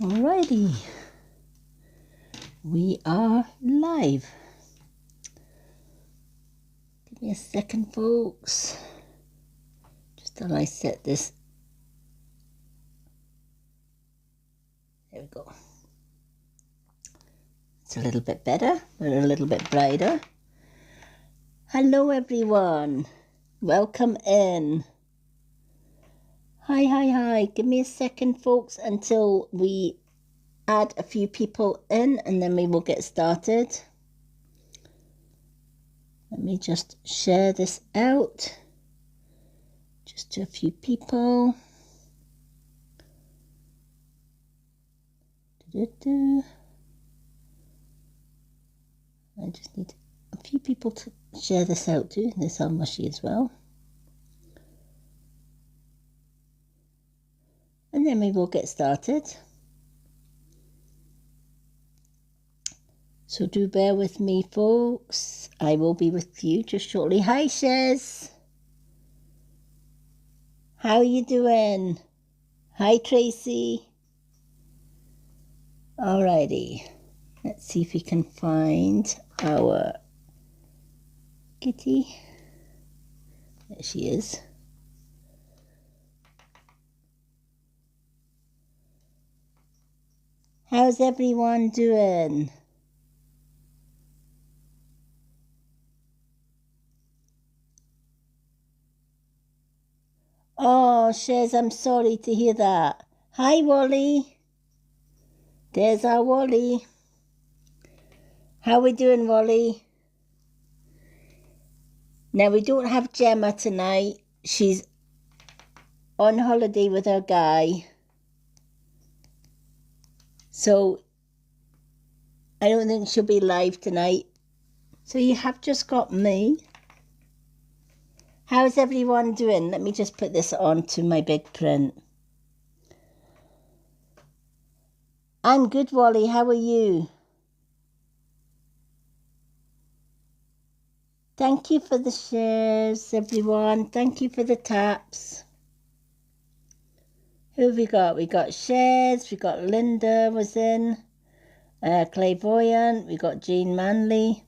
Alrighty, we are live. Give me a second, folks. Just till I set this. There we go. It's a little bit better, but a little bit brighter. Hello, everyone. Welcome in. Hi. Give me a second, folks, until we add a few people in, and then we will get started. Let me just share this out just to a few people. I just need a few people to share this out to. This on mushy as well. And then we will get started. So do bear with me, folks. I will be with you just shortly. Hi, Shez. How are you doing? Hi, Tracy. Alrighty. Let's see if we can find our kitty. There she is. How's everyone doing? Oh, Shez, I'm sorry to hear that. Hi, Wally. There's our Wally. How we doing, Wally? Now, we don't have Gemma tonight. She's on holiday with her guy. So, I don't think she'll be live tonight. So, you have just got me. How's everyone doing? Let me just put this on to my big print. I'm good, Wally. How are you? Thank you for the shares, everyone. Thank you for the taps. Who have we got? We got shares. We got Linda was in. Clairvoyant. We got Jean Manley.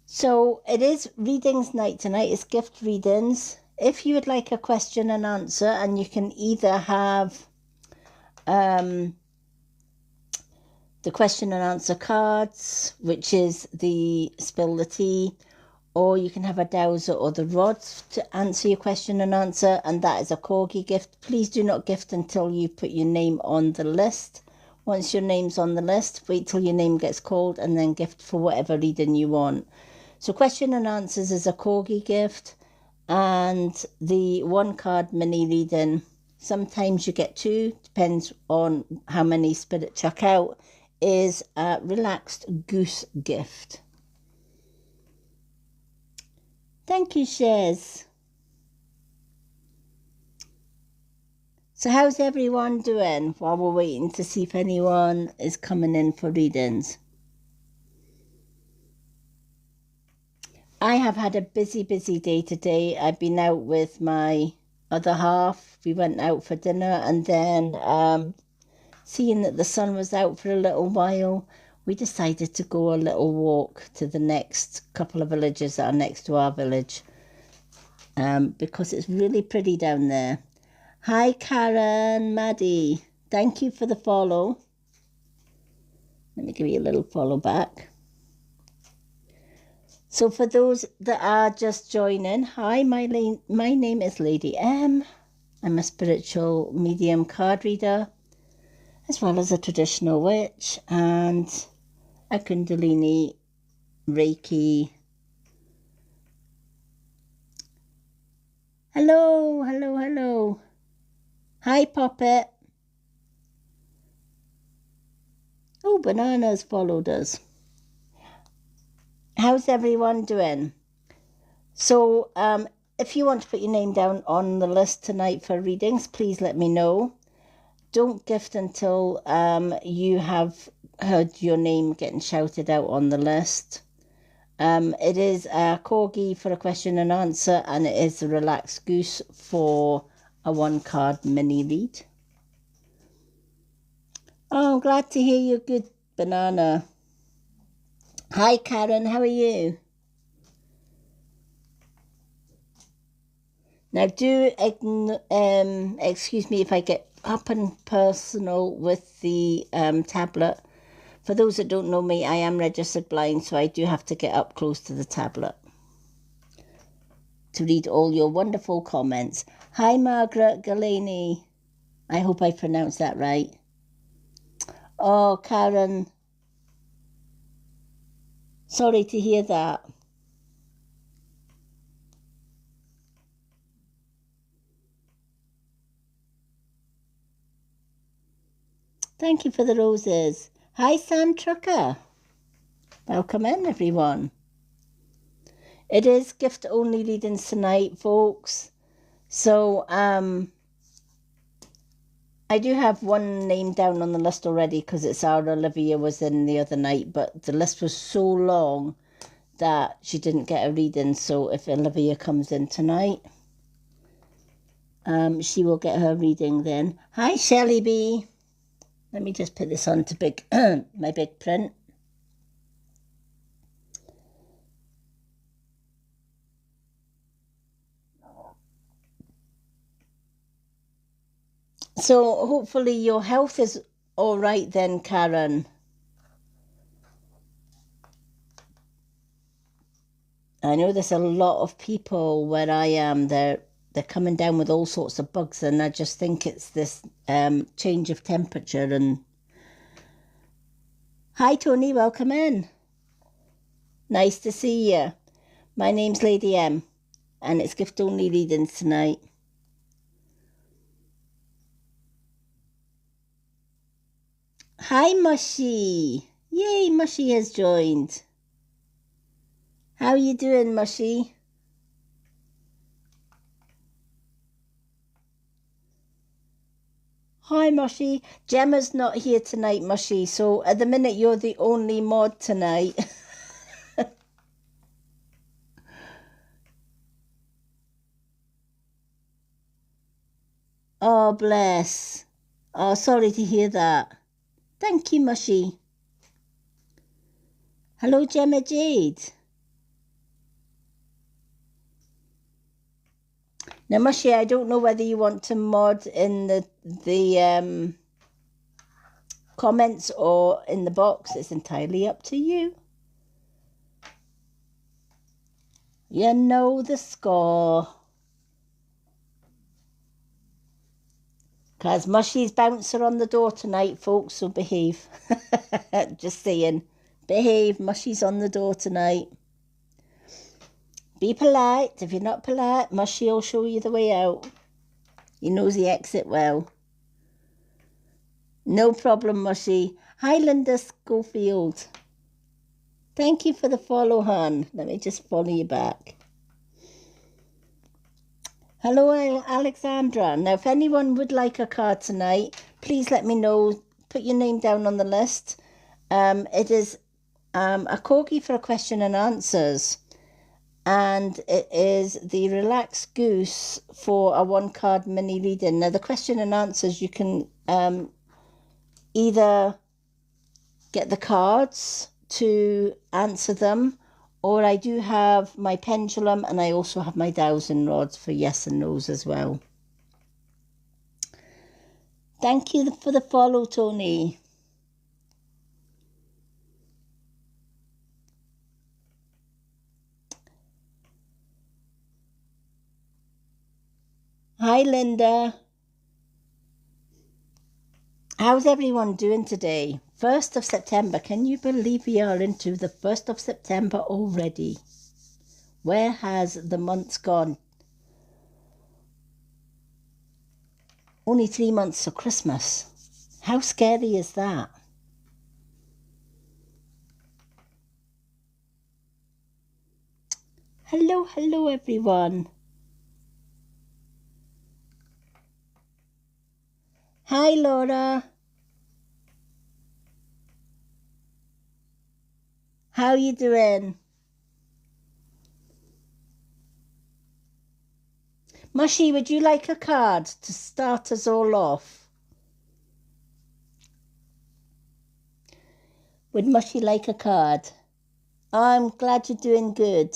So it is readings night tonight. It's gift readings. If you would like a question and answer, and you can either have the question and answer cards, which is the spill the tea, or you can have a dowser or the rods to answer your question and answer, and that is a corgi gift. Please do not gift until you put your name on the list. Once your name's on the list, wait till your name gets called and then gift for whatever reading you want. So question and answers is a corgi gift, and the one card mini reading, sometimes you get two, depends on how many Spirit chuck out, is a relaxed goose gift. Thank you, Shez. So how's everyone doing while we're waiting to see if anyone is coming in for readings? I have had a busy day today. I've been out with my other half. We went out for dinner, and then seeing that the sun was out for a little while, we decided to go a little walk to the next couple of villages that are next to our village, because it's really pretty down there. Hi, Karen, Maddie. Thank you for the follow. Let me give you a little follow back. So for those that are just joining, hi, my name is Lady M. I'm a spiritual medium card reader, as well as a traditional witch and a Kundalini Reiki. Hello. Hi, Poppet. Oh, Bananas followed us. How's everyone doing? So, if you want to put your name down on the list tonight for readings, please let me know. Don't gift until you have heard your name getting shouted out on the list. It is a corgi for a question and answer, and it is a relaxed goose for a one-card mini read. Oh, I'm glad to hear you're good, Banana. Hi, Karen, how are you? Now, excuse me if I get up and personal with the tablet. For those that don't know me, I am registered blind, so I do have to get up close to the tablet to read all your wonderful comments. Hi, Margaret Galani. I hope I pronounced that right. Oh, Karen. Sorry to hear that. Thank you for the roses. Hi, Sam Trucker. Welcome in, everyone. It is gift-only readings tonight, folks. So, I do have one name down on the list already because it's our Olivia was in the other night, but the list was so long that she didn't get a reading. So if Olivia comes in tonight, she will get her reading then. Hi, Shelley B. Let me just put this on to big my big print. So hopefully your health is all right then, Karen. I know there's a lot of people where I am. They're coming down with all sorts of bugs, and I just think it's this change of temperature. And hi, Tony, welcome in. Nice to see you. My name's Lady M, and it's gift only readings tonight. Hi, Mushy. Yay, Mushy has joined. How are you doing, Mushy? Hi, Mushy. Gemma's not here tonight, Mushy, so at the minute you're the only mod tonight. Oh, bless. Oh, sorry to hear that. Thank you, Mushy. Hello, Gemma Jade. Now, Mushy, I don't know whether you want to mod in the comments or in the box. It's entirely up to you. You know the score. Because Mushy's bouncer on the door tonight, folks, so behave. Just saying. Behave, Mushy's on the door tonight. Be polite. If you're not polite, Mushy will show you the way out. He knows the exit well. No problem, Mushy. Hi, Linda Schofield. Thank you for the follow, hon. Let me just follow you back. Hello, Alexandra. Now, if anyone would like a card tonight, please let me know. Put your name down on the list. It is a corgi for a question and answers. And it is the Relaxed Goose for a one-card mini reading. Now, the question and answers, you can either get the cards to answer them, or I do have my pendulum and I also have my dowsing rods for yes and no's as well. Thank you for the follow, Tony. Hi, Linda. How's everyone doing today? 1st of September. Can you believe we are into the 1st of September already? Where has the months gone? Only 3 months to Christmas. How scary is that? Hello, everyone. Hi, Laura. How you doing? Mushy, would you like a card to start us all off? Would Mushy like a card? I'm glad you're doing good.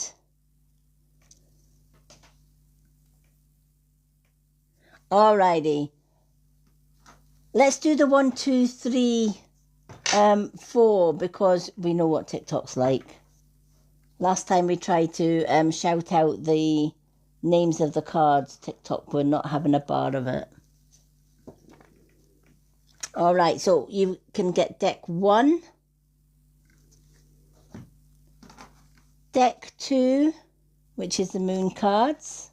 Alrighty. Let's do the 1, 2, 3, 4 because we know what TikTok's like. Last time we tried to shout out the names of the cards, TikTok were not having a bar of it. Alright, so you can get deck 1, deck 2, which is the moon cards,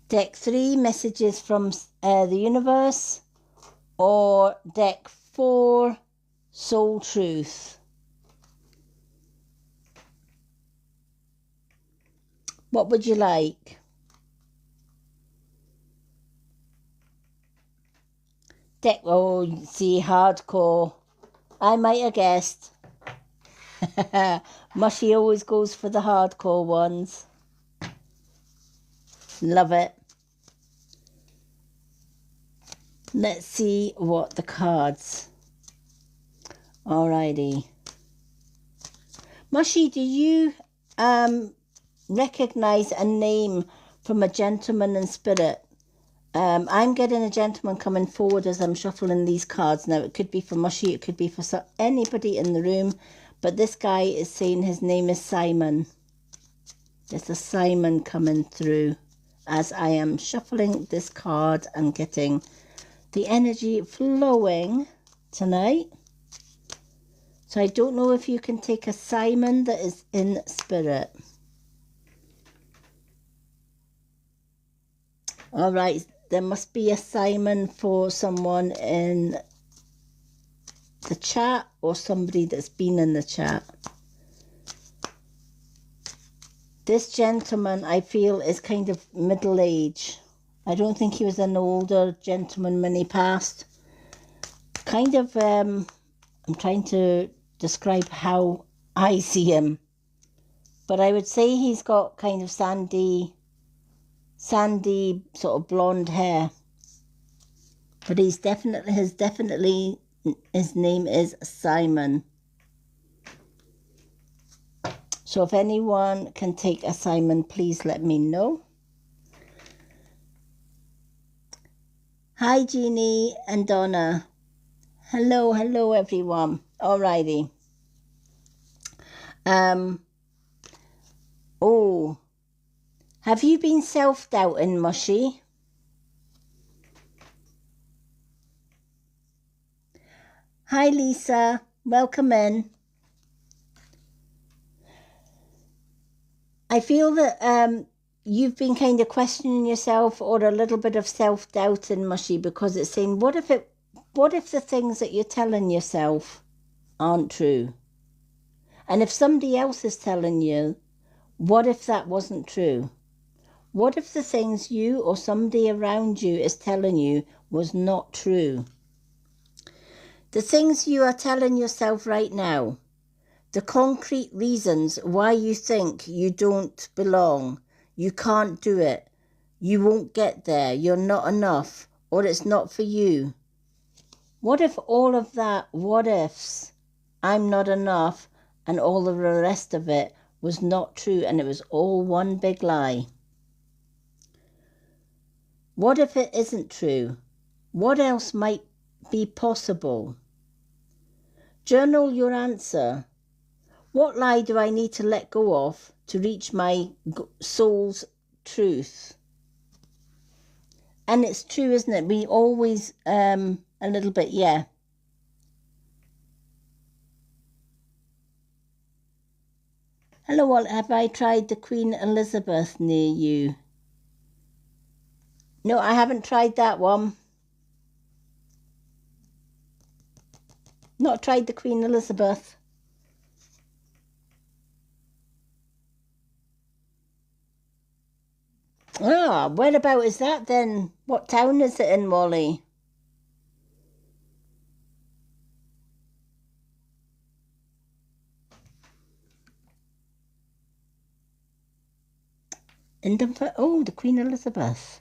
deck 3, messages from the universe, or deck 4, soul truth. What would you like? Deck, oh, see, hardcore. I might have guessed. Mushy always goes for the hardcore ones. Love it. Let's see what the cards. Alrighty. Mushy, do you recognize a name from a gentleman in spirit? I'm getting a gentleman coming forward as I'm shuffling these cards. Now, it could be for Mushy, it could be for anybody in the room, but this guy is saying his name is Simon. There's a Simon coming through as I am shuffling this card and getting the energy flowing tonight. So I don't know if you can take a Simon that is in spirit. All right, there must be a Simon for someone in the chat or somebody that's been in the chat. This gentleman, I feel, is kind of middle age. I don't think he was an older gentleman when he passed. Kind of, I'm trying to describe how I see him. But I would say he's got kind of sandy sort of blonde hair. But his name is Simon. So if anyone can take a Simon, please let me know. Hi, Jeannie and Donna. Hello everyone. Alrighty. Oh, have you been self-doubting, Mushy? Hi, Lisa. Welcome in. I feel that you've been kind of questioning yourself or a little bit of self-doubting, Mushy, because it's saying, what if the things that you're telling yourself aren't true? And if somebody else is telling you, what if that wasn't true? What if the things you or somebody around you is telling you was not true? The things you are telling yourself right now, the concrete reasons why you think you don't belong, you can't do it, you won't get there, you're not enough, or it's not for you. What if all of that what ifs, I'm not enough, and all of the rest of it was not true and it was all one big lie? What if it isn't true? What else might be possible? Journal your answer. What lie do I need to let go of to reach my soul's truth? And it's true, isn't it? We always, a little bit, yeah. Hello, have I tried the Queen Elizabeth near you? No, I haven't tried that one. Not tried the Queen Elizabeth. Ah, whereabout is that then? What town is it in, Molly? In oh, the Queen Elizabeth.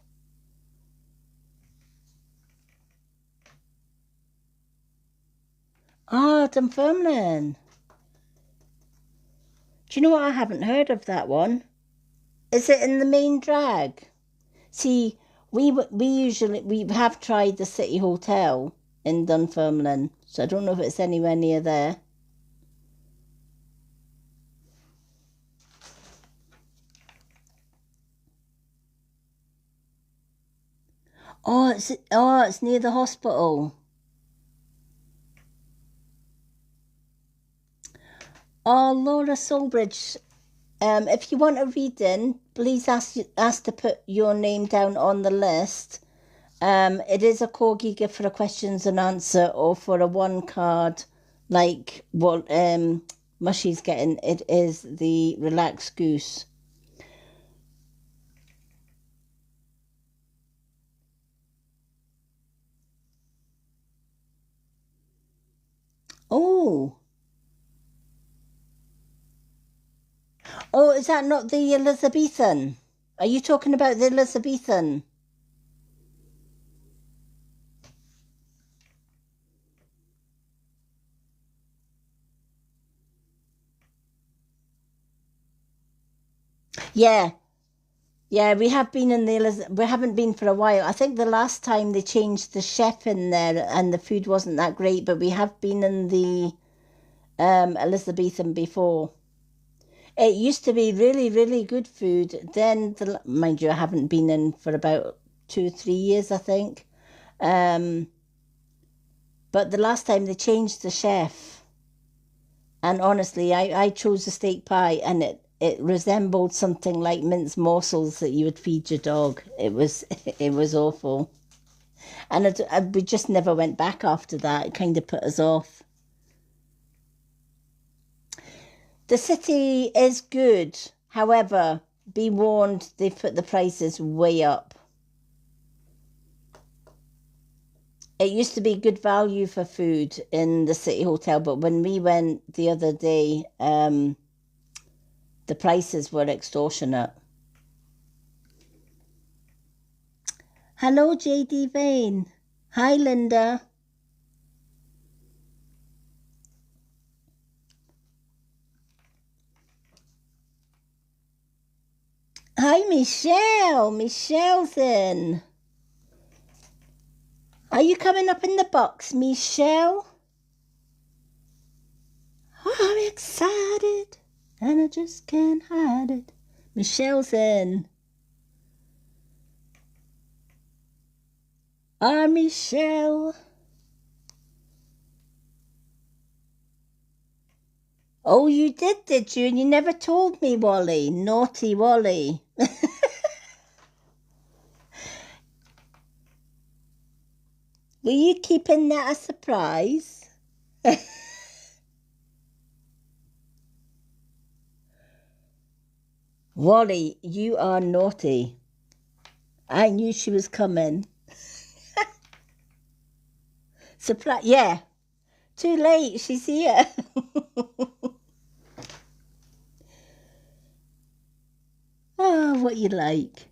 Ah, Dunfermline. Do you know what? I haven't heard of that one. Is it in the main drag? See, we have tried the City Hotel in Dunfermline, so I don't know if it's anywhere near there. Oh, it's near the hospital. Oh, Laura Solbridge. If you want a reading, please ask to put your name down on the list. It is a corgi gift for a questions and answer or for a one card, like what Mushy's getting. It is the Relaxed Goose. Oh. Oh, is that not the Elizabethan? Are you talking about the Elizabethan? Yeah. Yeah, we have been in we haven't been for a while. I think the last time they changed the chef in there and the food wasn't that great, but we have been in the Elizabethan before. It used to be really, really good food. Then, mind you, I haven't been in for about 2, 3 years, I think. Um, but the last time they changed the chef, and honestly, I chose the steak pie, and it resembled something like minced morsels that you would feed your dog. It was it was awful, and we just never went back after that. It kind of put us off. The city is good. However, be warned, they've put the prices way up. It used to be good value for food in the City Hotel, but when we went the other day, the prices were extortionate. Hello, JD Vane. Hi, Linda. Hi, Michelle. Michelle's in. Are you coming up in the box, Michelle? Oh, I'm excited, and I just can't hide it. Michelle's in. Ah, Michelle. Oh, you did you? And you never told me, Wally. Naughty Wally. Were you keeping that a surprise? Wally, you are naughty. I knew she was coming. Surprise, yeah. Too late, she's here. Oh, what you like.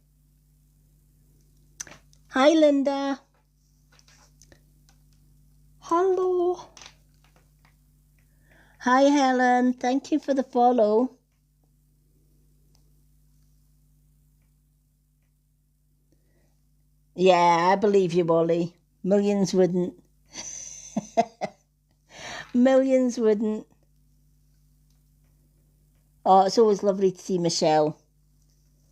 Hi, Linda. Hello. Hi, Helen. Thank you for the follow. Yeah, I believe you, Wally. Millions wouldn't. Millions wouldn't. Oh, it's always lovely to see Michelle.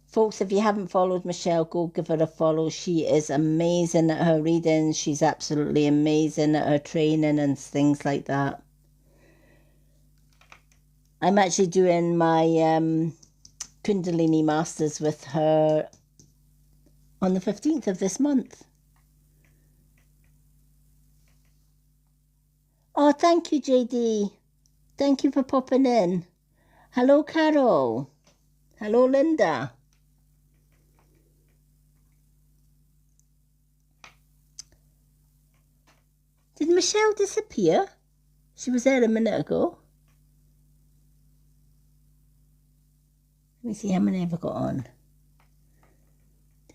Folks, if you haven't followed Michelle, go give her a follow. She is amazing at her readings. She's absolutely amazing at her training and things like that. I'm actually doing my Kundalini Masters with her on the 15th of this month. Oh, thank you, JD. Thank you for popping in. Hello, Carol. Hello, Linda. Did Michelle disappear? She was there a minute ago. Let me see how many I've got on.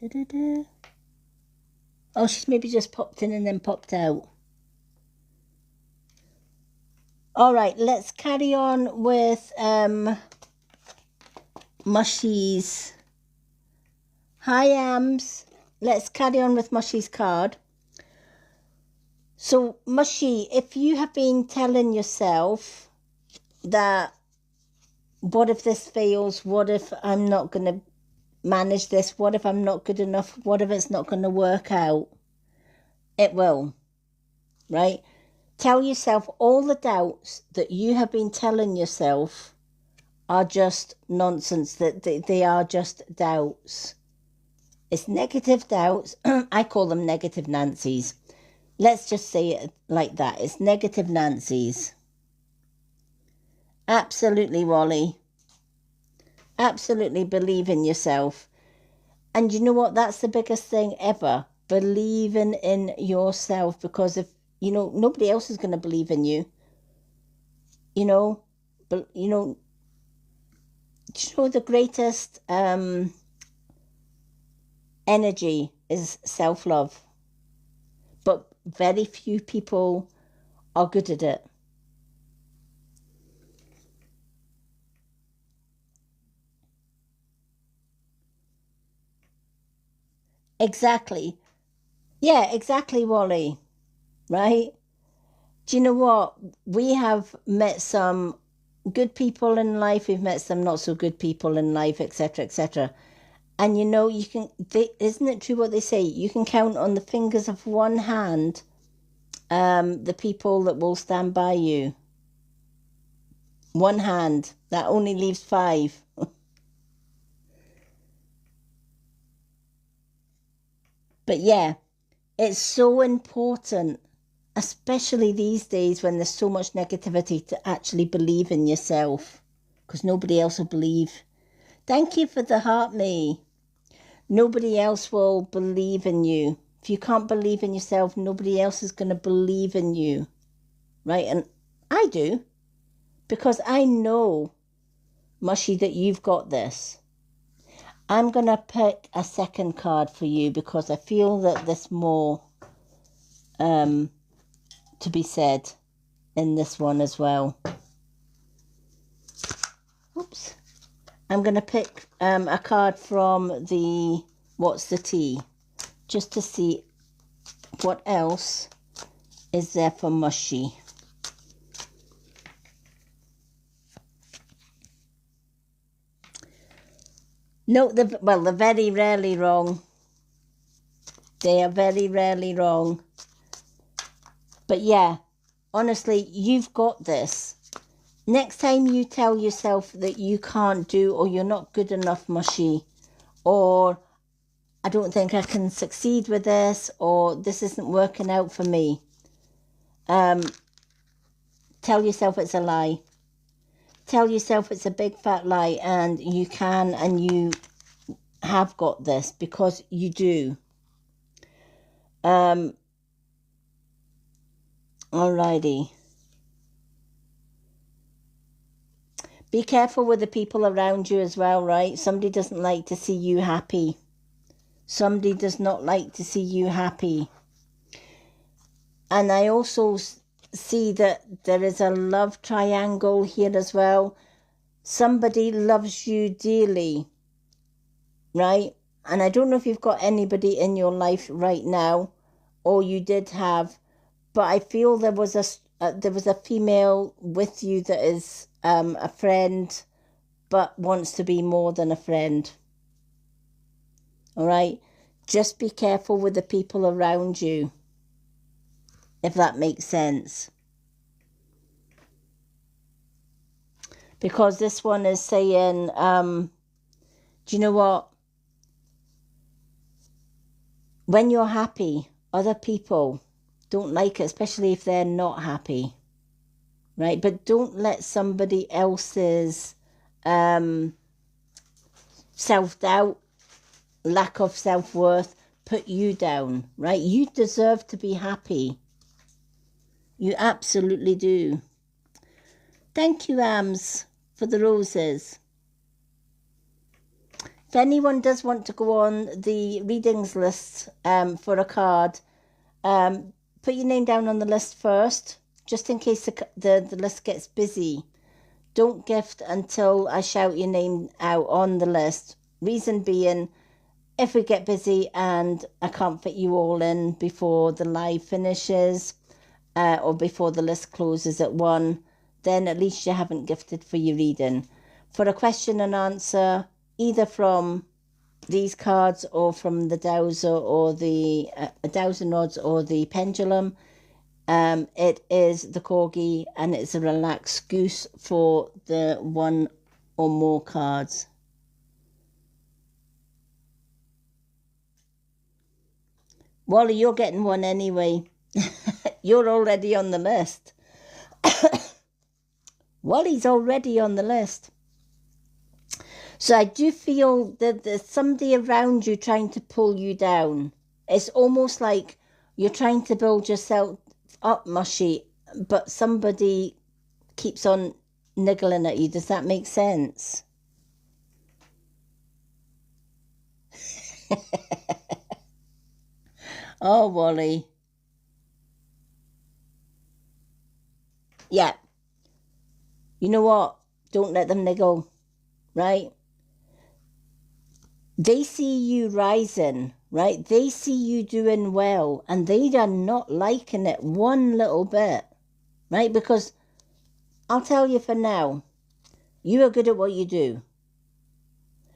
Da-da-da. Oh, she's maybe just popped in and then popped out. All right, let's carry on with Mushy's. Hi, Ams. Let's carry on with Mushy's card. So, Mushy, if you have been telling yourself that, what if this fails? What if I'm not going to manage this? What if I'm not good enough? What if it's not going to work out? It will, right? Tell yourself all the doubts that you have been telling yourself are just nonsense, that they are just doubts. It's negative doubts. I call them negative Nancy's. Let's just say it like that. It's negative Nancy's. Absolutely, Wally. Absolutely believe in yourself. And you know what? That's the biggest thing ever. Believing in yourself. Because if, nobody else is going to believe in you. But, the greatest energy is self-love. But very few people are good at it. Exactly. Yeah, exactly, Wally. Right? Do you know what? We have met some good people in life. We've met some not so good people in life, etc., etc. And you can, isn't it true what they say? You can count on the fingers of one hand the people that will stand by you. One hand. That only leaves 5. But yeah, it's so important, especially these days when there's so much negativity, to actually believe in yourself, because nobody else will believe. Thank you for the heart, me. Nobody else will believe in you. If you can't believe in yourself, nobody else is going to believe in you, right? And I do, because I know, Mushy, that you've got this. I'm going to pick a second card for you because I feel that there's more to be said in this one as well. Oops. I'm going to pick a card from the What's the Tea, just to see what else is there for Mushy. No, they're very rarely wrong. They are very rarely wrong. But yeah, honestly, you've got this. Next time you tell yourself that you can't do, or you're not good enough, Mushy, or I don't think I can succeed with this, or this isn't working out for me, tell yourself it's a lie. Tell yourself it's a big fat lie, and you can, and you have got this, because you do. Alrighty. Be careful with the people around you as well, right? Somebody doesn't like to see you happy. Somebody does not like to see you happy. And I also see that there is a love triangle here as well. Somebody loves you dearly, right? And I don't know if you've got anybody in your life right now, or you did have, but I feel there was a female with you that is a friend, but wants to be more than a friend. All right? Just be careful with the people around you, if that makes sense. Because this one is saying, do you know what? When you're happy, other people don't like it, especially if they're not happy, right? But don't let somebody else's self-doubt, lack of self-worth put you down, right? You deserve to be happy. You absolutely do. Thank you, Ams, for the roses. If anyone does want to go on the readings list for a card, put your name down on the list first, just in case the list gets busy. Don't gift until I shout your name out on the list. Reason being, if we get busy and I can't fit you all in before the live finishes or before the list closes at 1, then at least you haven't gifted for your reading. For a question and answer, either from these cards or from the dowser or the dowser nods or the pendulum, it is the corgi and it's a relaxed goose for the 1 or more cards. Wally, you're getting one anyway. You're already on the list. Wally's already on the list. So I do feel that there's somebody around you trying to pull you down. It's almost like you're trying to build yourself up, Mushy, but somebody keeps on niggling at you. Does that make sense? Oh, Wally. Yeah. You know what? Don't let them niggle, right? They see you rising, right? They see you doing well, and they are not liking it one little bit, right? Because I'll tell you for now, you are good at what you do.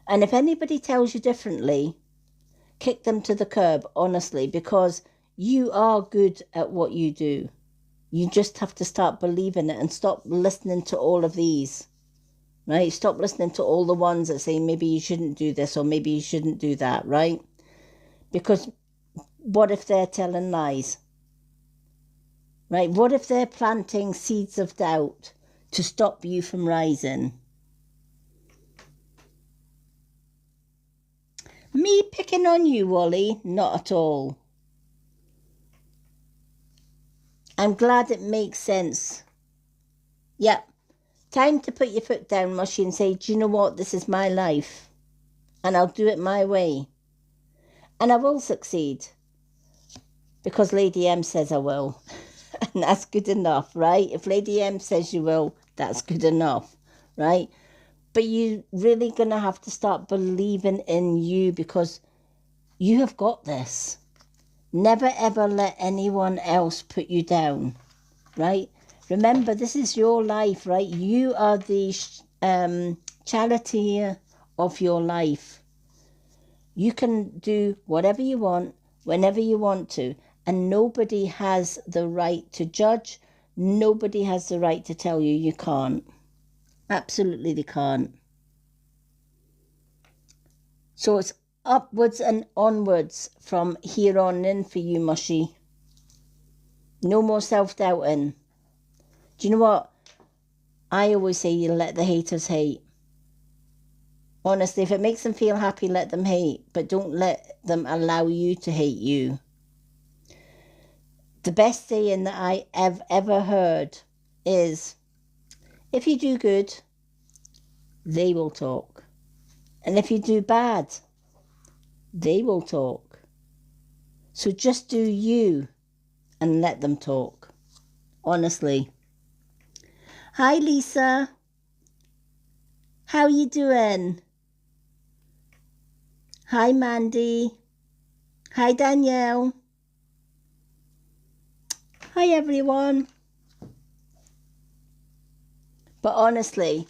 And if anybody tells you differently, kick them to the curb, honestly, because you are good at what you do. You just have to start believing it and stop listening to all of these, right? Stop listening to all the ones that say maybe you shouldn't do this or maybe you shouldn't do that, right? Because what if they're telling lies, right? What if they're planting seeds of doubt to stop you from rising? Me picking on you, Wally? Not at all. I'm glad it makes sense. Yep. Time to put your foot down, Mushy, and say, do you know what? This is my life. And I'll do it my way. And I will succeed. Because Lady M says I will. And that's good enough, right? If Lady M says you will, that's good enough, right? But you're really going to have to start believing in you because you have got this. Never ever let anyone else put you down, right? Remember, this is your life, right? You are the charioteer of your life. You can do whatever you want, whenever you want to, and nobody has the right to judge. Nobody has the right to tell you you can't. Absolutely they can't. So it's upwards and onwards from here on in for you, Mushy. No more self-doubting. Do you know what? I always say you let the haters hate. Honestly, if it makes them feel happy, let them hate. But don't let them allow you to hate you. The best saying that I have ever heard is, if you do good, they will talk. And if you do bad, they will talk. So just do you and let them talk. Honestly. Hi, Lisa. How are you doing? Hi, Mandy. Hi, Danielle. Hi, everyone. But honestly,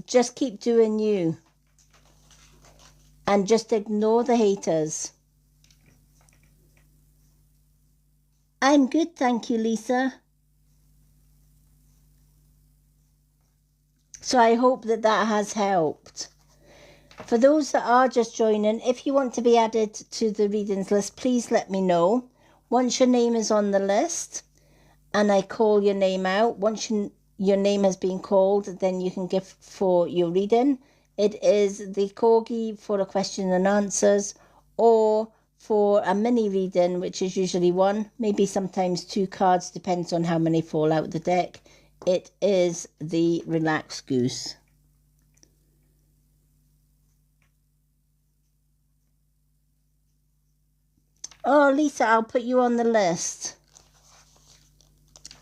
just keep doing you. And just ignore the haters. I'm good, thank you, Lisa. So I hope that has helped. For those that are just joining, if you want to be added to the readings list, please let me know. Once your name is on the list and I call your name out, once your name has been called, then you can give for your reading. It is the corgi for a question and answers, or for a mini reading, which is usually 1, maybe sometimes 2 cards, depends on how many fall out the deck. It is the relaxed goose. Oh, Lisa, I'll put you on the list.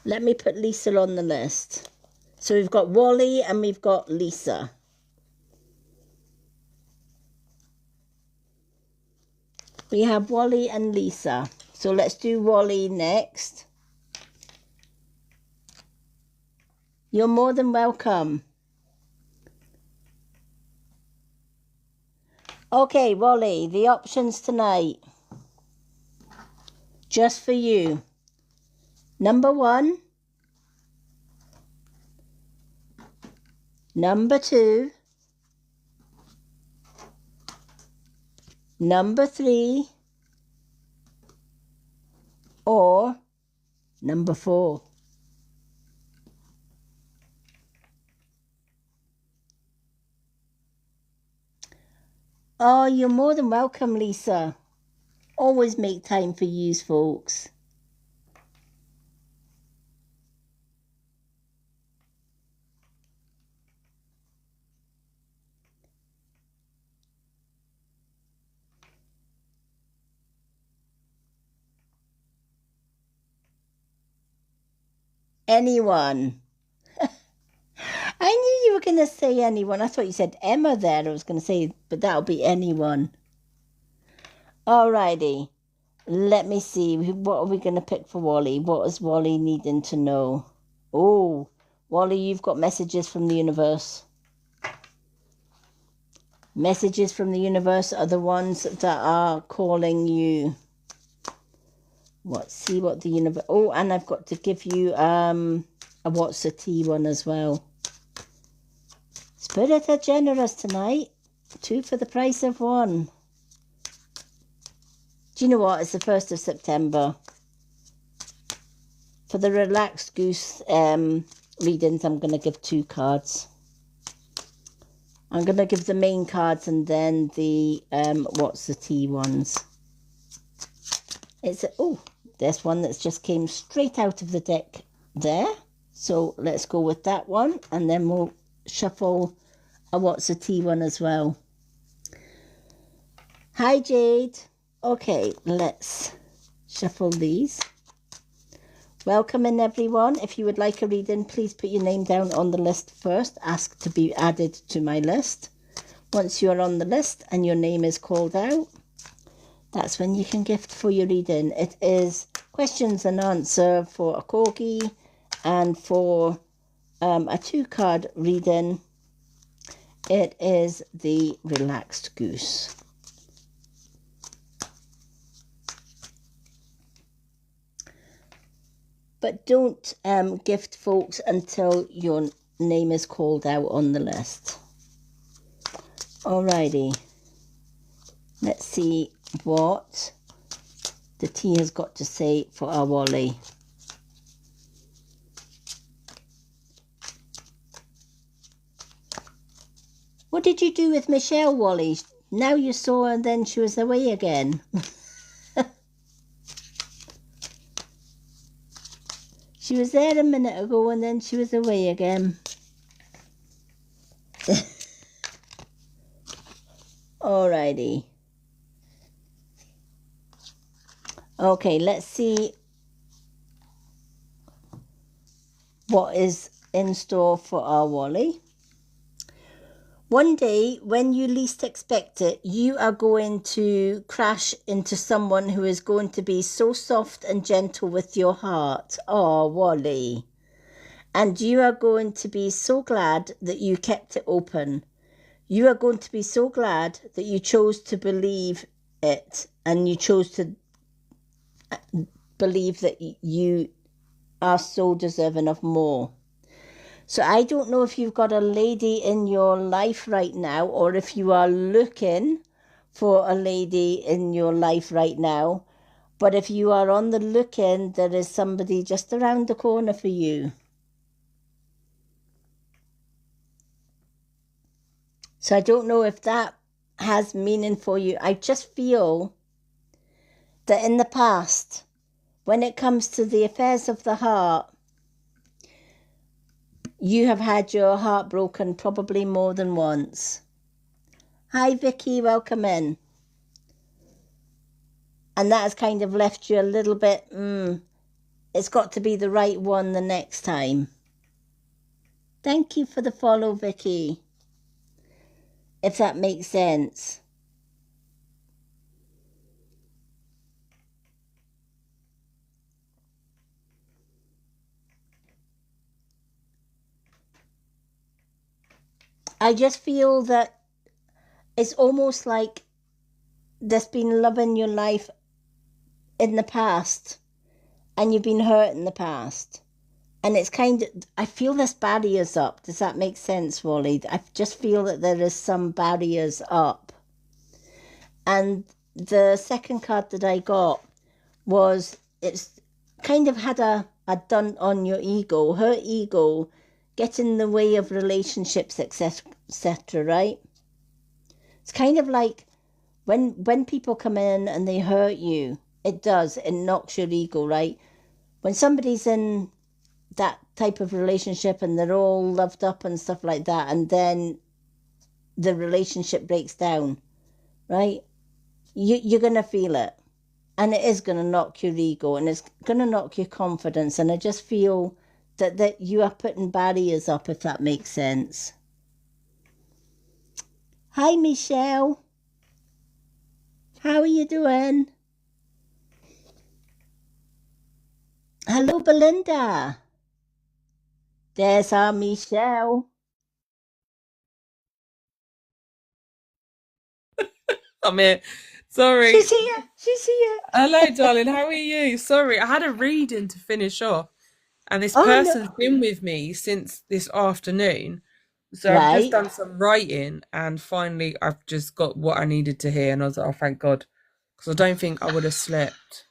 Let me put Lisa on the list. So we've got Wally and we've got Lisa. We have Wally and Lisa. So let's do Wally next. You're more than welcome. Okay, Wally, the options tonight. Just for you. Number 1. Number 2. Number 3. Or number 4. Oh, you're more than welcome, Lisa. Always make time for yous, folks. Anyone. I knew you were going to say anyone. I thought you said Emma there. I was going to say, but that'll be anyone. Alrighty. Let me see. What are we going to pick for Wally? What is Wally needing to know? Oh, Wally, you've got messages from the universe. Messages from the universe are the ones that are calling you. See what the universe... Oh, and I've got to give you a what's the tea one as well. Spirit are generous tonight. 2 for the price of 1. Do you know what? It's the 1st of September. For the Relaxed Goose readings, I'm going to give 2 cards. I'm going to give the main cards and then the what's the tea ones. There's one that's just came straight out of the deck there. So let's go with that one. And then we'll shuffle a what's the tea one as well. Hi, Jade. Okay, let's shuffle these. Welcome in, everyone. If you would like a reading, please put your name down on the list first. Ask to be added to my list. Once you're on the list and your name is called out, that's when you can gift for your reading. It is questions and answer for a corgi and for a 2-card reading. It is the Relaxed Goose. But don't gift folks until your name is called out on the list. Alrighty. Let's see what the tea has got to say for our Wally. What did you do with Michelle, Wally? Now you saw her and then she was away again. She was there a minute ago and then she was away again. Alrighty. Okay, let's see what is in store for our Wally. One day, when you least expect it, you are going to crash into someone who is going to be so soft and gentle with your heart. Oh, Wally. And you are going to be so glad that you kept it open. You are going to be so glad that you chose to believe it and you chose to believe that you are so deserving of more. So I don't know if you've got a lady in your life right now or if you are looking for a lady in your life right now. But if you are on the looking, there is somebody just around the corner for you. So I don't know if that has meaning for you. I just feel that in the past, when it comes to the affairs of the heart, you have had your heart broken probably more than once. Hi, Vicky. Welcome in. And that has kind of left you a little bit, it's got to be the right one the next time. Thank you for the follow, Vicky. If that makes sense. I just feel that it's almost like there's been love in your life in the past and you've been hurt in the past. And it's kind of, I feel there's barriers up. Does that make sense, Wally? I just feel that there is some barriers up. And the second card that I got was, it's kind of had a done on your ego. Her ego get in the way of relationships, etc., right? It's kind of like when people come in and they hurt you, it knocks your ego, right? When somebody's in that type of relationship and they're all loved up and stuff like that, and then the relationship breaks down, right? You're going to feel it. And it is going to knock your ego and it's going to knock your confidence. And I just feel that you are putting barriers up, if that makes sense. Hi, Michelle. How are you doing? Hello, Belinda. There's our Michelle. I'm here. Sorry. She's here. She's here. Hello, darling. How are you? Sorry, I had a reading to finish off, and this Oh, no. person's been with me since this afternoon. So I've just Right. done some writing, and finally I've just got what I needed to hear, and I was like, oh, thank God, because I don't think I would have slept.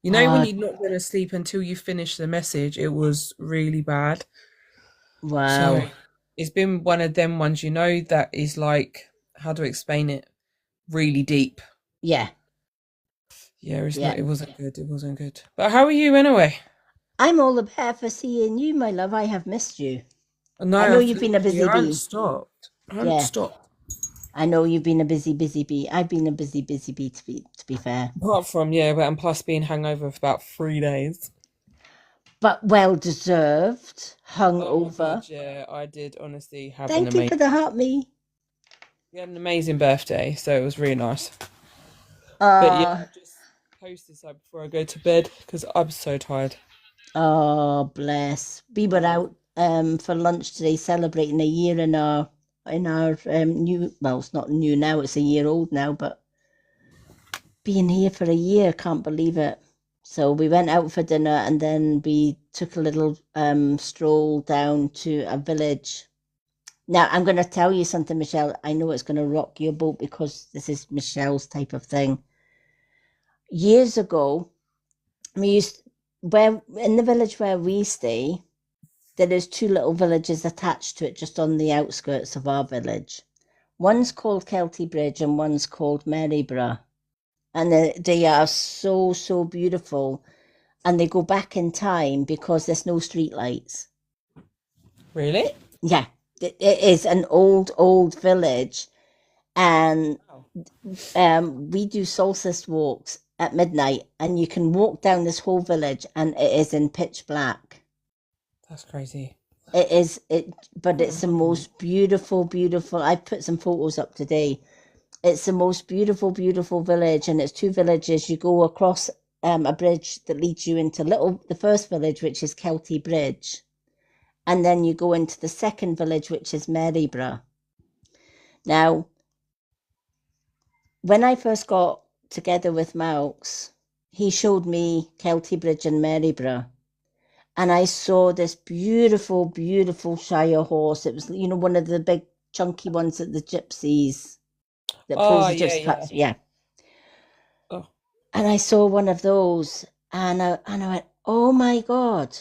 You know, when Oh, you're not going to sleep until you finish the message, it was really bad. So wow. it's been one of them ones, that is like, how do I explain it? Really deep. Yeah. Yeah, it's Yeah. not. It wasn't good. It wasn't good. But how are you anyway? I'm all the better for seeing you, my love. I have missed you. No, I know I've you've been a literally, busy I haven't bee. stopped. I haven't Yeah. stopped. I know you've been a busy, busy bee. I've been a busy, busy bee, to be fair. Apart from, yeah, but and plus being hungover for about 3 days. But well deserved. Hung Oh my God, over. yeah, I did honestly have an Thank you amazing. for the heart, me. We had an amazing birthday, so it was really nice. But yeah, Uh, I've just posted so before I go to bed because I'm so tired. oh, bless. We were out for lunch today celebrating a year in our new, well, it's not new now, it's a year old now, but being here for a year, can't believe it. So we went out for dinner and then we took a little stroll down to a village. Now, I'm going to tell you something, Michelle. I know it's going to rock your boat because this is Michelle's type of thing. Years ago, we used where in the village where we stay, there is two little villages attached to it, just on the outskirts of our village. One's called Kelty Bridge and one's called Maryborough, and they are so so beautiful, and they go back in time because there's no street lights. Really? Yeah, it is an old village, and Wow, we do solstice walks at midnight, and you can walk down this whole village, and it is in pitch black. that's crazy. It is it, but it's the most beautiful, beautiful. I put some photos up today. It's the most beautiful, beautiful village, and it's two villages. You go across a bridge that leads you into the first village, which is Kelty Bridge, and then you go into the second village, which is Maryborough. Now, when I first got together with Malks, he showed me Kelty Bridge and Maryborough, and I saw this beautiful, beautiful Shire horse. It was, one of the big chunky ones that the gypsies that pulls Oh the yeah, gypsy yeah. carts. Yeah. Oh, And I saw one of those and I went, oh my God.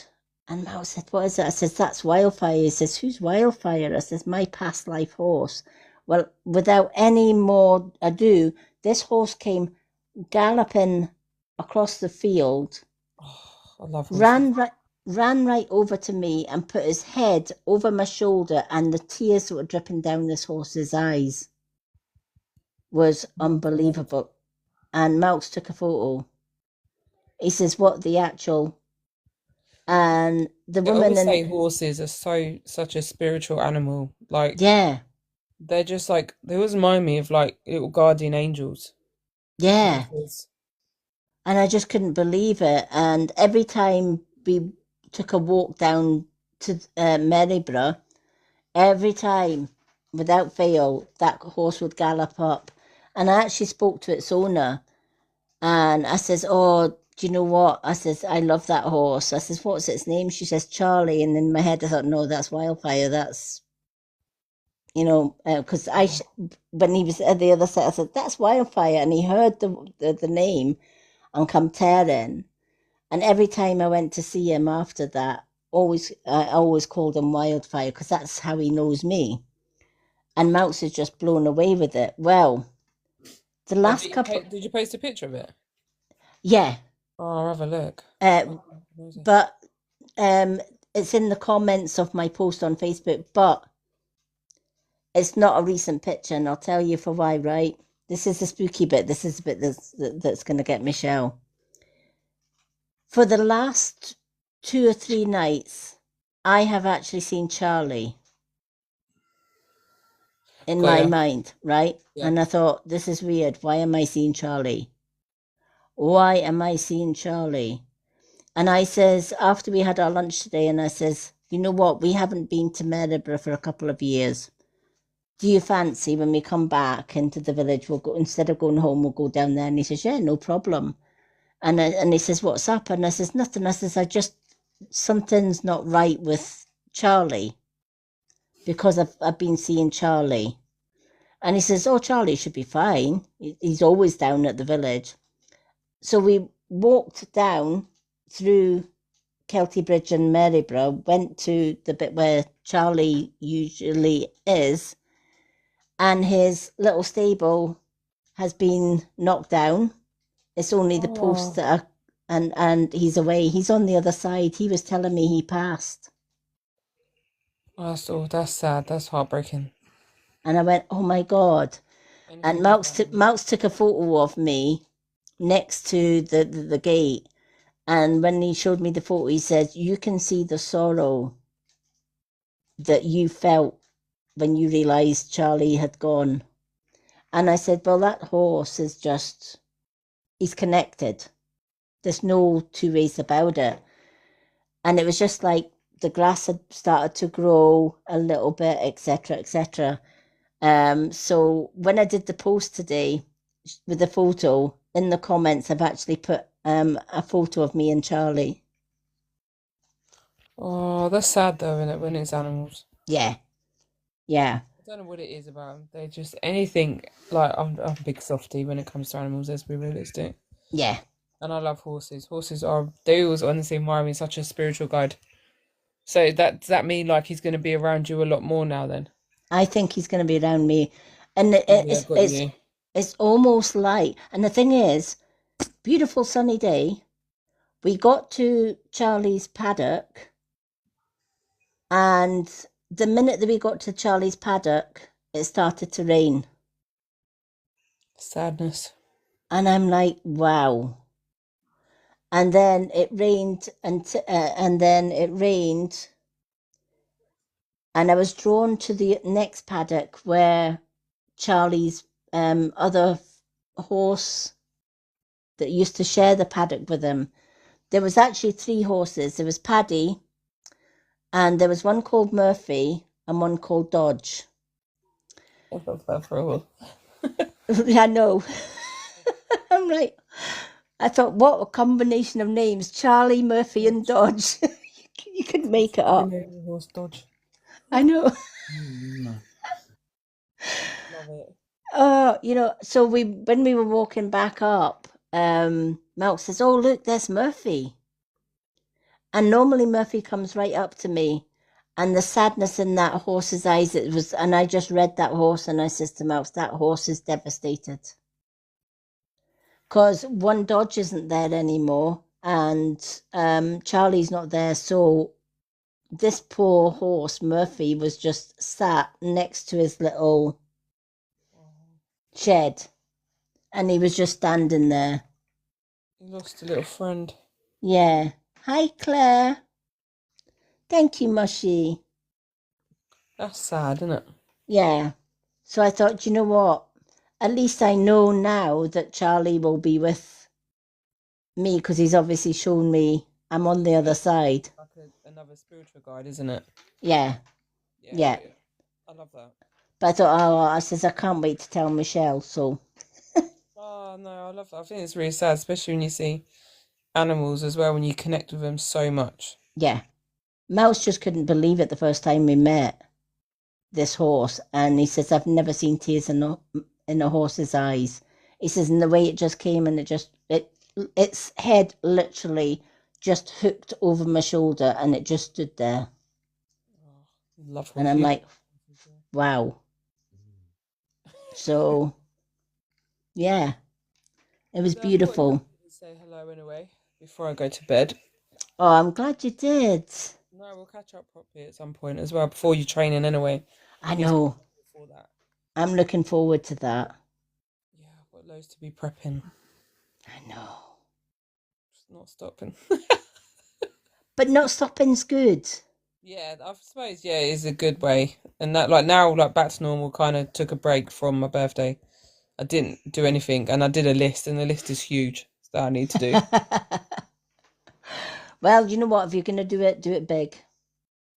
And Mal said, what is it? I says, that's Wildfire. He says, who's Wildfire? I says, my past life horse. Well, without any more ado, this horse came galloping across the field, oh, I love horses. ran right, ran right over to me and put his head over my shoulder, and the tears that were dripping down this horse's eyes was Oh my God. unbelievable. And Malks took a photo. He says, what the actual? And the They woman always in, say horses are such a spiritual animal. Like yeah, they're just like they always remind me of like little guardian angels. yeah. Horses. And I just couldn't believe it. And every time we took a walk down to Maryborough, every time, without fail, that horse would gallop up. And I actually spoke to its owner, and I says, "Oh, do you know what?" I says, "I love that horse." I says, "What's its name?" She says, "Charlie." And in my head, I thought, "No, that's Wildfire. That's because when he was at the other side, I said, "That's Wildfire," and he heard the name and come tearing. And every time I went to see him after that, I always called him Wildfire because that's how he knows me. And Mouse is just blown away with it. Well, the Oh, last couple, did you post a picture of it? yeah, Oh, I'll have a look. uh, Oh, amazing. but it's in the comments of my post on Facebook, but it's not a recent picture, and I'll tell you for why. Right, this is the spooky bit. This is the bit that's going to get Michelle. For the last 2 or 3 nights, I have actually seen Charlie in Got my ya. mind, right? Yeah. And I thought, this is weird. Why am I seeing Charlie? Why am I seeing Charlie? And I says, after we had our lunch today, and I says, you know what? We haven't been to Maryborough for a couple of years. Do you fancy when we come back into the village, we'll go, instead of going home, we'll go down there? And he says, yeah, no problem. And he says, what's up? And I says, nothing. I says, something's not right with Charlie because I've been seeing Charlie. And he says, oh, Charlie should be fine. He's always down at the village. So we walked down through Kelty Bridge and Maryborough, went to the bit where Charlie usually is, and his little stable has been knocked down. It's only the posts Oh, that are, and he's away. He's on the other side. He was telling me he passed. that's sad. That's heartbreaking. And I went, oh my God. And Anything can happen. Malks took a photo of me next to the gate. And when he showed me the photo, he said, you can see the sorrow that you felt when you realised Charlie had gone. And I said, well, that horse is just, he's connected. There's no two ways about it. And it was just like the grass had started to grow a little bit, etc., etc. So when I did the post today with the photo, in the comments, I've actually put a photo of me and Charlie. Oh, that's sad though, isn't it, when it's animals. Yeah, yeah, I don't know what it is about them. They just anything like I'm a big softie when it comes to animals. Let's be realistic. yeah. And I love horses. Horses are they always honestly remind me such a spiritual guide. So does that mean like he's going to be around you a lot more now then? I think he's going to be around me, and Yeah, got you. it's almost like. And the thing is, beautiful sunny day. We got to Charlie's paddock, and the minute that we got to Charlie's paddock, it started to rain, Sadness. and I'm like, wow. And then it rained, and then it rained, and I was drawn to the next paddock where Charlie's other horse that used to share the paddock with him. There was actually 3 horses. There was Paddy, and there was one called Murphy and one called Dodge. I love that for all. I know. I'm like, I thought, what a combination of names: Charlie, Murphy, and Dodge. Dodge. You could make it The up. name of the horse Dodge. I know. Love it. So when we were walking back up, Mel says, "Oh, look, there's Murphy." And normally Murphy comes right up to me, and the sadness in that horse's eyes, it was, and I just read that horse, and I says to Mel, "That horse is devastated because one Dodge isn't there anymore, and Charlie's not there, so." This poor horse, Murphy, was just sat next to his little shed. And he was just standing there. He lost a little friend. Yeah. Hi, Claire. Thank you, Mushy. That's sad, isn't it? Yeah. So I thought, you know what? At least I know now that Charlie will be with me because he's obviously shown me I'm on the other side. Like another spiritual guide, isn't it? Yeah. Yeah, Yeah. I love that. But I thought, oh, I says, I can't wait to tell Michelle. So, Oh no, I love that. I think it's really sad, especially when you see animals as well, when you connect with them so much. yeah. Mouse just couldn't believe it the first time we met this horse. And he says, I've never seen tears in a horse's eyes. He says, and the way it just came and its head literally just hooked over my shoulder and it just stood there. Oh, love And I'm horses. like, wow. So, yeah, it was So I thought it'd beautiful. help to say hello anyway before I go to bed. Oh, I'm glad you did. No, we'll catch up properly at some point as well before you training anyway. I Need to know. catch up before that. I'm looking forward to that. Yeah, I've got loads to be prepping. I know. Just not stopping. But not stopping's good. Yeah, I suppose yeah, it is a good way. And that like now like back to normal, kind of took a break from my birthday. I didn't do anything and I did a list and the list is huge that I need to do. Well, you know what? If you're going to do it big.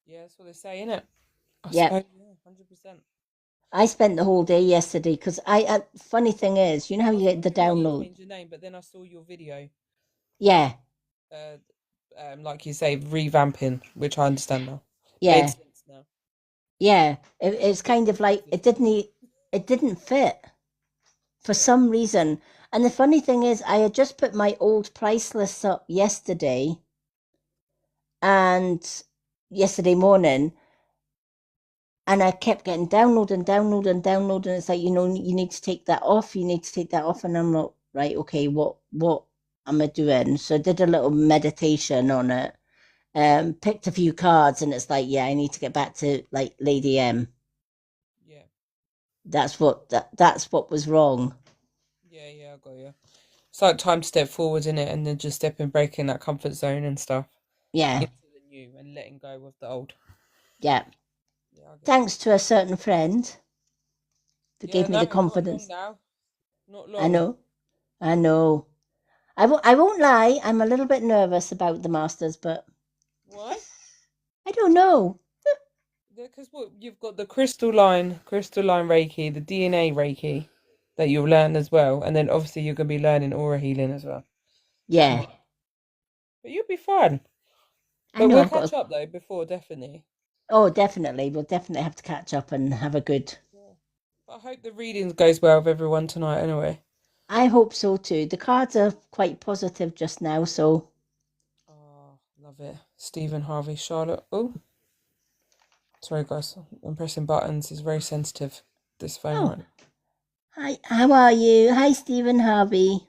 Yeah, that's what they say, innit? I Yeah. suppose, yeah, 100%. I spent the whole day yesterday because funny thing is, you know how you get the Why you download? changed your name, but then I saw your video, Yeah. uh, like you say, revamping, which I understand now. Yeah. Makes sense now. Yeah. It's kind of like it didn't fit for some reason. And the funny thing is, I had just put my old price list up yesterday morning, and I kept getting download. It's like, you know, you need to take that off. You need to take that off. And I'm like, right, okay, what am I doing? So I did a little meditation on it. Picked a few cards, and it's like, yeah, I need to get back to like Lady M. Yeah. That's what was wrong. Yeah, I got you. It's like time to step forward in it and then just breaking that comfort zone and stuff Yeah. into the new and letting go of the old. Yeah. Yeah, I get Thanks to a certain friend that yeah, gave me no, the not long confidence. now. Not I long. know. I won't lie. I'm a little bit nervous about the Masters, but Why? I don't know. Because what you've got the crystalline Reiki, the DNA Reiki that you'll learn as well, and then obviously you're gonna be learning aura healing as well. Yeah, But you'll be fine. I But know we'll I've got. catch up though before definitely. Oh, definitely. We'll definitely have to catch up and have a good. Yeah. But I hope the readings goes well with everyone tonight anyway. I hope so too. The cards are quite positive just now, so Oh, love it. Stephen Harvey, Charlotte. Oh, sorry guys, I'm pressing buttons. It's very sensitive. This phone oh, right. hi. How are you? Hi, Stephen Harvey.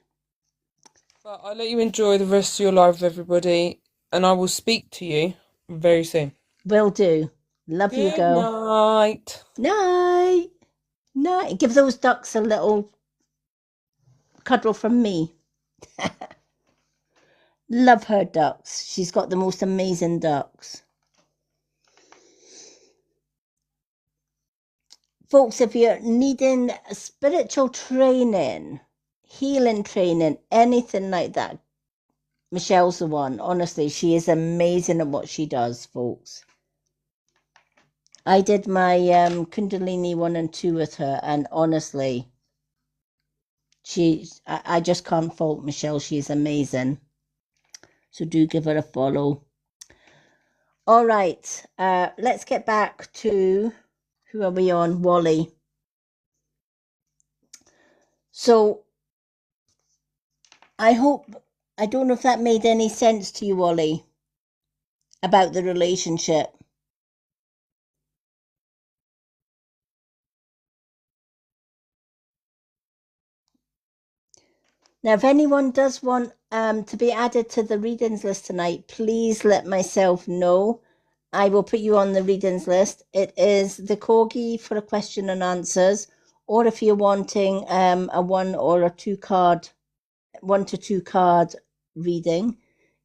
But I'll let you enjoy the rest of your life, everybody, and I will speak to you very soon. Will do. Love you, Good girl. night. Night. Night. Give those ducks a little cuddle from me. Love her ducks. She's got the most amazing ducks. Folks, if you're needing spiritual training, healing training, anything like that, Michelle's the one. Honestly, she is amazing at what she does, folks. I did my Kundalini 1 and 2 with her, and honestly, I just can't fault Michelle. She's amazing. So do give her a follow. All right, let's get back to, who are we on? Wally. So I don't know if that made any sense to you, Wally, about the relationship. Now, if anyone does want to be added to the readings list tonight, please let myself know. I will put you on the readings list. It is the Corgi for a question and answers, or if you're wanting a 1 or a 2 card, 1 to 2 card reading,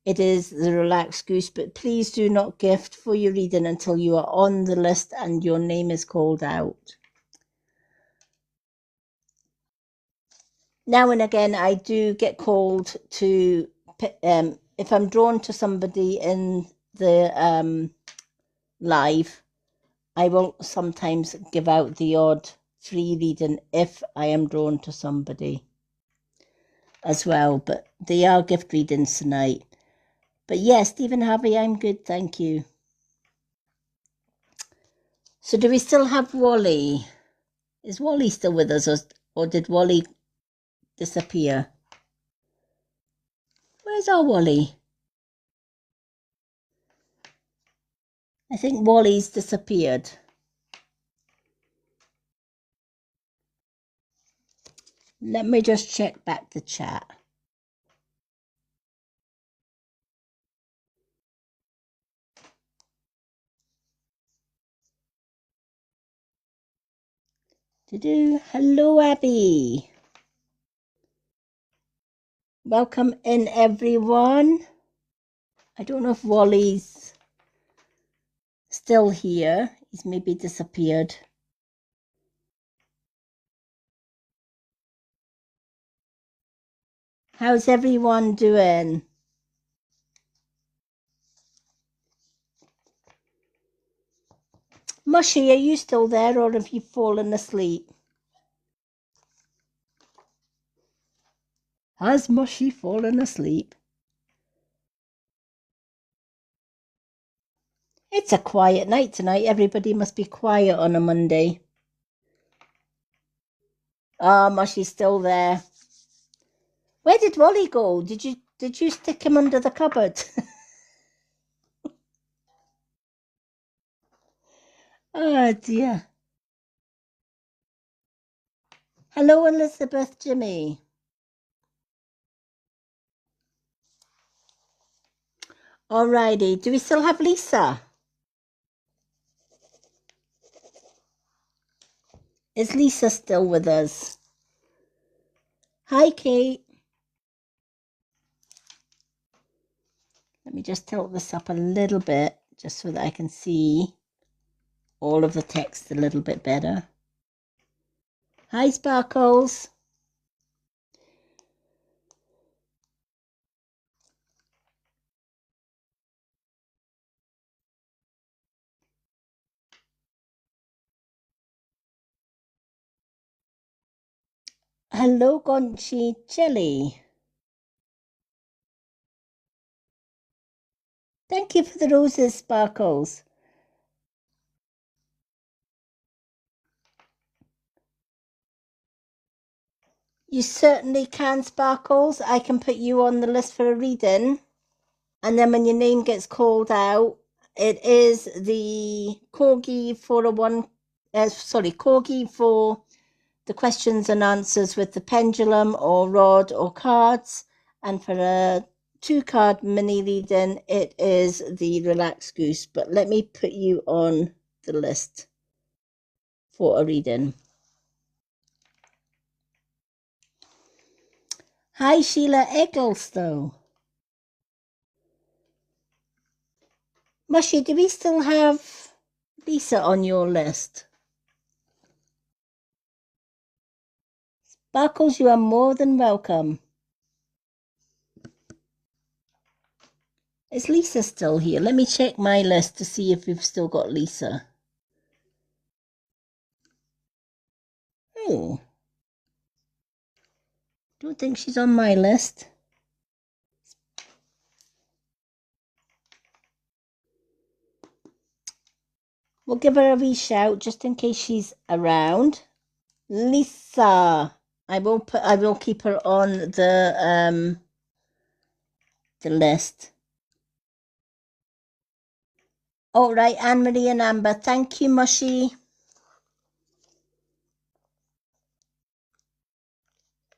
it is the Relaxed Goose. But please do not gift for your reading until you are on the list and your name is called out. Now and again, I do get called to, if I'm drawn to somebody in the live, I will sometimes give out the odd free reading if I am drawn to somebody as well. But they are gift readings tonight. But yes, Stephen Harvey, I'm good, thank you. So do we still have Wally? Is Wally still with us, or did Wally disappear? Where's our Wally? I think Wally's disappeared. Let me just check back the chat. Hello, Abby. Welcome in, everyone. I don't know if Wally's still here. He's maybe disappeared. How's everyone doing? Mushy, are you still there, or have you fallen asleep? Has Mushy fallen asleep? It's a quiet night tonight. Everybody must be quiet on a Monday. Ah, Mushy's still there. Where did Wally go? Did you stick him under the cupboard? Oh dear. Hello, Elizabeth, Jimmy. Alrighty, do we still have Lisa? Is Lisa still with us? Hi, Kate. Let me just tilt this up a little bit, just so that I can see all of the text a little bit better. Hi, Sparkles. Hello, Gonchi Jelly. Thank you for the roses, Sparkles. You certainly can, Sparkles. I can put you on the list for a reading. And then when your name gets called out, it is the Corgi for Corgi for the questions and answers with the pendulum or rod or cards. And for a 2-card mini reading, it is the Relaxed Goose. But let me put you on the list for a reading. Hi, Sheila Eggleston. Mushy, do we still have Lisa on your list? Sparkles, you are more than welcome. Is Lisa still here? Let me check my list to see if we've still got Lisa. Oh. Don't think she's on my list. We'll give her a wee shout just in case she's around. Lisa. I will keep her on the list. All right, Anne-Marie and Amber. Thank you, Mushy.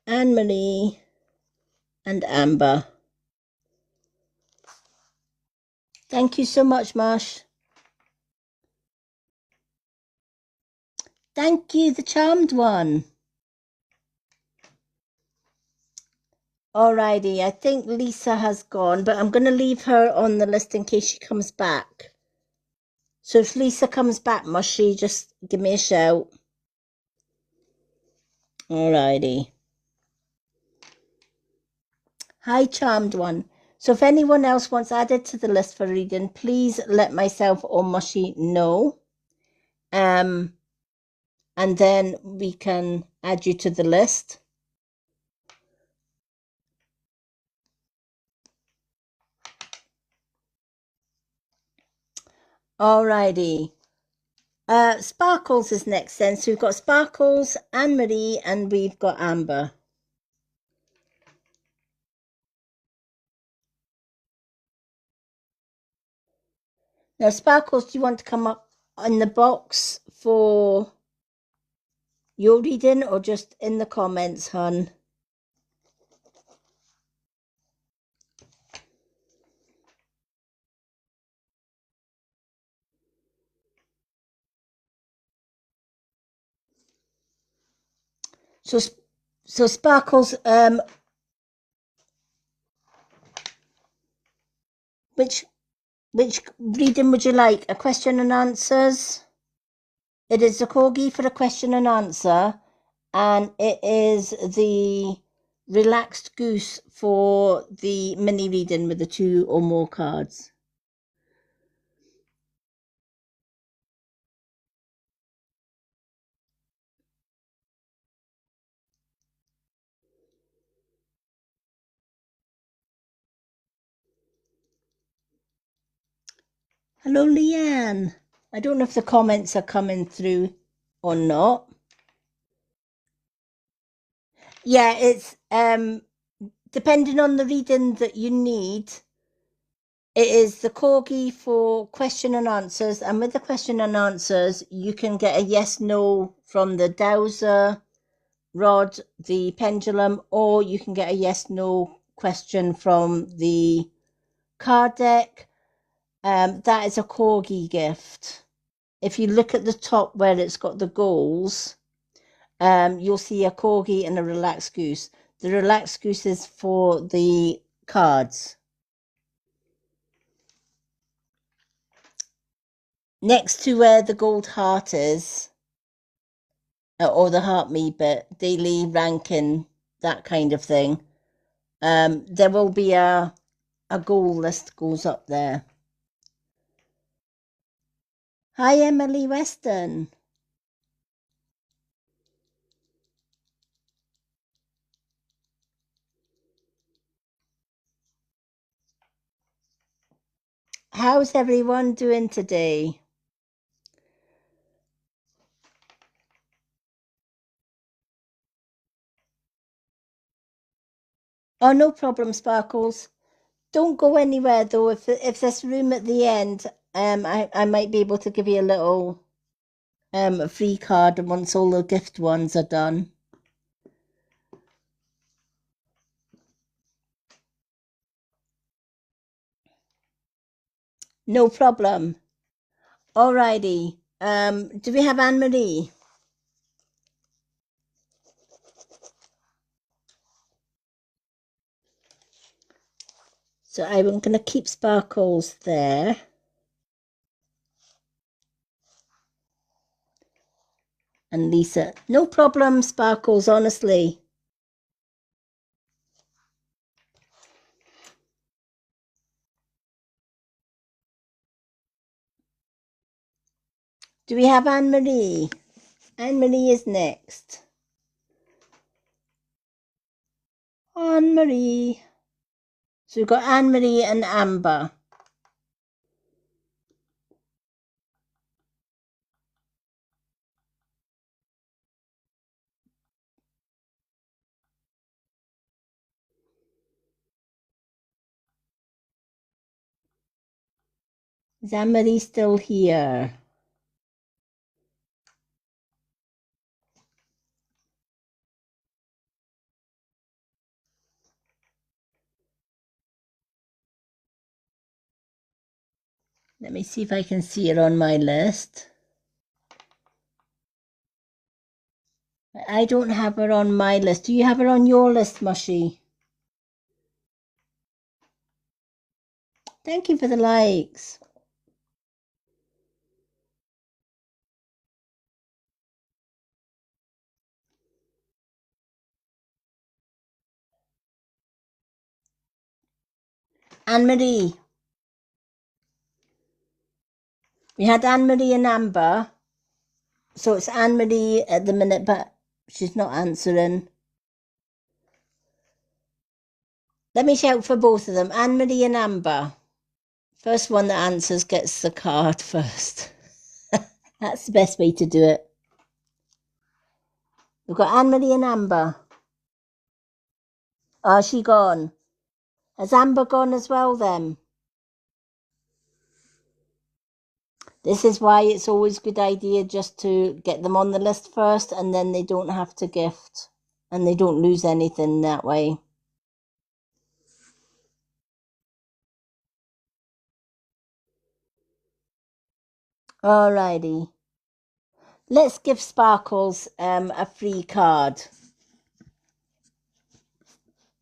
Anne-Marie and Amber. Thank you so much, Marsh. Thank you, the charmed one. Alrighty, I think Lisa has gone, but I'm going to leave her on the list in case she comes back. So if Lisa comes back, must she just give me a shout? Alrighty. Hi, charmed one. So if anyone else wants added to the list for reading, please let myself or Mushy know. And then we can add you to the list. Alrighty. Sparkles is next then. So we've got Sparkles, Anne-Marie, and we've got Amber. Now, Sparkles, do you want to come up in the box for your reading or just in the comments, hon? So Sparkles, which reading would you like? A question and answers? It is the corgi for a question and answer, and it is the relaxed goose for the mini reading with the 2 or more cards. Hello, Leanne. I don't know if the comments are coming through or not. Yeah, it's depending on the reading that you need. It is the corgi for question and answers, and with the question and answers, you can get a yes, no from the dowser rod, the pendulum, or you can get a yes, no question from the card deck. That is a corgi gift. If you look at the top where it's got the goals, you'll see a corgi and a relaxed goose. The relaxed goose is for the cards. Next to where the gold heart is, or the heart me bit, daily ranking, that kind of thing, there will be a goal list goes up there. Hi, Emily Weston. How's everyone doing today? Oh, no problem, Sparkles. Don't go anywhere though. If there's room at the end, I might be able to give you a little a free card once all the gift ones are done. No problem. Alrighty. Do we have Anne-Marie? So I'm going to keep Sparkles there. And Lisa, no problem, Sparkles, honestly. Do we have Anne-Marie? Anne-Marie is next. Anne-Marie. So we've got Anne-Marie and Amber. Is Anne-Marie still here? Let me see if I can see it on my list. I don't have her on my list. Do you have her on your list, Mushy? Thank you for the likes. Anne-Marie. We had Anne-Marie and Amber. So it's Anne-Marie at the minute, but she's not answering. Let me shout for both of them. Anne-Marie and Amber. First one that answers gets the card first. That's the best way to do it. We've got Anne-Marie and Amber. Oh, she gone? Has Amber gone as well then? This is why it's always a good idea just to get them on the list first, and then they don't have to gift. And they don't lose anything that way. Alrighty. Let's give Sparkles a free card.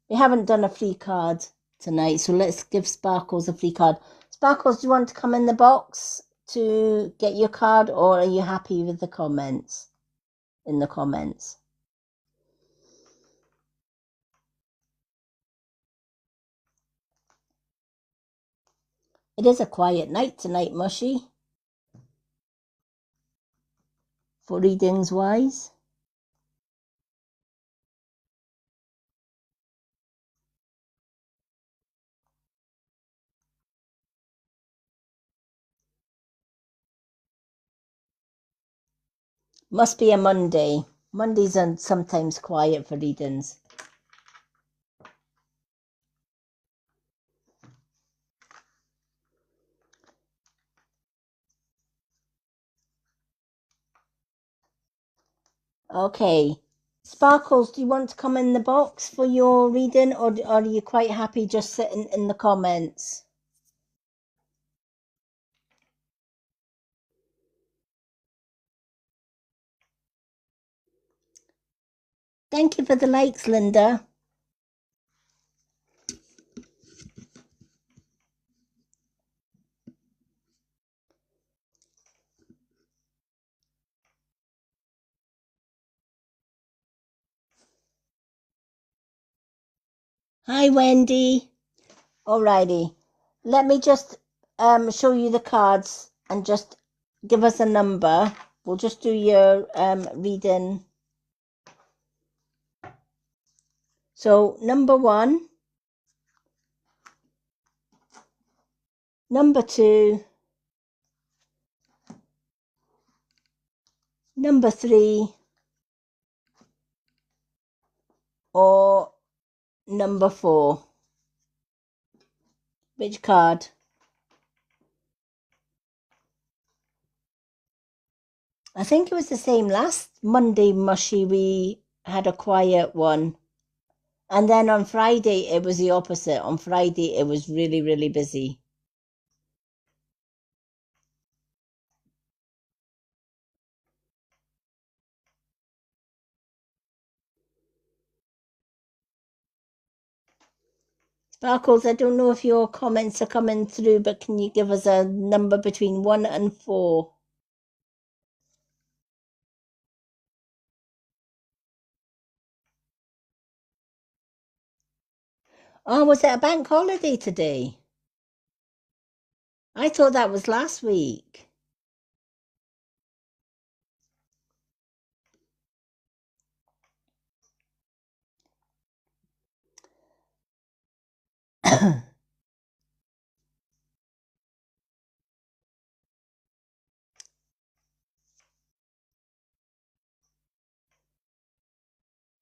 We haven't done a free card tonight, so let's give Sparkles a free card. Sparkles, do you want to come in the box to get your card, or are you happy with the comments? In the comments. It is a quiet night tonight, Mushy. For readings wise. Must be a Monday. Mondays are sometimes quiet for readings. Okay. Sparkles, do you want to come in the box for your reading, or are you quite happy just sitting in the comments? Thank you for the likes, Linda. Hi, Wendy. Alrighty. Let me just show you the cards and just give us a number. We'll just do your reading. So, number 1, number 2, number 3, or number 4. Which card? I think it was the same last Monday, Mushy. We had a quiet one. And then on Friday, it was the opposite. On Friday, it was really, really busy. Sparkles, I don't know if your comments are coming through, but can you give us a number between 1 and 4? Oh, was it a bank holiday today? I thought that was last week.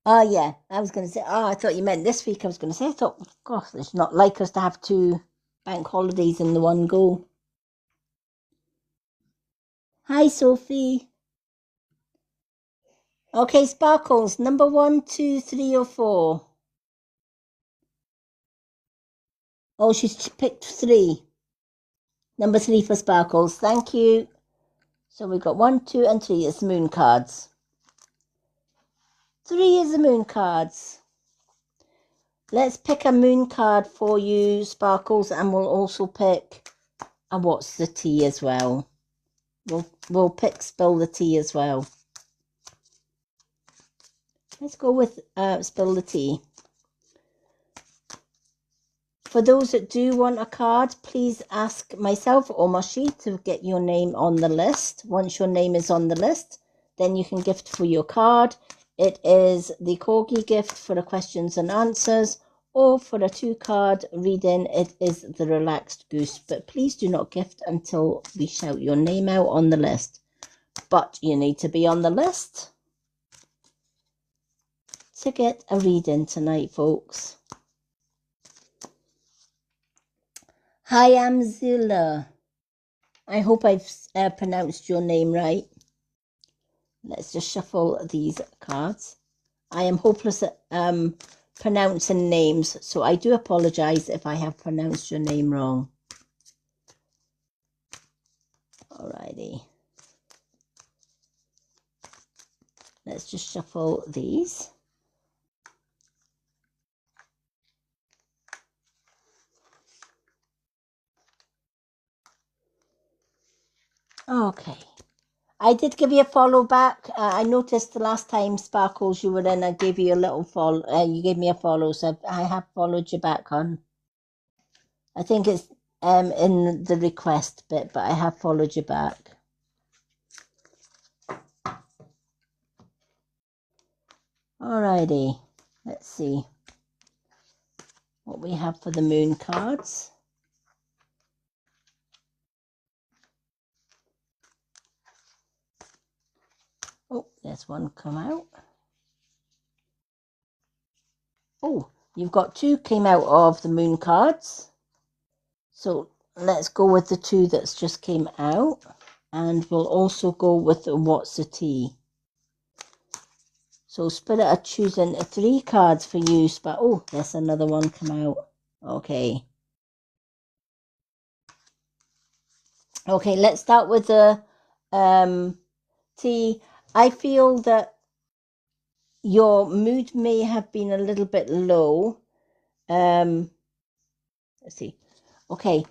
Oh, yeah, I was going to say, I thought you meant this week. I was going to say, I thought, gosh, it's not like us to have 2 bank holidays in the one go. Hi, Sophie. Okay, Sparkles, number 1, 2, 3, or 4? Oh, she's picked 3. Number 3 for Sparkles. Thank you. So we've got 1, 2, and 3. It's moon cards. 3 is the moon cards. Let's pick a moon card for you, Sparkles, and we'll also pick a what's the tea as well. We'll pick spill the tea as well. Let's go with spill the tea. For those that do want a card, please ask myself or Moshi to get your name on the list. Once your name is on the list, then you can gift for your card. It is the Corgi gift for the questions and answers, or for a 2-card reading, it is the Relaxed Goose. But please do not gift until we shout your name out on the list. But you need to be on the list to get a reading tonight, folks. Hi, I'm Zilla. I hope I've pronounced your name right. Let's just shuffle these cards. I am hopeless at pronouncing names, so I do apologise if I have pronounced your name wrong. Alrighty. Let's just shuffle these. Okay. I did give you a follow back. I noticed the last time, Sparkles, you were in, I gave you a little follow. You gave me a follow, so I have followed you back on. I think it's in the request bit, but I have followed you back. Alrighty, let's see what we have for the moon cards. Oh, there's one come out. Oh, you've got 2 came out of the moon cards. So let's go with the 2 that's just came out. And we'll also go with the what's the tea. So Spirit are choosing 3 cards for you. But oh, there's another one come out. Okay. Okay, let's start with the tea. I feel that your mood may have been a little bit low. Let's see. Okay.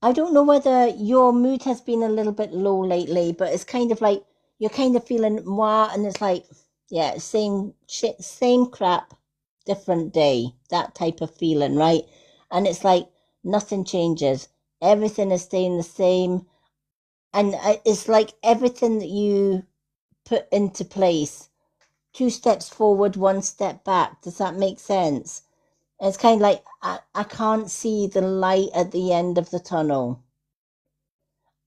I don't know whether your mood has been a little bit low lately, but it's kind of like you're kind of feeling moi, and it's like, yeah, same shit, same crap, different day, that type of feeling, right? And it's like nothing changes. Everything is staying the same. And it's like everything that you put into place, 2 steps forward, 1 step back. Does that make sense? It's kind of like I can't see the light at the end of the tunnel.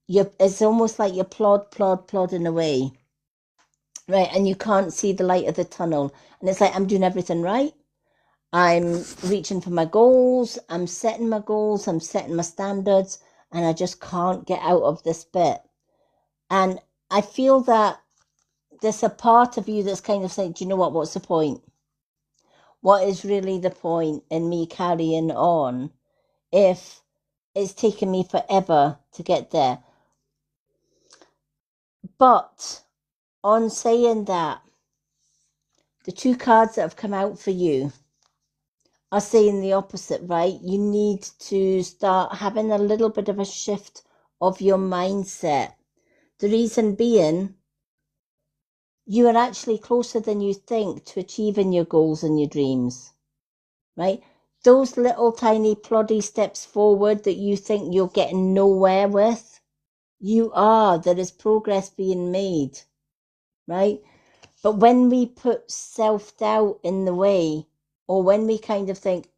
It's almost like you're plodding away, right? And you can't see the light of the tunnel. And it's like I'm doing everything right. I'm reaching for my goals. I'm setting my goals. I'm setting my standards. And I just can't get out of this bit. And I feel that there's a part of you that's kind of saying, do you know what? What's the point? What is really the point in me carrying on if it's taken me forever to get there? But on saying that, the 2 cards that have come out for you are saying the opposite, right? You need to start having a little bit of a shift of your mindset. The reason being, you are actually closer than you think to achieving your goals and your dreams, right? Those little tiny ploddy steps forward that you think you're getting nowhere with, you are. There is progress being made, right? But when we put self-doubt in the way, or when we kind of think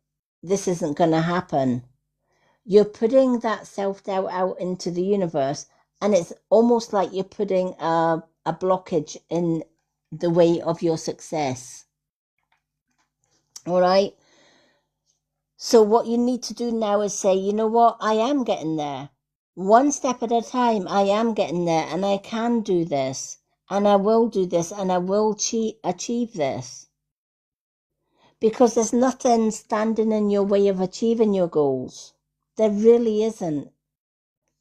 this isn't going to happen, you're putting that self-doubt out into the universe, and it's almost like you're putting a blockage in the way of your success. All right. So what you need to do now is say, you know what? I am getting there. 1 step at a time, I am getting there, and I can do this, and I will do this, and I will achieve this. Because there's nothing standing in your way of achieving your goals. There really isn't.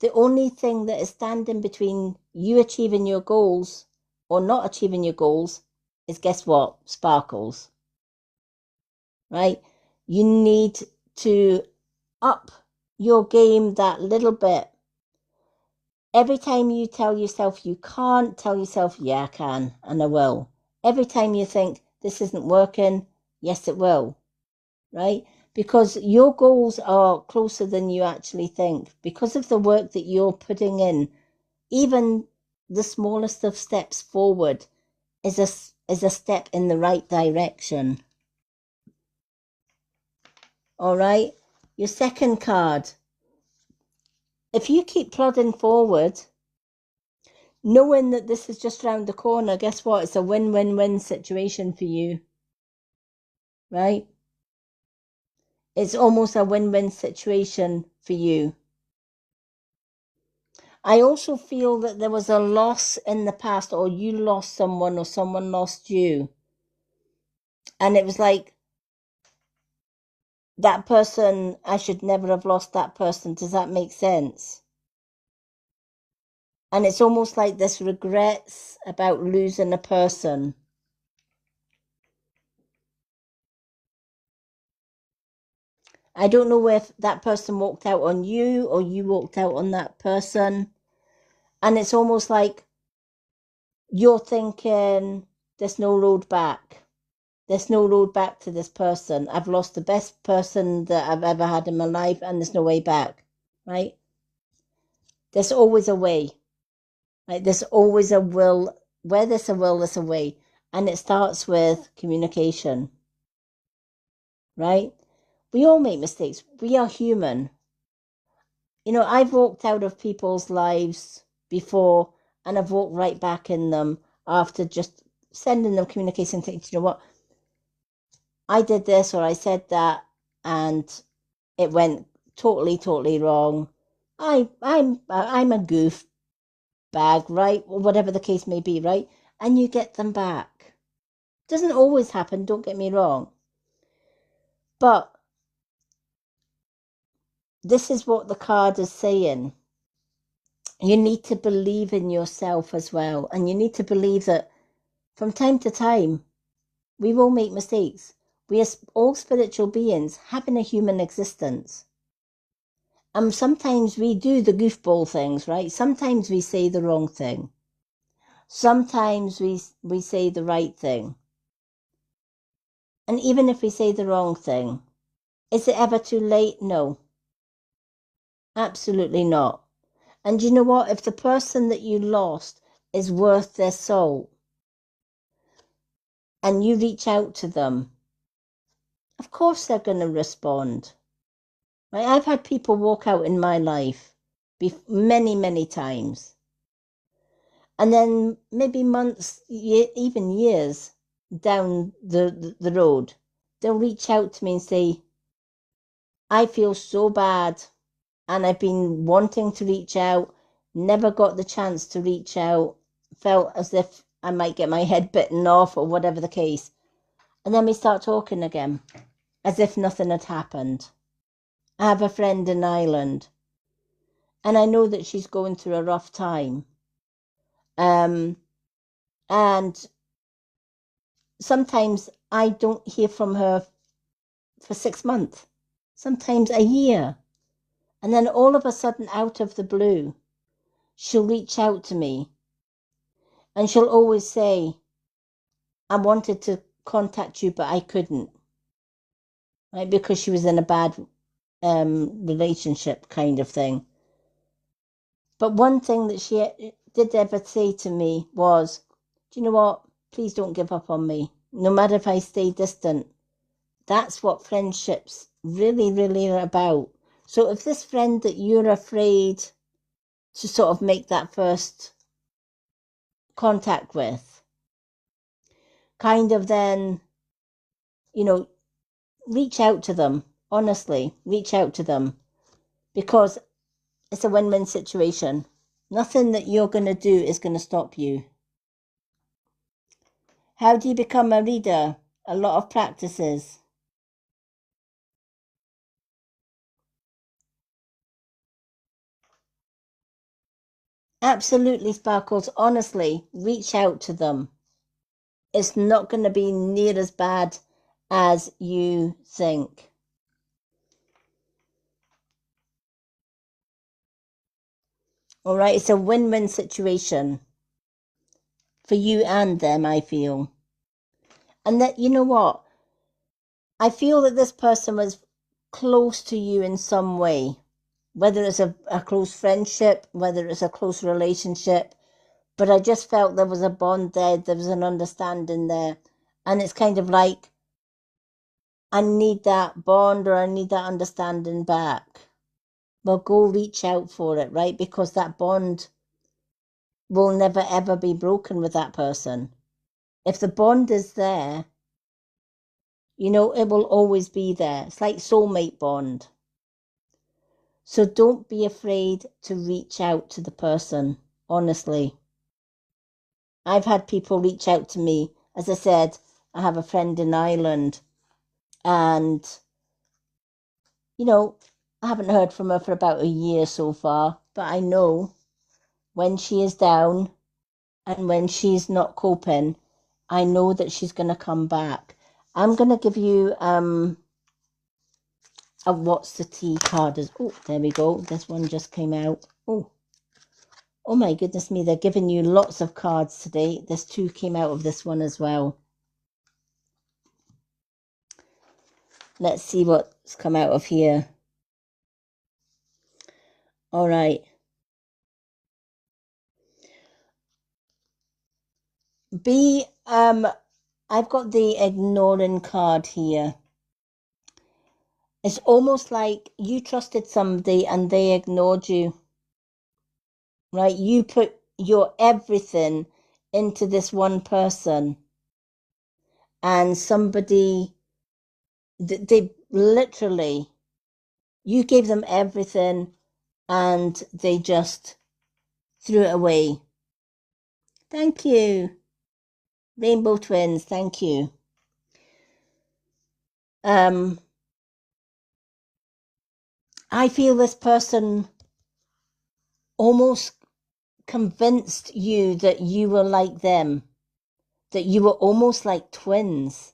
The only thing that is standing between you achieving your goals or not achieving your goals is, guess what? Sparkles, right? You need to up your game that little bit. Every time you tell yourself you can't, tell yourself, yeah, I can, and I will. Every time you think this isn't working, yes, it will, right? Because your goals are closer than you actually think. Because of the work that you're putting in, even the smallest of steps forward is a step in the right direction. All right? Your second card. If you keep plodding forward, knowing that this is just round the corner, guess what? It's a win-win-win situation for you, right? It's almost a win-win situation for you. I also feel that there was a loss in the past, or you lost someone, or someone lost you. And it was like, that person, I should never have lost that person. Does that make sense? And it's almost like this regrets about losing a person. I don't know if that person walked out on you or you walked out on that person. And it's almost like you're thinking, there's no road back. There's no road back to this person. I've lost the best person that I've ever had in my life, and there's no way back, right? There's always a way. Right? There's always a will. Where there's a will, there's a way. And it starts with communication, right? We all make mistakes. We are human. You know, I've walked out of people's lives before, and I've walked right back in them after just sending them communication, thinking, you know what, I did this or I said that, and it went totally wrong. I'm a goof bag, right? Or whatever the case may be, right? And you get them back. Doesn't always happen, don't get me wrong. But this is what the card is saying. You need to believe in yourself as well. And you need to believe that from time to time, we will make mistakes. We are all spiritual beings having a human existence. And sometimes we do the goofball things, right? Sometimes we say the wrong thing. Sometimes we say the right thing. And even if we say the wrong thing, is it ever too late? No. Absolutely not. And you know what? If the person that you lost is worth their soul, and you reach out to them, of course they're going to respond. Right? I've had people walk out in my life many times. And then maybe months, even years down the road, they'll reach out to me and say, I feel so bad, and I've been wanting to reach out, never got the chance to reach out, felt as if I might get my head bitten off or whatever the case. And then we start talking again, as if nothing had happened. I have a friend in Ireland, and I know that she's going through a rough time. And sometimes I don't hear from her for 6 months, sometimes a year. And then all of a sudden, out of the blue, she'll reach out to me. And she'll always say, I wanted to contact you, but I couldn't. Right? Because she was in a bad relationship kind of thing. But one thing that she did ever say to me was, do you know what? Please don't give up on me. No matter if I stay distant. That's what friendships really are about. So if this friend that you're afraid to sort of make that first contact with, kind of then, you know, reach out to them. Honestly, reach out to them, because it's a win-win situation. Nothing that you're going to do is going to stop you. How do you become a reader? A lot of practices. Absolutely, Sparkles. Honestly, reach out to them. it's not going to be near as bad as you think. All right, it's a win-win situation for you and them, I feel. And that, you know what? I feel that this person was close to you in some way, whether it's a close friendship, whether it's a close relationship, but I just felt there was a bond there was an understanding there. And it's kind of like, I need that bond or I need that understanding back. Well, go reach out for it, right? Because that bond will never ever be broken with that person. If the bond is there, it will always be there. It's like soulmate bond. So don't be afraid to reach out to the person, honestly. I've had people reach out to me. As I said, I have a friend in Ireland, and, I haven't heard from her for about a year so far, but I know when she is down and when she's not coping, I know that she's going to come back. I'm going to give you a What's the Tea card. Oh, there we go. This one just came out. Oh my goodness me, they're giving you lots of cards today. This two came out of this one as well. Let's see what's come out of here. All right. I've got the ignoring card here. It's almost like you trusted somebody and they ignored you, right? You put your everything into this one person, and somebody, they literally, you gave them everything and they just threw it away. Thank you. Rainbow Twins, thank you. I feel this person almost convinced you that you were like them, that you were almost like twins.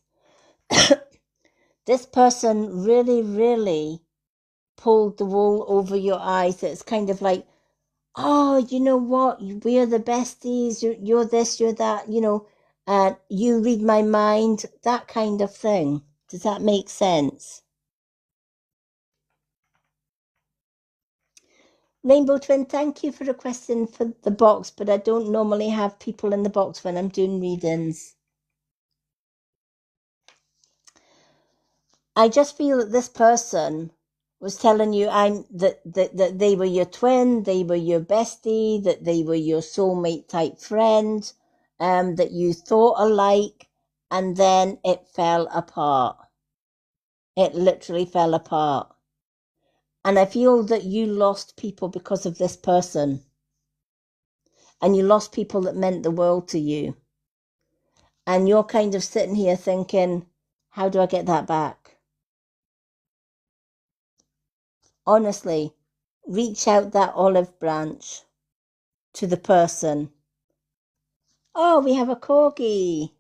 This person really, really pulled the wool over your eyes. It's kind of like, oh, you know what? We're the besties. You're this, you're that, you read my mind, that kind of thing. Does that make sense? Rainbow Twin, thank you for requesting for the box, but I don't normally have people in the box when I'm doing readings. I just feel that this person was telling you that they were your twin, they were your bestie, that they were your soulmate type friend, that you thought alike, and then it fell apart. It literally fell apart. And I feel that you lost people because of this person. And you lost people that meant the world to you. And you're kind of sitting here thinking, how do I get that back? Honestly, reach out that olive branch to the person. Oh, we have a corgi.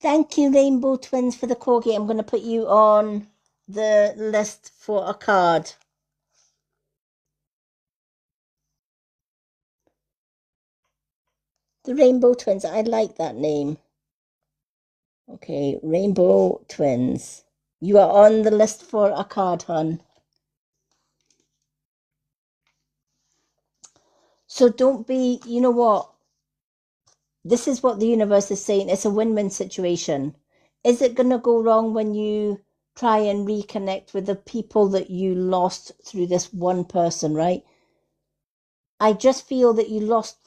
Thank you, Rainbow Twins, for the corgi. I'm going to put you on the list for a card. The Rainbow Twins. I like that name. Okay, Rainbow Twins. You are on the list for a card, hon. So don't be, you know what? This is what the universe is saying. It's a win-win situation. Is it going to go wrong when you try and reconnect with the people that you lost through this one person, right? I just feel that you lost.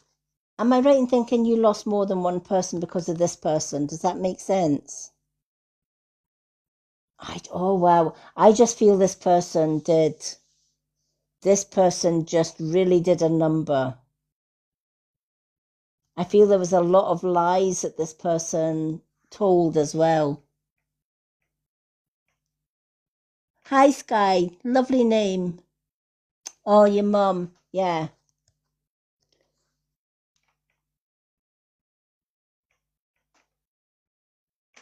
Am I right in thinking you lost more than one person because of this person? Does that make sense? Oh, wow. I just feel this person did. This person just really did a number. I feel there was a lot of lies that this person told as well. Hi, Sky. Lovely name. Oh, your mum. Yeah.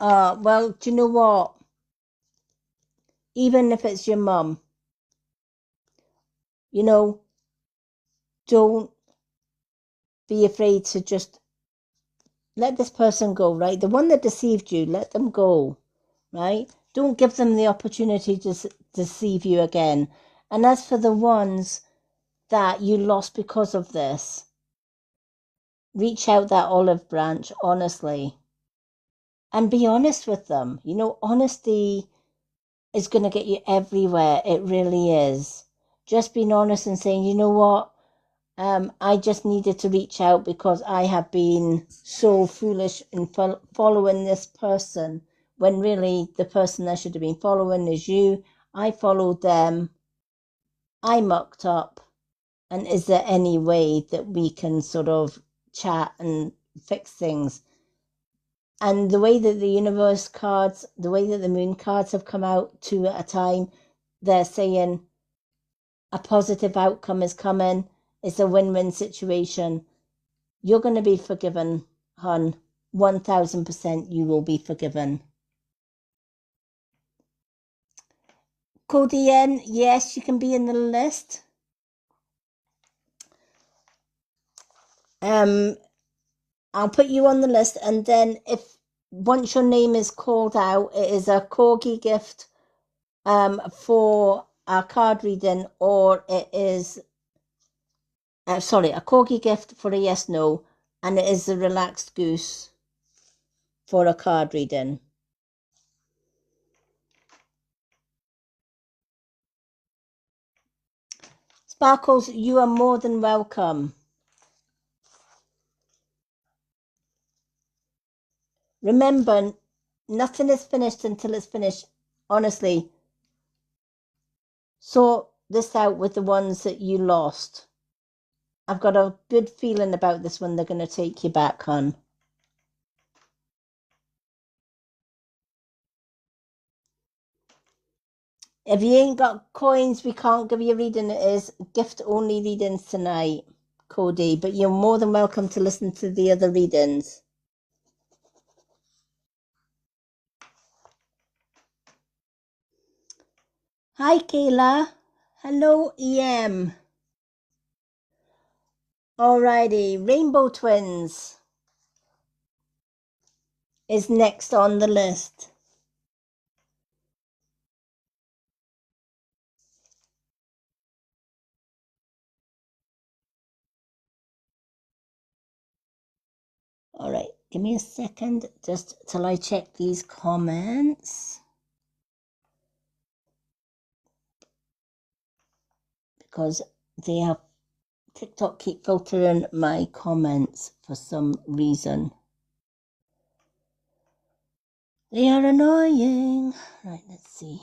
Well, do you know what? Even if it's your mum, you know, don't be afraid to just let this person go, right? The one that deceived you, let them go, right? Don't give them the opportunity to deceive you again. And as for the ones that you lost because of this, reach out that olive branch, honestly, and be honest with them. You know, honesty is going to get you everywhere. It really is. Just being honest and saying, you know what? I just needed to reach out because I have been so foolish in following this person when really the person I should have been following is you. I followed them. I mucked up. And is there any way that we can sort of chat and fix things? And the way that the universe cards, the way that the moon cards have come out two at a time, they're saying a positive outcome is coming. It's a win-win situation. You're going to be forgiven, hon. 1000% you will be forgiven. Cody N, yes, you can be in the list. I'll put you on the list, and then if once your name is called out, it is a corgi gift for a card reading, or it is a corgi gift for a yes no, and it is a relaxed goose for a card reading. Sparkles, you are more than welcome. Remember, nothing is finished until it's finished. Honestly, sort this out with the ones that you lost. I've got a good feeling about this one. They're going to take you back, hon. If you ain't got coins, we can't give you a reading. It is gift-only readings tonight, Cody. But you're more than welcome to listen to the other readings. Hi, Kayla. Hello, EM. Alrighty, Rainbow Twins is next on the list. All right, give me a second just till I check these comments. Because they have TikTok keep filtering my comments for some reason. They are annoying. Right, let's see.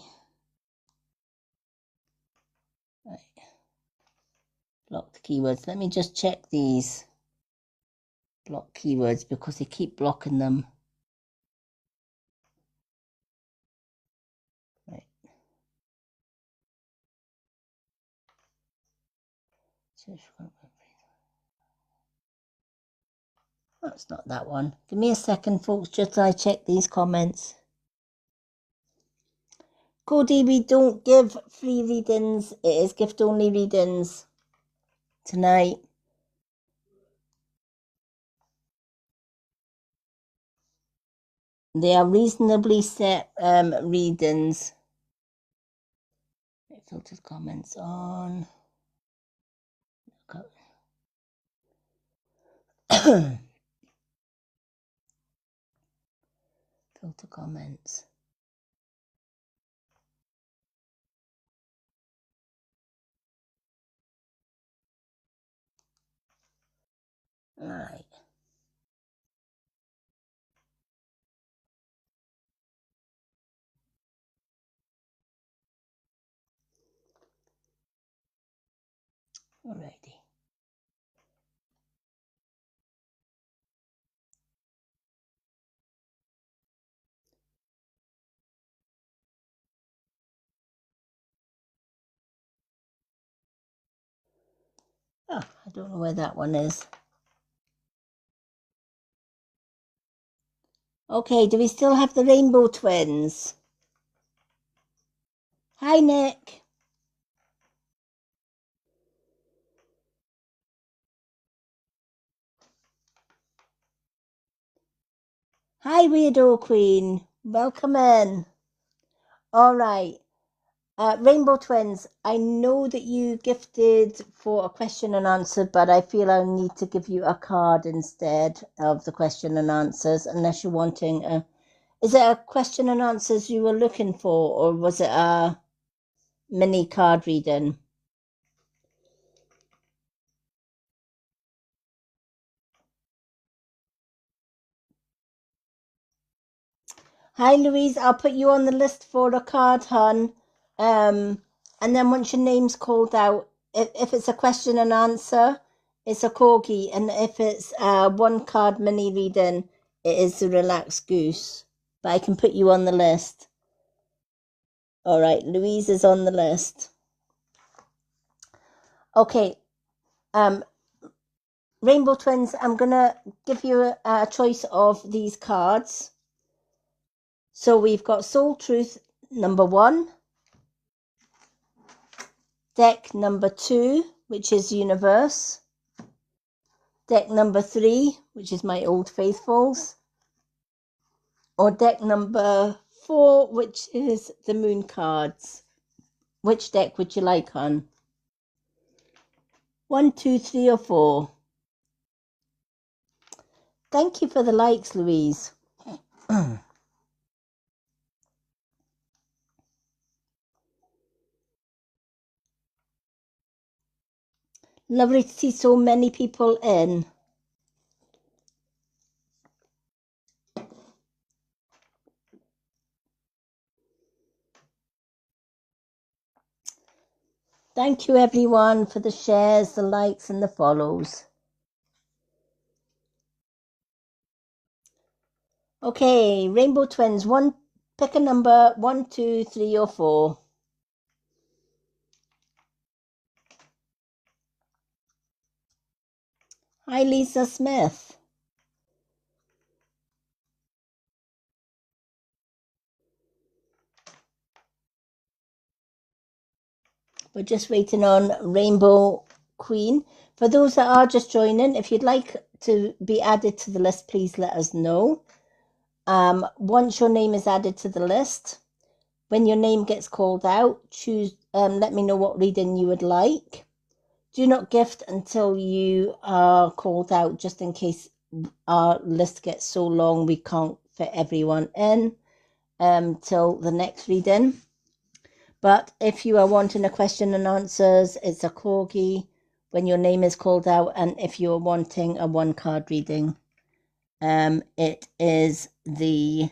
Right. Blocked keywords. Let me just check these block keywords because they keep blocking them. Right. Oh, it's not that one. Give me a second, folks, just so I check these comments. Cody, we don't give free readings. It is gift-only readings tonight. They are reasonably set readings. Filtered comments on. Filter comments. All right. Alrighty. Oh, I don't know where that one is. Okay, do we still have the rainbow twins? Hi, Nick. Hi, Weirdo Queen. Welcome in. All right. Rainbow Twins, I know that you gifted for a question and answer, but I feel I need to give you a card instead of the question and answers, unless you're wanting a... Is it a question and answers you were looking for, or was it a mini card reading? Hi, Louise. I'll put you on the list for a card, hon. And then once your name's called out, if it's a question and answer, it's a corgi. And if it's a one card mini reading, it is the relaxed goose. But I can put you on the list. All right, Louise is on the list. Okay. Rainbow Twins, I'm going to give you a choice of these cards. So we've got Soul Truth number 1. Deck number 2, which is Universe. Deck number 3, which is my Old Faithfuls. Or deck number 4, which is the Moon cards. Which deck would you like on? 1, 2, 3, or 4? Thank you for the likes, Louise. Lovely to see so many people in. Thank you, everyone, for the shares, the likes, and the follows. Okay, Rainbow Twins, pick a number, 1, 2, 3, or 4. Hi, Lisa Smith. We're just waiting on Rainbow Queen. For those that are just joining, if you'd like to be added to the list, please let us know. Once your name is added to the list, when your name gets called out, let me know what reading you would like. Do not gift until you are called out, just in case our list gets so long we can't fit everyone in till the next reading. But if you are wanting a question and answers, it's a corgi when your name is called out. And if you are wanting a one card reading, it is the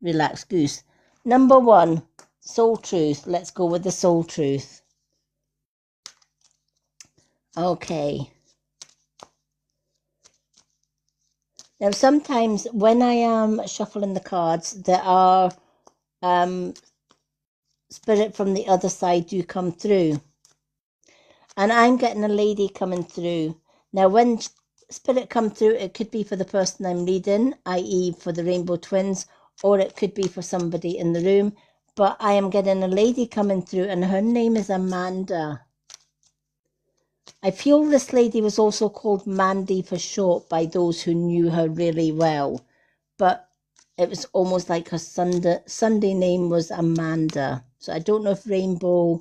relaxed goose. Number 1, Soul Truth. Let's go with the Soul Truth. Okay. Now, sometimes when I am shuffling the cards, there are spirit from the other side do come through. And I'm getting a lady coming through. Now, when spirit come through, it could be for the person I'm reading, i.e. for the Rainbow Twins, or it could be for somebody in the room. But I am getting a lady coming through, and her name is Amanda. I feel this lady was also called Mandy for short by those who knew her really well. But it was almost like her Sunday name was Amanda. So I don't know if Rainbow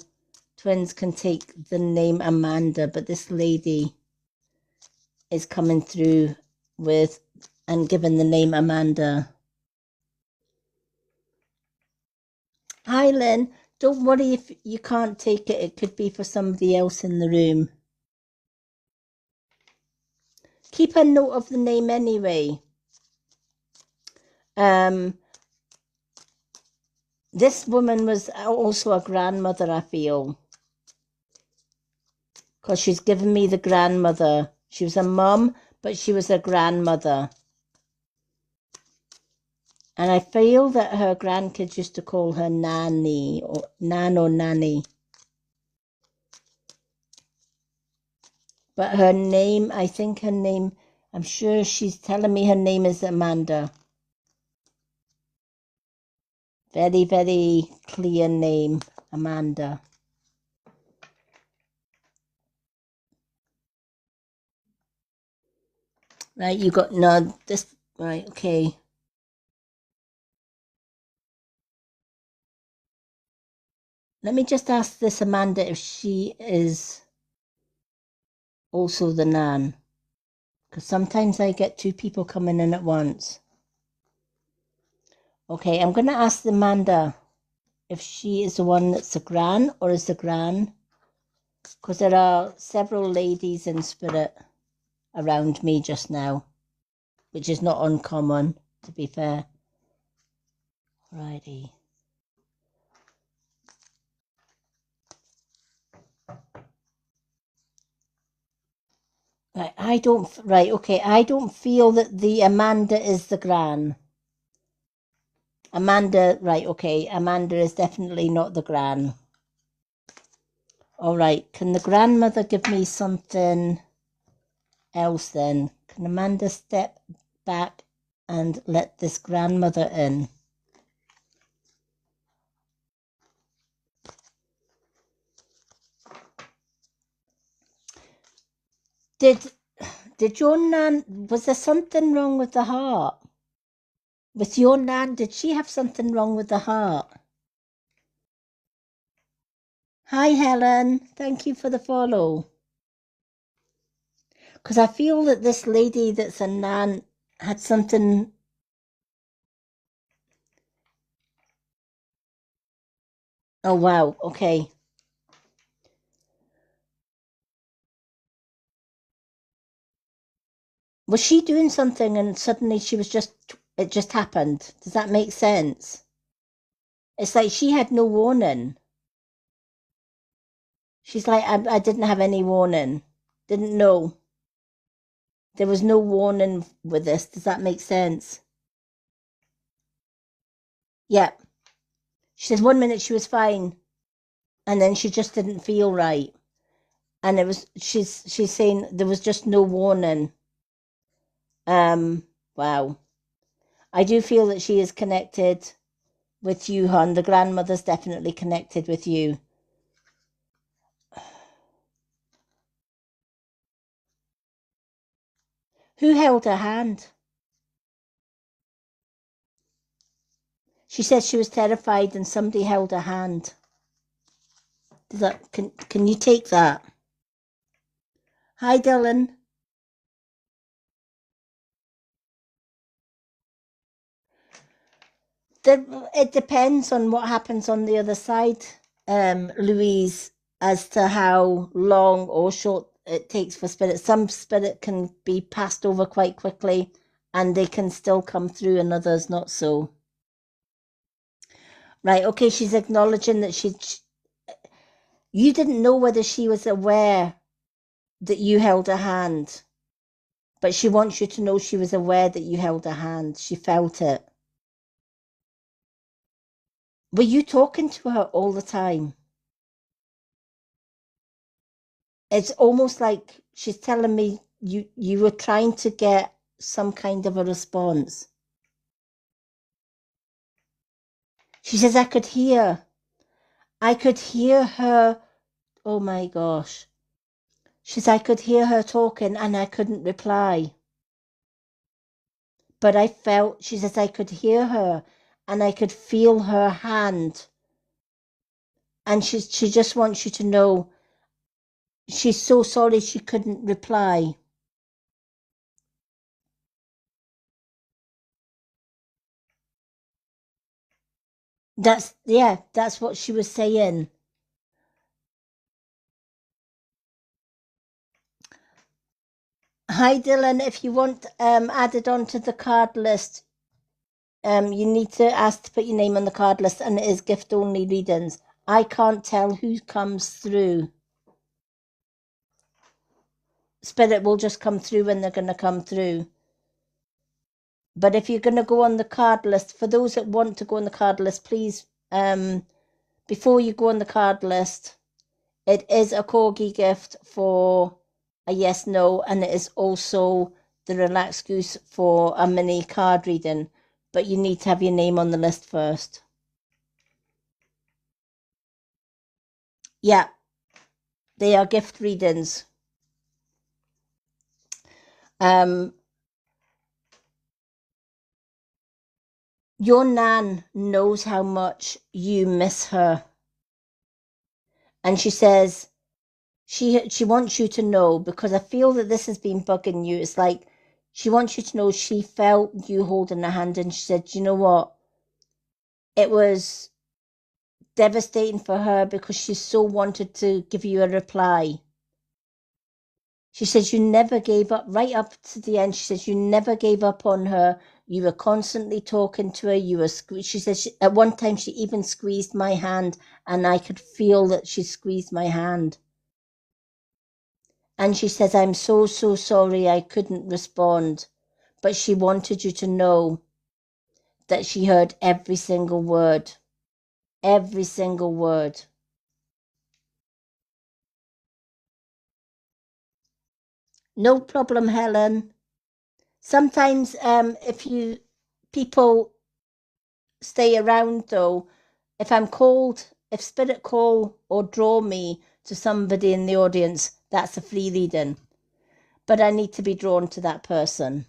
Twins can take the name Amanda, but this lady is coming through with and given the name Amanda. Hi, Lynn. Don't worry if you can't take it. It could be for somebody else in the room. Keep a note of the name anyway. This woman was also a grandmother, I feel. Because she's given me the grandmother. She was a mum, but she was a grandmother. And I feel that her grandkids used to call her Nanny or Nan or Nanny. But her name, I'm sure she's telling me her name is Amanda. Very, very clear name, Amanda. Right, you got no this right, okay. Let me just ask this Amanda if she is also the Nan. Because sometimes I get two people coming in at once. Okay, I'm gonna ask Amanda if she is the one that's the Gran or is the Gran. Because there are several ladies in spirit around me just now, which is not uncommon, to be fair. Righty. Right, I don't feel that the Amanda is the Gran. Amanda, right, okay, Amanda is definitely not the Gran. All right, can the grandmother give me something else then? Can Amanda step back and let this grandmother in? Did your Nan, was there something wrong with the heart? With your Nan, did she have something wrong with the heart? Hi, Helen. Thank you for the follow. Because I feel that this lady that's a Nan had something. Oh, wow. Okay. Was she doing something and suddenly it just happened? Does that make sense? It's like she had no warning. She's like, I didn't have any warning. Didn't know. There was no warning with this. Does that make sense? Yeah. She says 1 minute she was fine, and then she just didn't feel right. And it was she's saying there was just no warning. Wow. I do feel that she is connected with you, hon. The grandmother's definitely connected with you. Who held her hand? She said she was terrified and somebody held her hand. Can you take that? Hi, Dylan. It depends on what happens on the other side, Louise, as to how long or short it takes for spirit. Some spirit can be passed over quite quickly and they can still come through and others not so. Right, okay, she's acknowledging that you didn't know whether she was aware that you held her hand, but she wants you to know she was aware that you held her hand. She felt it. Were you talking to her all the time? It's almost like she's telling me you were trying to get some kind of a response. She says, I could hear her. Oh my gosh. She says, I could hear her talking and I couldn't reply. But she says, I could hear her and I could feel her hand. And she just wants you to know she's so sorry she couldn't reply. That's what she was saying. Hi Dylan, if you want added onto the card list, you need to ask to put your name on the card list, and it is gift only readings. I can't tell who comes through. Spirit will just come through when they're going to come through. But if you're going to go on the card list, for those that want to go on the card list, please, before you go on the card list, it is a corgi gift for a yes, no, and it is also the relaxed goose for a mini card reading. But you need to have your name on the list first. Yeah, they are gift readings. Your nan knows how much you miss her. And she says she wants you to know, because I feel that this has been bugging you. It's like she wants you to know she felt you holding her hand, and she said, you know what? It was devastating for her because she so wanted to give you a reply. She says you never gave up, right up to the end. She says you never gave up on her. You were constantly talking to her. You were. She says at one time she even squeezed my hand, and I could feel that she squeezed my hand. And she says, I'm so sorry I couldn't respond. But she wanted you to know that she heard every single word. Every single word. No problem, Helen. Sometimes if people stay around though, if I'm called, if spirit call or draw me to somebody in the audience, that's a free reading. But I need to be drawn to that person.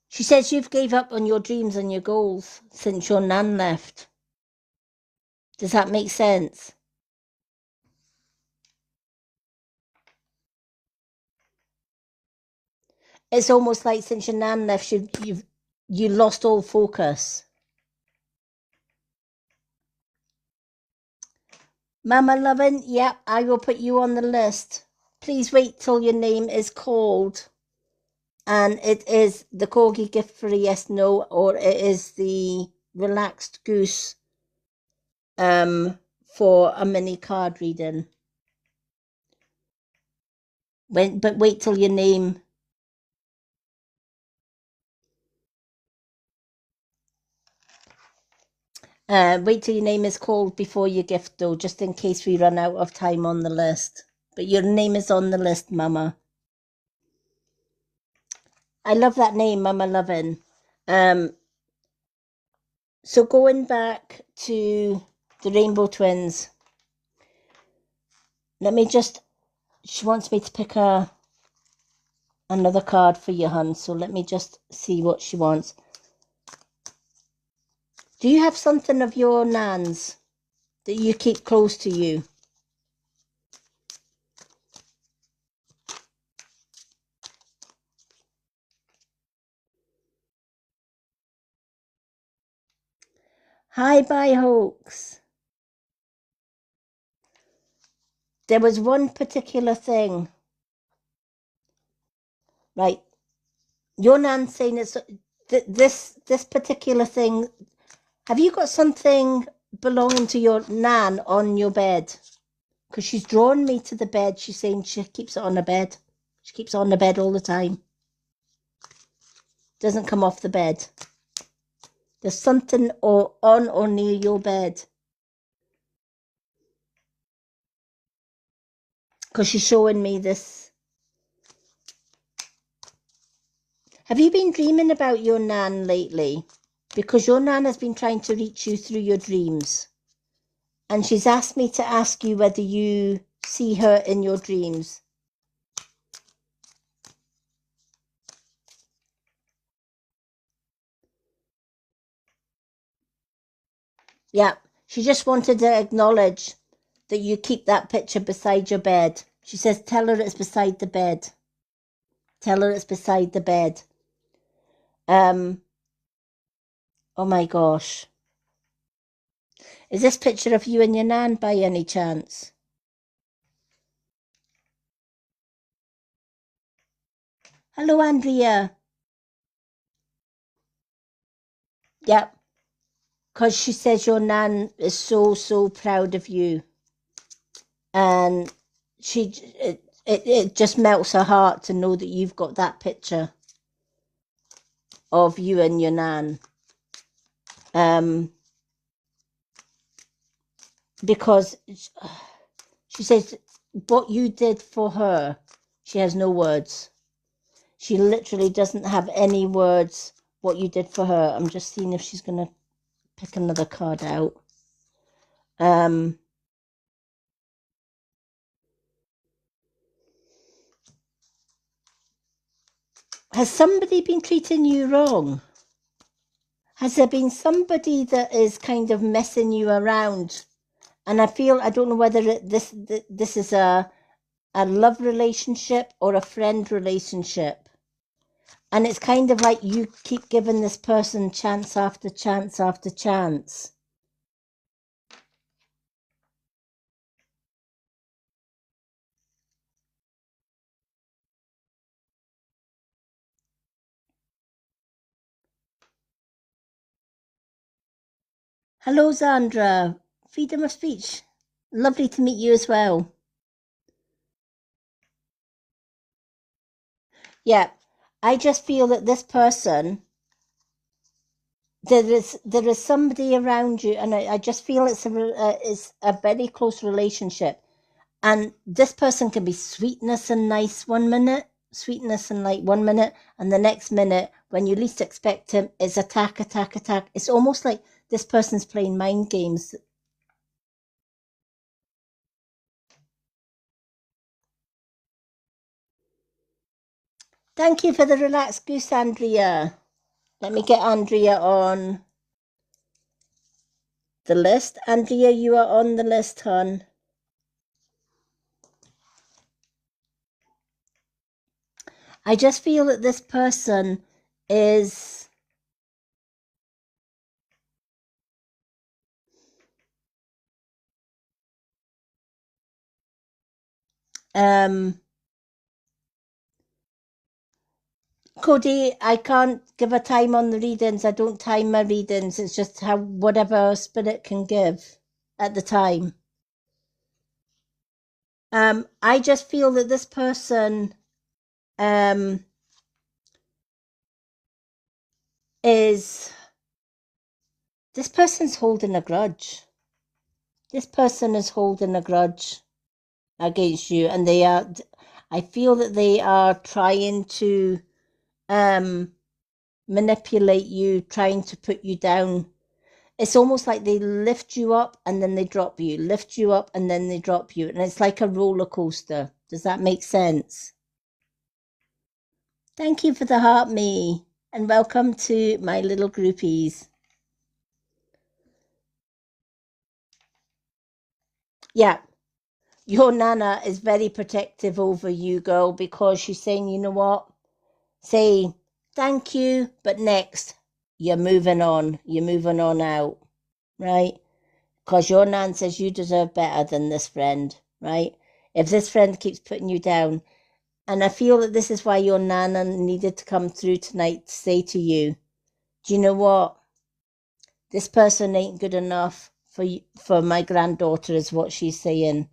She says you've gave up on your dreams and your goals since your nan left. Does that make sense? It's almost like since your nan left, you lost all focus. Mama Lovin, yep, I will put you on the list. Please wait till your name is called. And it is the Corgi gift for a yes, no, or it is the relaxed goose for a mini card reading. But wait till your name. Wait till your name is called before your gift, though, just in case we run out of time on the list. But your name is on the list, Mama. I love that name, Mama Lovin. So going back to the Rainbow Twins, let me just, she wants me to pick another card for you, hun. So let me just see what she wants. Do you have something of your nan's that you keep close to you? Hi, bye, hoax. There was one particular thing. Right. Your nan's saying it's this particular thing. Have you got something belonging to your nan on your bed? Because she's drawn me to the bed. She's saying she keeps it on the bed. She keeps it on the bed all the time. Doesn't come off the bed. There's something on or near your bed. Because she's showing me this. Have you been dreaming about your nan lately? Because your nan has been trying to reach you through your dreams. And she's asked me to ask you whether you see her in your dreams. Yeah, she just wanted to acknowledge that you keep that picture beside your bed. She says, tell her it's beside the bed. Tell her it's beside the bed. Oh my gosh. Is this picture of you and your nan by any chance? Hello, Andrea. Yep. Because she says your nan is so proud of you. And it just melts her heart to know that you've got that picture of you and your nan. Because she says what you did for her, she has no words. She literally doesn't have any words what you did for her. I'm just seeing if she's going to pick another card out. Has somebody been treating you wrong? Has there been somebody that is kind of messing you around? And I don't know whether this is a love relationship or a friend relationship. And it's kind of like you keep giving this person chance after chance after chance. Hello, Zandra. Freedom of speech. Lovely to meet you as well. Yeah, I just feel that this person, there is somebody around you, and I just feel it's a very close relationship. And this person can be sweetness and nice 1 minute, sweetness and light 1 minute, and the next minute, when you least expect him, is attack, attack, attack. It's almost like this person's playing mind games. Thank you for the relaxed goose, Andrea. Let me get Andrea on the list. Andrea, you are on the list, hon. I just feel that this person is Cody, I can't give a time on the readings. I don't time my readings. It's just how whatever spirit can give at the time. I just feel that this person this person's holding a grudge. This person is holding a grudge against you, and I feel that they are trying to manipulate you, trying to put you down. It's almost like they lift you up and then they drop you, lift you up and then they drop you. And it's like a roller coaster. Does that make sense? Thank you for the heart, me, and welcome to my little groupies. Yeah, your Nana is very protective over you, girl, because she's saying, you know what? Say thank you, but next, you're moving on. You're moving on out, right? Because your Nan says you deserve better than this friend, right? If this friend keeps putting you down, and I feel that this is why your Nana needed to come through tonight to say to you, do you know what? This person ain't good enough for my granddaughter, is what she's saying.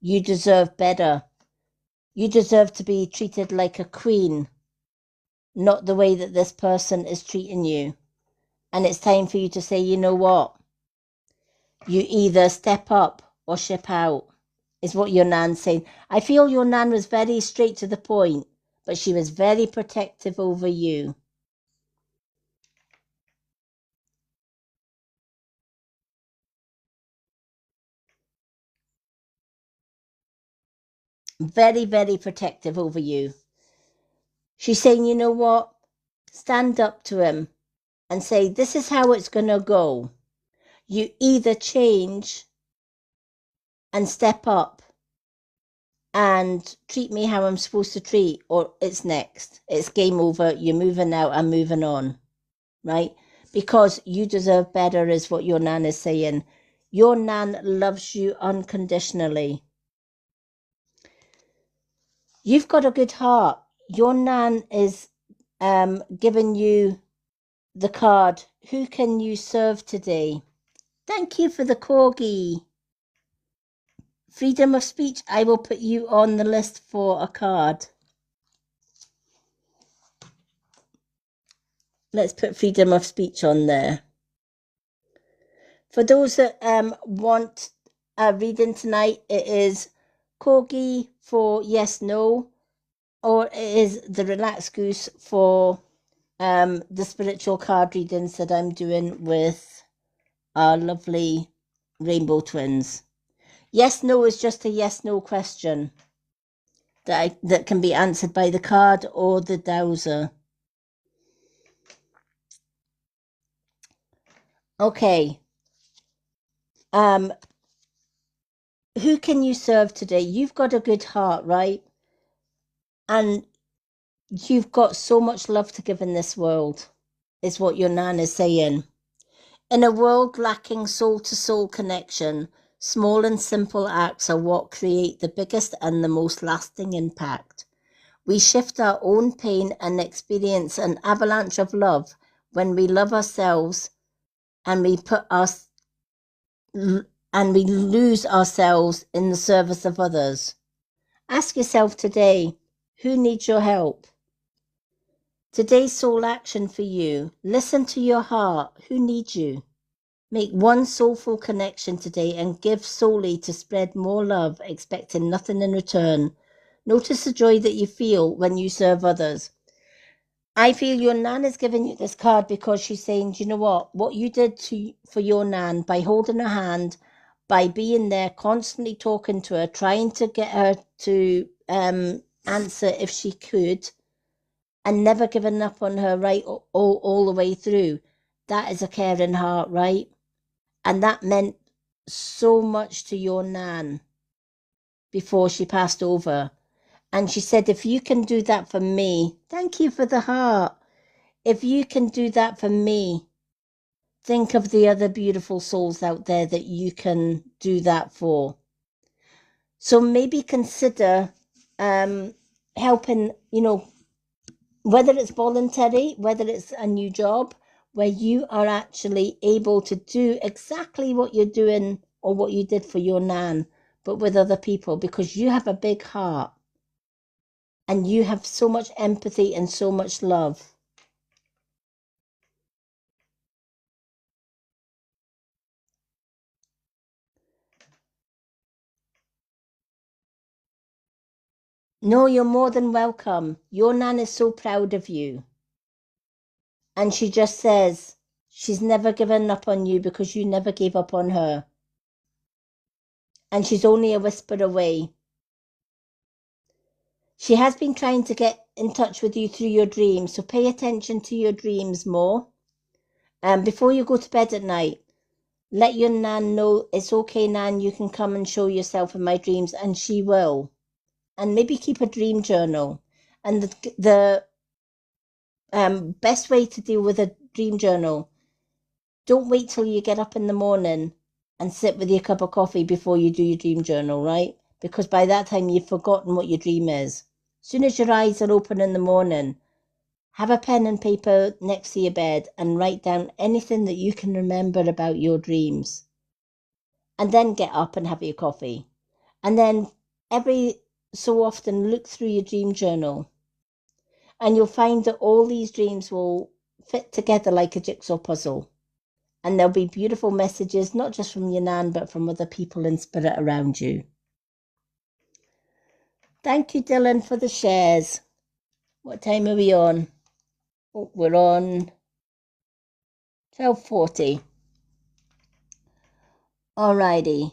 You deserve better. You deserve to be treated like a queen, not the way that this person is treating you. And it's time for you to say, you know what? You either step up or ship out, is what your Nan's saying. I feel your Nan was very straight to the point, but she was very protective over you. Very, very protective over you. She's saying, you know what? Stand up to him and say, this is how it's going to go. You either change and step up and treat me how I'm supposed to treat, or it's next. It's game over. You're moving out. I'm moving on, right? Because you deserve better, is what your Nan is saying. Your Nan loves you unconditionally. You've got a good heart. Your Nan is giving you the card. Who can you serve today? Thank you for the corgi. Freedom of speech. I will put you on the list for a card. Let's put freedom of speech on there. For those that want a reading tonight, it is corgi for yes, no, or it is the relaxed goose for the spiritual card readings that I'm doing with our lovely rainbow twins. Yes, no is just a yes, no question that can be answered by the card or the dowser. Okay. Who can you serve today? You've got a good heart, right? And you've got so much love to give in this world, is what your nan is saying. In a world lacking soul-to-soul connection, small and simple acts are what create the biggest and the most lasting impact. We shift our own pain and experience an avalanche of love when we love ourselves and we lose ourselves in the service of others. Ask yourself today, who needs your help? Today's soul action for you. Listen to your heart. Who needs you? Make one soulful connection today and give solely to spread more love, expecting nothing in return. Notice the joy that you feel when you serve others. I feel your nan is giving you this card because she's saying, do you know what you did for your nan by holding her hand, by being there, constantly talking to her, trying to get her to answer if she could, and never giving up on her right all the way through. That is a caring heart, right? And that meant so much to your nan before she passed over. And she said, if you can do that for me, thank you for the heart. If you can do that for me, think of the other beautiful souls out there that you can do that for. So maybe consider helping, whether it's voluntary, whether it's a new job, where you are actually able to do exactly what you're doing or what you did for your nan, but with other people, because you have a big heart and you have so much empathy and so much love. No, you're more than welcome. Your nan is so proud of you. And she just says she's never given up on you because you never gave up on her. And she's only a whisper away. She has been trying to get in touch with you through your dreams, so pay attention to your dreams more. And before you go to bed at night, let your nan know it's okay, nan, you can come and show yourself in my dreams, and she will. And maybe keep a dream journal. And the best way to deal with a dream journal, don't wait till you get up in the morning and sit with your cup of coffee before you do your dream journal, right? Because by that time you've forgotten what your dream is. As soon as your eyes are open in the morning, have a pen and paper next to your bed and write down anything that you can remember about your dreams. And then get up and have your coffee. And then every so often look through your dream journal. And you'll find that all these dreams will fit together like a jigsaw puzzle. And there'll be beautiful messages, not just from your nan, but from other people in spirit around you. Thank you, Dylan, for the shares. What time are we on? Oh, we're on 12:40. Alrighty.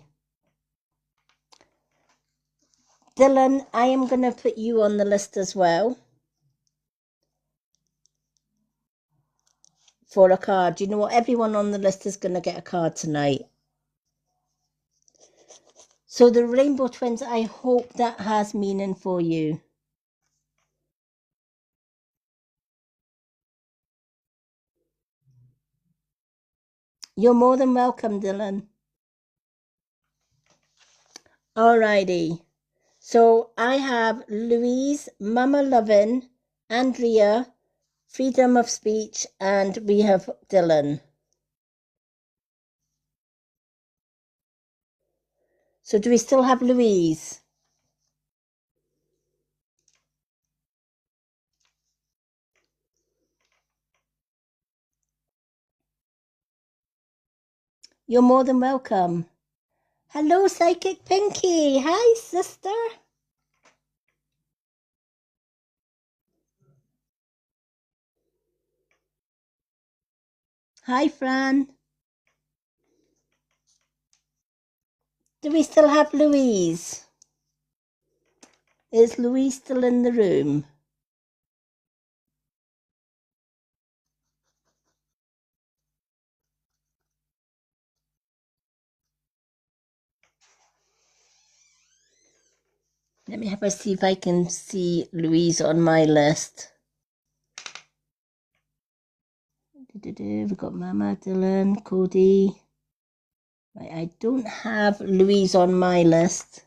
Dylan, I am going to put you on the list as well for a card. You know what? Everyone on the list is going to get a card tonight. So the Rainbow Twins, I hope that has meaning for you. You're more than welcome, Dylan. Alrighty. So I have Louise, Mama Lovin, Andrea, Freedom of Speech, and we have Dylan. So do we still have Louise? You're more than welcome. Hello, Psychic Pinky. Hi, sister. Hi, Fran. Do we still have Louise? Is Louise still in the room? Let me have a see if I can see Louise on my list. We've got Mama, Dylan, Cody. Right, I don't have Louise on my list.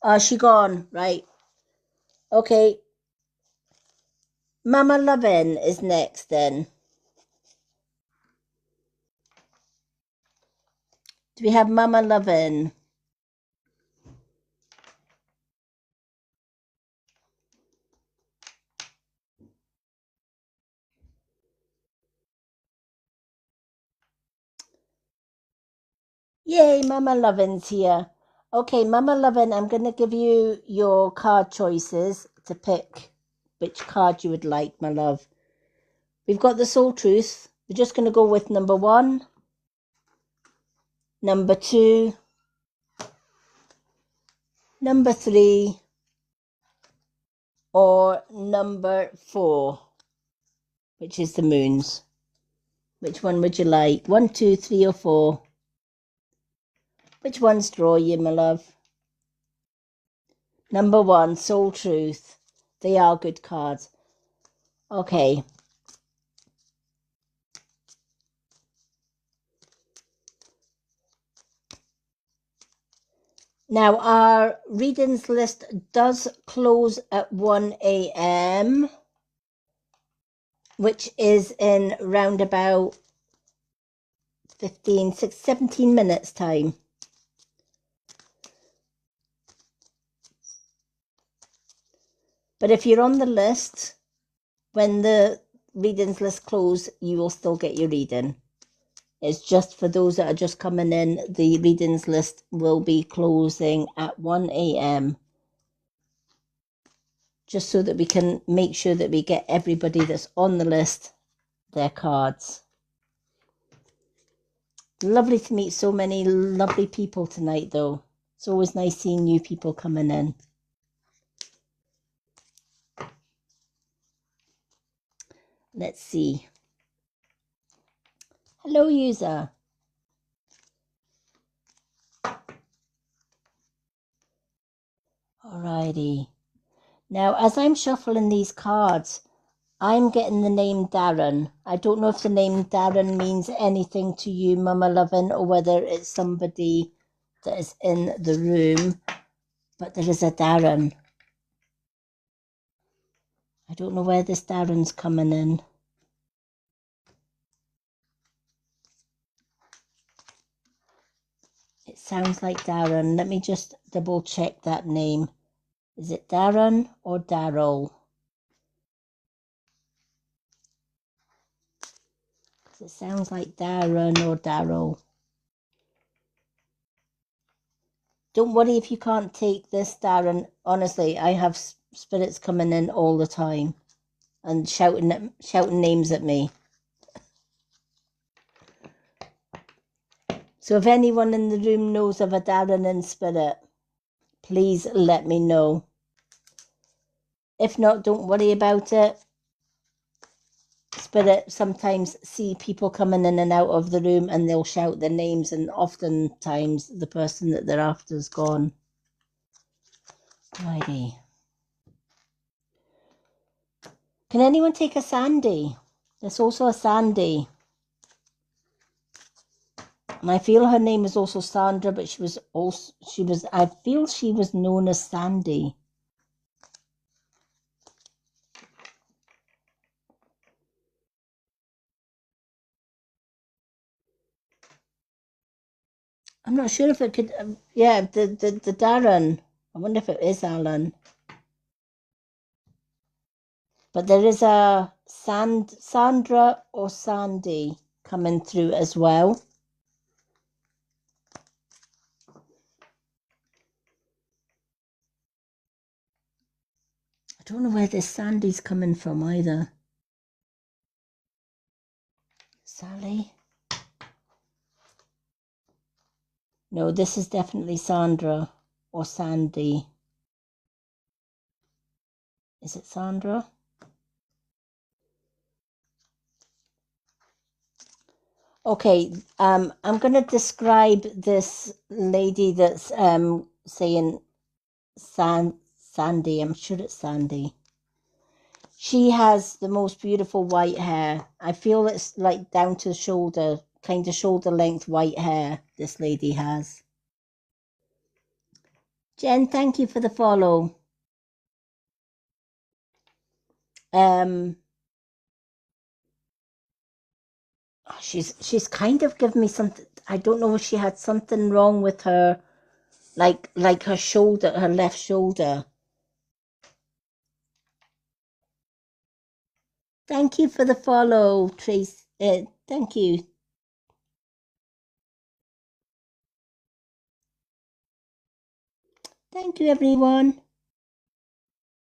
Oh, she gone. Right. Okay. Mama Lovin is next then. Do we have Mama Lovin? Yay, Mama Lovin's here. Okay, Mama Lovin, I'm going to give you your card choices to pick which card you would like, my love. We've got the Soul Truth. We're just going to go with number 1, number 2, number 3, or number 4, which is the moons. Which one would you like? 1, 2, 3, or 4? Which ones draw you, my love? Number 1, Soul Truth. They are good cards. Okay. Now, our readings list does close at 1 a.m., which is in round about 17 minutes time. But if you're on the list, when the readings list close, you will still get your reading. It's just for those that are just coming in, the readings list will be closing at 1 a.m. just so that we can make sure that we get everybody that's on the list their cards. Lovely to meet so many lovely people tonight, though. It's always nice seeing new people coming in. Let's see. Hello, user. Alrighty. Now, as I'm shuffling these cards, I'm getting the name Darren. I don't know if the name Darren means anything to you, Mama Lovin, or whether it's somebody that is in the room, but there is a Darren. I don't know where this Darren's coming in. It sounds like Darren. Let me just double check that name. Is it Darren or Daryl? It sounds like Darren or Daryl. Don't worry if you can't take this, Darren. Honestly, I have spirits coming in all the time and shouting names at me. So if anyone in the room knows of a Darren in spirit, please let me know. If not, don't worry about it. Spirit sometimes see people coming in and out of the room and they'll shout their names, and oftentimes the person that they're after is gone. Righty. Can anyone take a Sandy? There's also a Sandy. And I feel her name is also Sandra, but I feel she was known as Sandy. I'm not sure if it could, yeah, the Darren. I wonder if it is Alan. But there is a Sandra or Sandy coming through as well. I don't know where this Sandy's coming from either. Sally. No, this is definitely Sandra or Sandy. Is it Sandra? Okay, I'm going to describe this lady that's saying Sandy. I'm sure it's Sandy. She has the most beautiful white hair. I feel it's like down to the shoulder, kind of shoulder length white hair this lady has. Jen, thank you for the follow. She's kind of given me something. I don't know if she had something wrong with her, like her shoulder, her left shoulder. Thank you for the follow, Trace. Thank you. Thank you, everyone.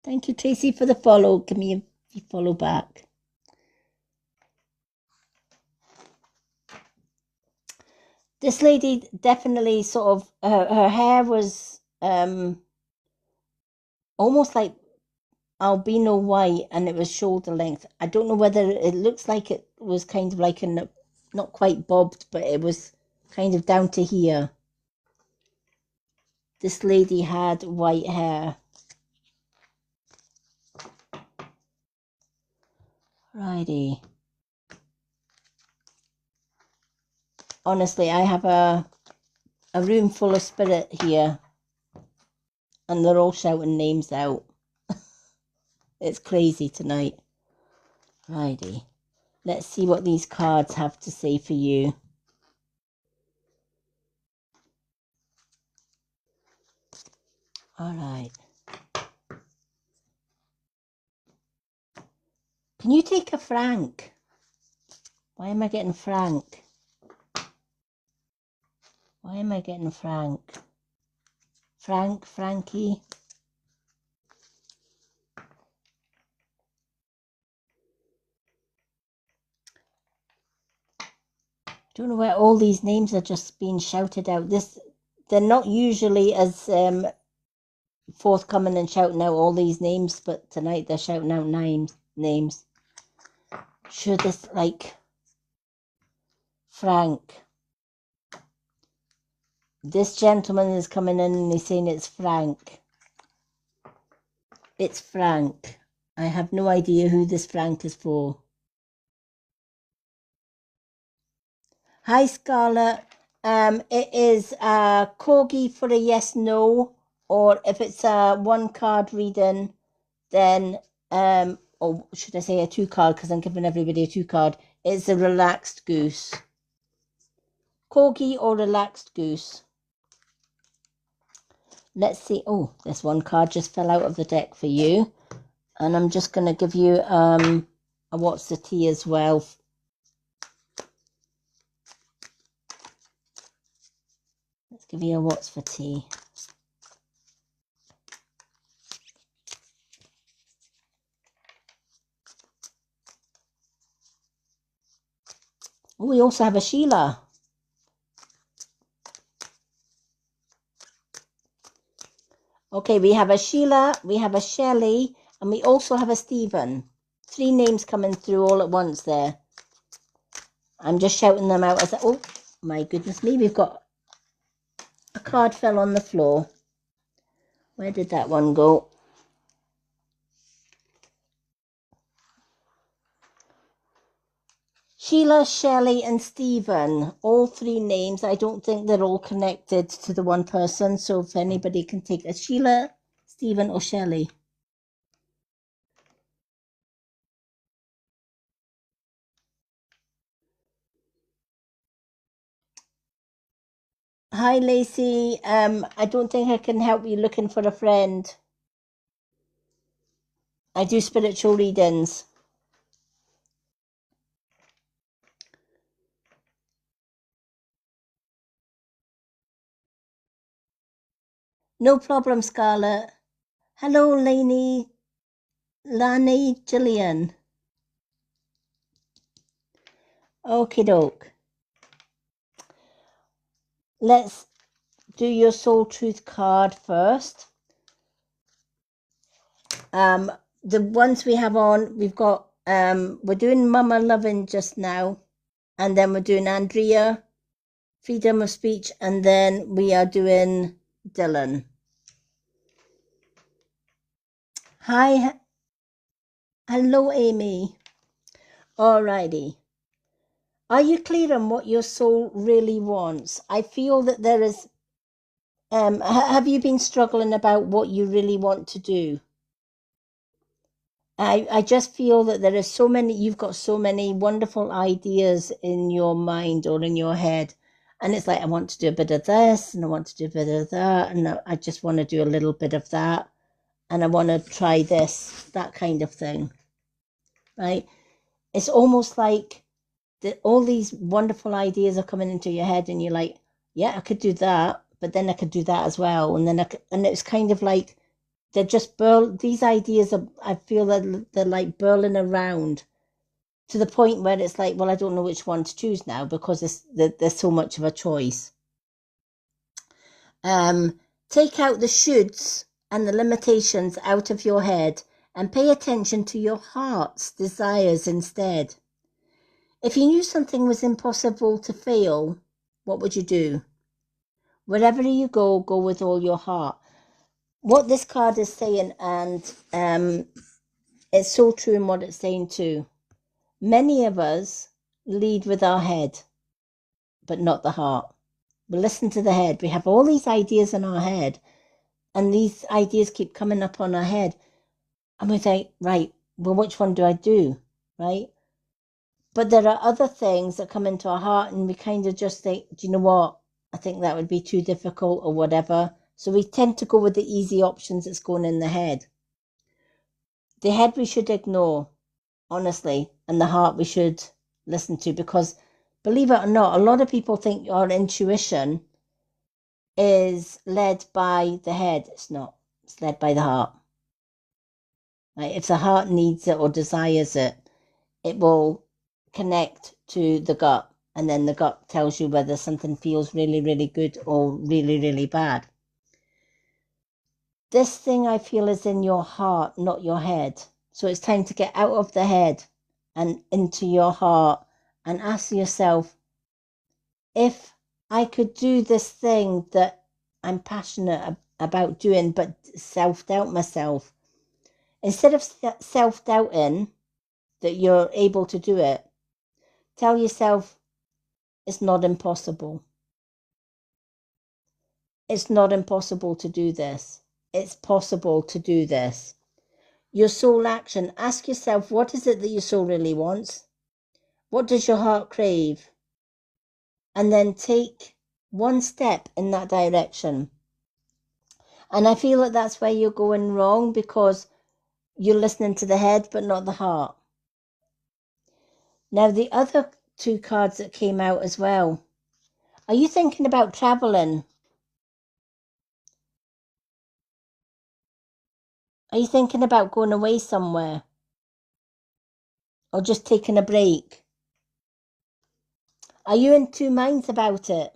Thank you, Tracy, for the follow. Give me a follow back. This lady definitely sort of, her hair was almost like albino white, and it was shoulder length. I don't know whether it looks like it was kind of like not quite bobbed, but it was kind of down to here. This lady had white hair. Righty. Honestly, I have a room full of spirit here, and they're all shouting names out. It's crazy tonight. Righty. Let's see what these cards have to say for you. All right. Can you take a Frank? Why am I getting Frank? Why am I getting Frank? Frankie. I don't know where all these names are just being shouted out. They're not usually as forthcoming and shouting out all these names, but tonight they're shouting out names. Sure, this like Frank. This gentleman is coming in and he's saying it's Frank. It's Frank. I have no idea who this Frank is for. Hi, Scarlett. It is a corgi for a yes, no, or if it's a one card reading, then, or should I say a two card, because I'm giving everybody a two card. It's a relaxed goose. Corgi or relaxed goose. Let's see. Oh, this one card just fell out of the deck for you. And I'm just going to give you a what's the tea as well. Let's give you a what's for tea. Oh, we also have a Sheila. Okay, we have a Sheila, we have a Shelley, and we also have a Stephen. 3 names coming through all at once there. I'm just shouting them out as oh my goodness me, we've got a card fell on the floor. Where did that one go? Sheila, Shelley, and Stephen. All 3 names. I don't think they're all connected to the one person. So if anybody can take a Sheila, Stephen, or Shelley. Hi, Lacey. I don't think I can help you looking for a friend. I do spiritual readings. No problem, Scarlett. Hello, Lani Gillian. Okie doke. Let's do your soul truth card first. The ones we have on, we've got we're doing Mama Loving just now, and then we're doing Andrea, freedom of speech, and then we are doing Dylan. Hi, hello, Amy. Alrighty. Are you clear on what your soul really wants? I feel that there is. Have you been struggling about what you really want to do? I just feel that there is so many. You've got so many wonderful ideas in your mind or in your head, and it's like I want to do a bit of this, and I want to do a bit of that, and I just want to do a little bit of that, and I want to try this, that kind of thing, right? It's almost like all these wonderful ideas are coming into your head, and you're like, yeah, I could do that, but then I could do that as well, and then and it's kind of like they're just these ideas are, I feel that they're like burling around to the point where it's like, well, I don't know which one to choose now because there's so much of a choice. Take out the shoulds and the limitations out of your head and pay attention to your heart's desires instead. If you knew something was impossible to fail, what would you do? Wherever you go with all your heart. What this card is saying, and it's so true in what it's saying too. Many of us lead with our head, but not the heart. We listen to the head. We have all these ideas in our head, and these ideas keep coming up on our head. And we think, right, well, which one do I do? Right? But there are other things that come into our heart, and we kind of just think, do you know what? I think that would be too difficult or whatever. So we tend to go with the easy options that's going in the head. The head we should ignore, honestly, and the heart we should listen to, because believe it or not, a lot of people think your intuition is led by the head. It's not. It's led by the heart. Right? If the heart needs it or desires it, it will connect to the gut, and then the gut tells you whether something feels really, really good or really, really bad. This thing I feel is in your heart, not your head. So it's time to get out of the head and into your heart and ask yourself, if I could do this thing that I'm passionate about doing, but self-doubt myself, instead of self-doubting that you're able to do it, tell yourself it's not impossible. It's not impossible to do this. It's possible to do this. Your soul action. Ask yourself, what is it that your soul really wants? What does your heart crave? And then take one step in that direction. And I feel that that's where you're going wrong, because you're listening to the head but not the heart. Now, the other two cards that came out as well. Are you thinking about traveling? Are you thinking about going away somewhere? Or just taking a break? Are you in two minds about it?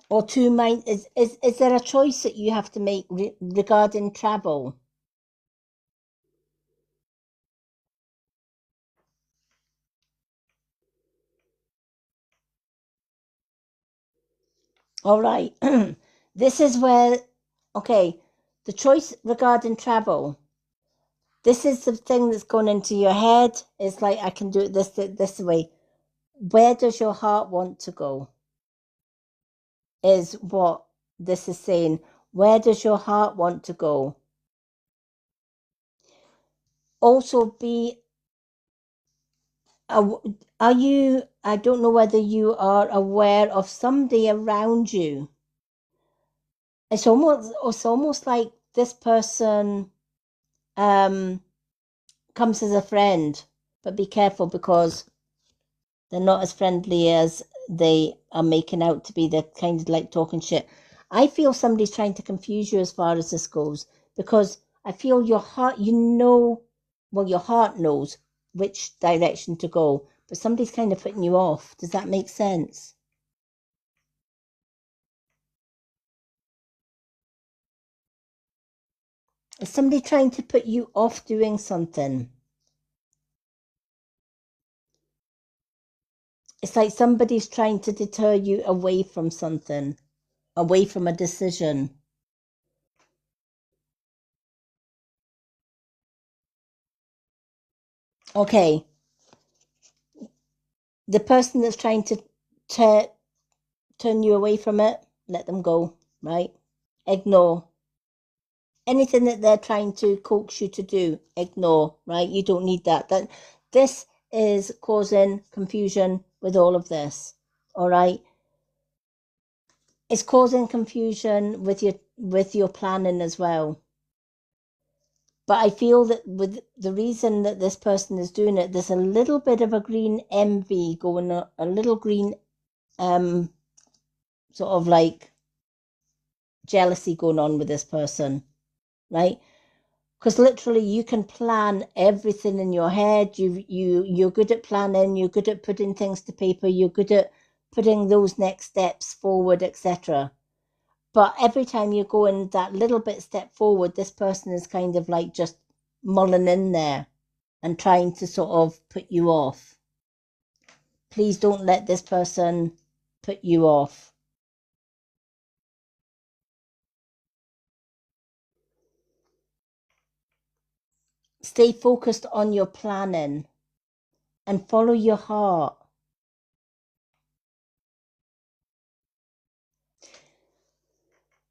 Or two minds? Is there a choice that you have to make regarding travel? All right. This is where, okay, the choice regarding travel. This is the thing that's gone into your head. It's like, I can do it this way. Where does your heart want to go? Is what this is saying. Where does your heart want to go? Also, are you, I don't know whether you are aware of somebody around you. It's almost like this person comes as a friend, but be careful, because they're not as friendly as they are making out to be. They're kind of like talking shit. I feel somebody's trying to confuse you as far as this goes, because I feel your heart, your heart knows which direction to go, but somebody's kind of putting you off. Does that make sense? Is somebody trying to put you off doing something? It's like somebody's trying to deter you away from something, away from a decision. Okay. The person that's trying to turn you away from it, let them go, right? Ignore. Anything that they're trying to coax you to do, ignore, right? You don't need that. This is causing confusion with all of this, all right? It's causing confusion with your planning as well. But I feel that with the reason that this person is doing it, there's a little bit of a green envy going on, a little green sort of like jealousy going on with this person, right? Because literally you can plan everything in your head. You're good at planning, you're good at putting things to paper, you're good at putting those next steps forward, etc. But every time you're going that little bit step forward, this person is kind of like just mulling in there and trying to sort of put you off. Please don't let this person put you off. Stay focused on your planning and follow your heart.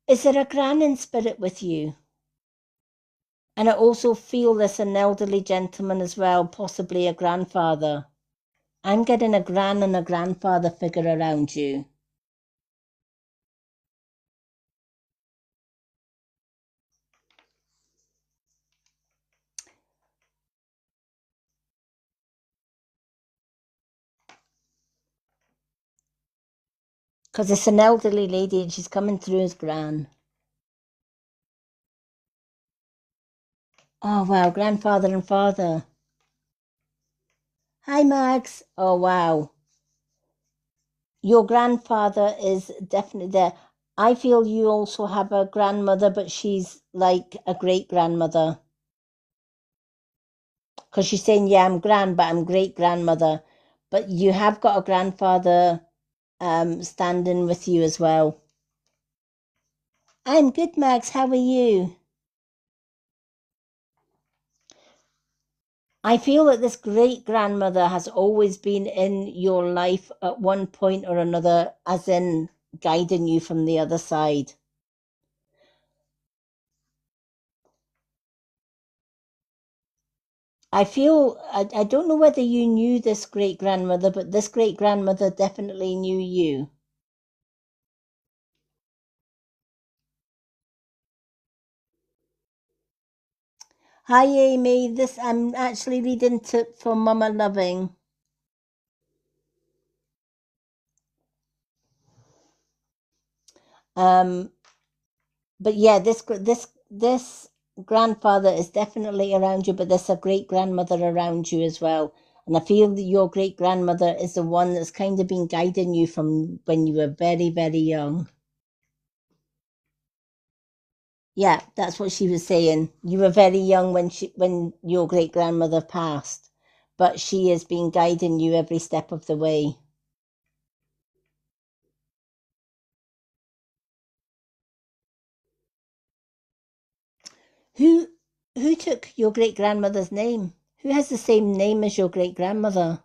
Is there a gran in spirit with you? And I also feel there's an elderly gentleman as well, possibly a grandfather. I'm getting a gran and a grandfather figure around you. Because it's an elderly lady and she's coming through as gran. Oh, wow, grandfather and father. Hi, Max. Oh, wow. Your grandfather is definitely there. I feel you also have a grandmother, but she's like a great grandmother. Because she's saying, yeah, I'm grand, but I'm great grandmother. But you have got a grandfather standing with you as well. I'm good, Max. How are you? I feel that this great grandmother has always been in your life at one point or another, as in guiding you from the other side. I don't know whether you knew this great grandmother, but this great grandmother definitely knew you. Hi, Amy. This I'm actually reading tip for Mama Loving. Um, but yeah, this grandfather is definitely around you, but there's a great grandmother around you as well. And I feel that your great grandmother is the one that's kind of been guiding you from when you were very, very young. Yeah, that's what she was saying. You were very young when your great grandmother passed, but she has been guiding you every step of the way. Who who took your great grandmother's name? Who has the same name as your great grandmother?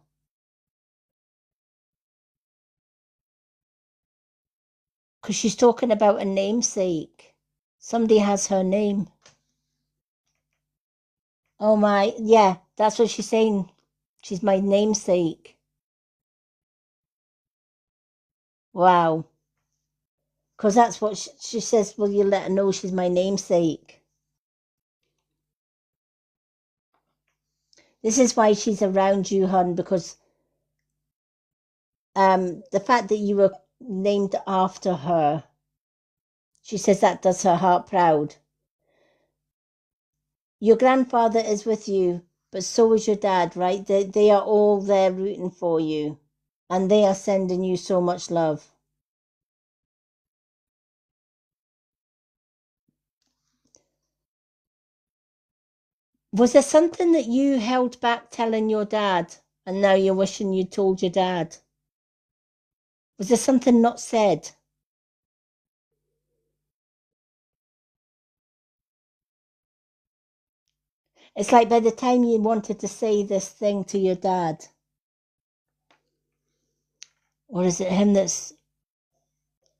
Because she's talking about a namesake. Somebody has her name. Oh my, yeah, that's what she's saying. She's my namesake. Wow. Because that's what she says. Will you let her know she's my namesake? This is why she's around you, hon, because the fact that you were named after her She says that does her heart proud. Your grandfather is with you, but so is your dad, right? They are all there rooting for you, and they are sending you so much love. Was there something that you held back telling your dad, and now you're wishing you told your dad? Was there something not said? It's like by the time you wanted to say this thing to your dad, or is it him that's...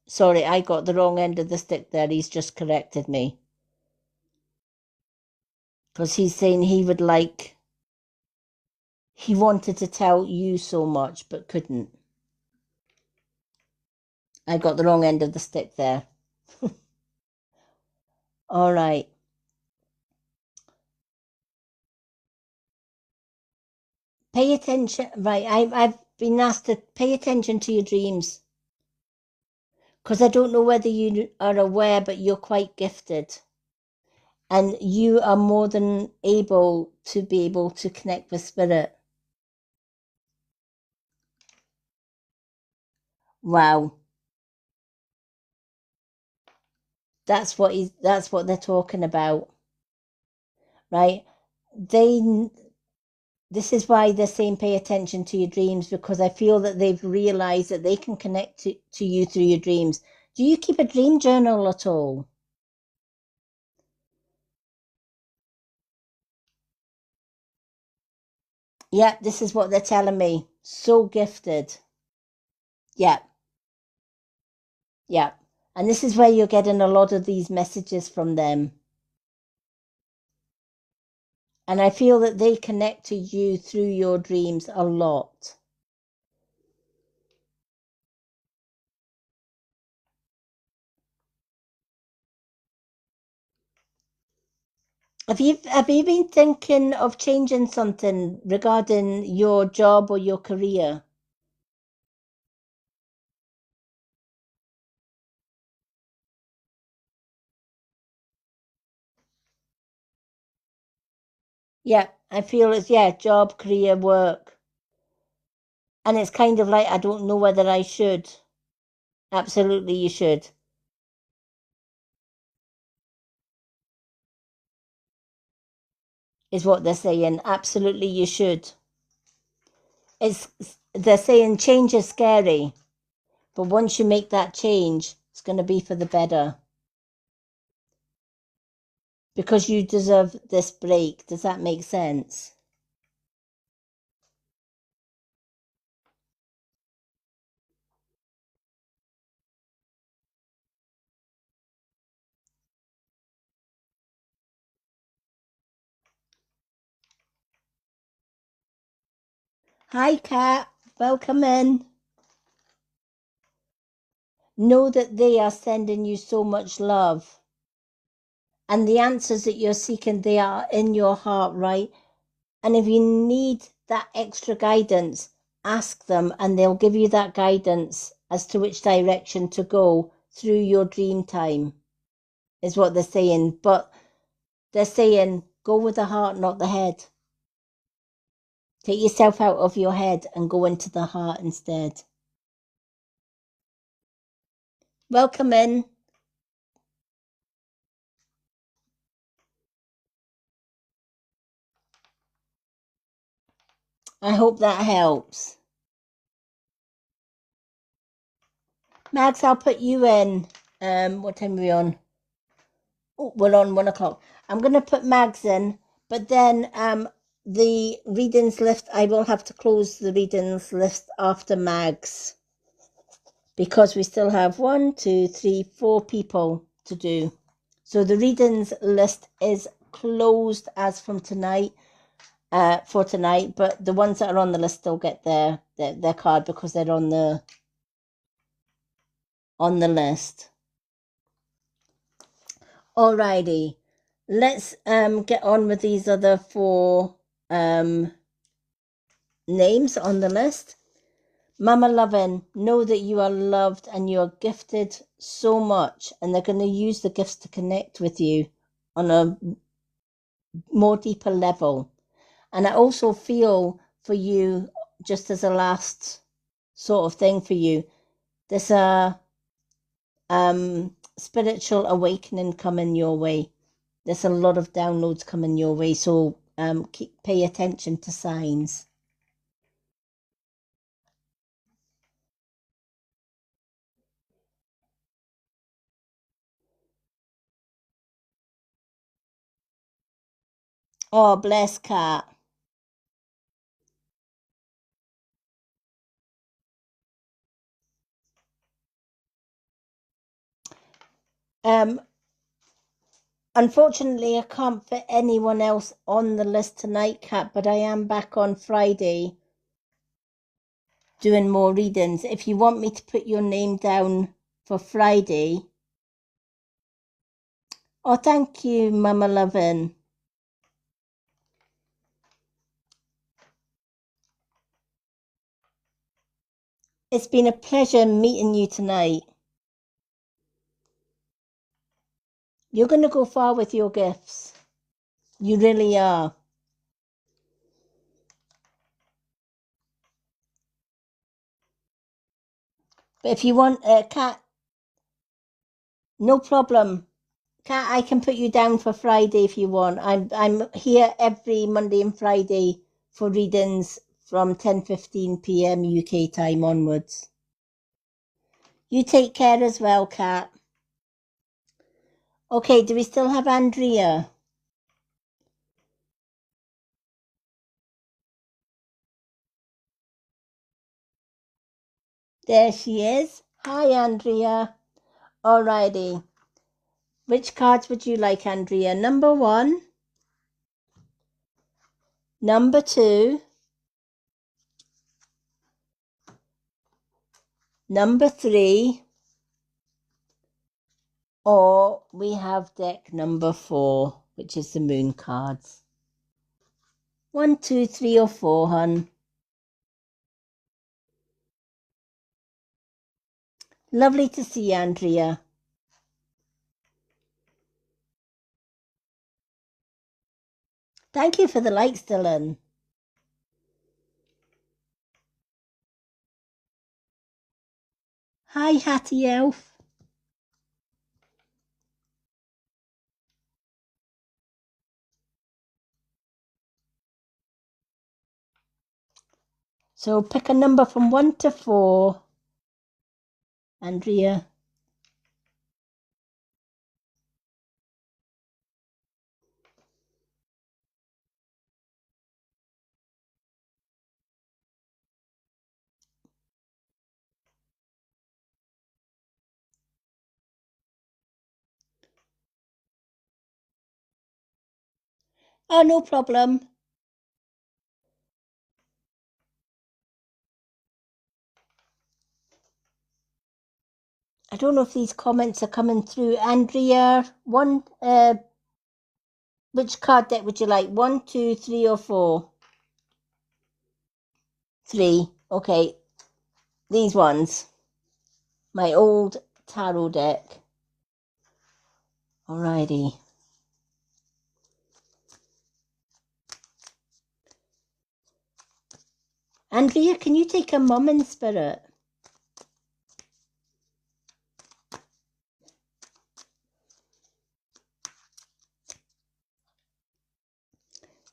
Sorry, I got the wrong end of the stick there. He's just corrected me. Because he's saying he would like... He wanted to tell you so much, but couldn't. I got the wrong end of the stick there. All right. Pay attention. Right, I've been asked to pay attention to your dreams. Because I don't know whether you are aware, but you're quite gifted. And you are more than able to connect with spirit. Wow. That's what they're talking about. Right? This is why they're saying pay attention to your dreams, because I feel that they've realized that they can connect to you through your dreams. Do you keep a dream journal at all? Yeah, this is what they're telling me. So gifted. Yeah, yeah. And this is where you're getting a lot of these messages from them. And I feel that they connect to you through your dreams a lot. Have you been thinking of changing something regarding your job or your career? Yeah, I feel it's job, career, work. And it's kind of like I don't know whether I should. Absolutely you should. Is what they're saying. Absolutely you should. They're saying change is scary, but once you make that change, it's going to be for the better. Because you deserve this break. Does that make sense? Hi, Kat. Welcome in. Know that they are sending you so much love. And the answers that you're seeking, they are in your heart, right? And if you need that extra guidance, ask them and they'll give you that guidance as to which direction to go through your dream time, is what they're saying. But they're saying go with the heart, not the head. Take yourself out of your head and go into the heart instead. Welcome in. I hope that helps. Max, I'll put you in. What time are we on? Oh, we're on 1 o'clock. I'm going to put Mags in, but then the readings list, I will have to close the readings list after Mags because we still have 1, 2, 3, 4 people to do. So the readings list is closed as from tonight, for tonight, but the ones that are on the list still get their card because they're on the list. Alrighty, let's get on with these other 4 names on the list. Mama Lovin, know that you are loved and you are gifted so much, and they're going to use the gifts to connect with you on a more deeper level. And I also feel for you, just as a last sort of thing for you, there's a spiritual awakening coming your way. There's a lot of downloads coming your way, so pay attention to signs. Oh, bless Cat. Unfortunately, I can't fit anyone else on the list tonight, Kat, but I am back on Friday doing more readings. If you want me to put your name down for Friday. Oh, thank you, Mama Lovin. It's been a pleasure meeting you tonight. You're going to go far with your gifts. You really are. But if you want, Kat, no problem. Kat, I can put you down for Friday if you want. I'm here every Monday and Friday for readings from 10:15 p.m. UK time onwards. You take care as well, Kat. Okay, do we still have Andrea? There she is. Hi, Andrea. Alrighty. Which cards would you like, Andrea? Number 1, number 2, number 3, or we have deck number 4, which is the moon cards. 1, 2, 3, or 4, hun. Lovely to see you, Andrea. Thank you for the likes, Dylan. Hi, Hattie Elf. So pick a number from 1 to 4, Andrea. Oh, no problem. I don't know if these comments are coming through. Andrea, which card deck would you like? 1, 2, 3, or 4? 3. Okay. These ones. My old tarot deck. Alrighty. Andrea, can you take a mum in spirit?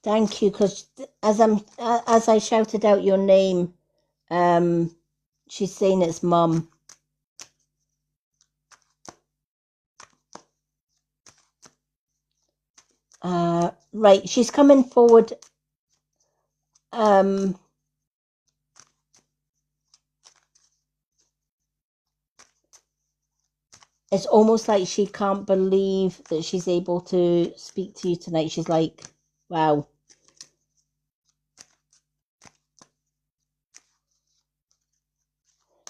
Thank you, because as I shouted out your name, she's saying it's mum. Right, she's coming forward. It's almost like she can't believe that she's able to speak to you tonight. She's like, wow.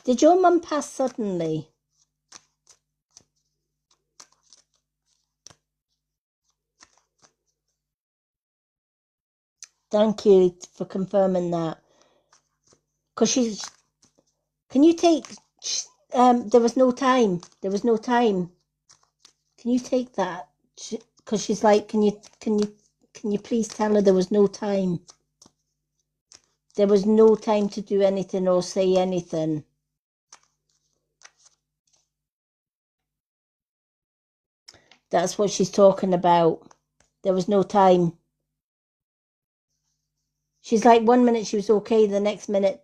Did your mum pass suddenly? Thank you for confirming that. Because Can you take, there was no time. There was no time. Can you take that? Because she's like, can you please tell her there was no time? There was no time to do anything or say anything. That's what she's talking about. There was no time. She's like, 1 minute she was okay, the next minute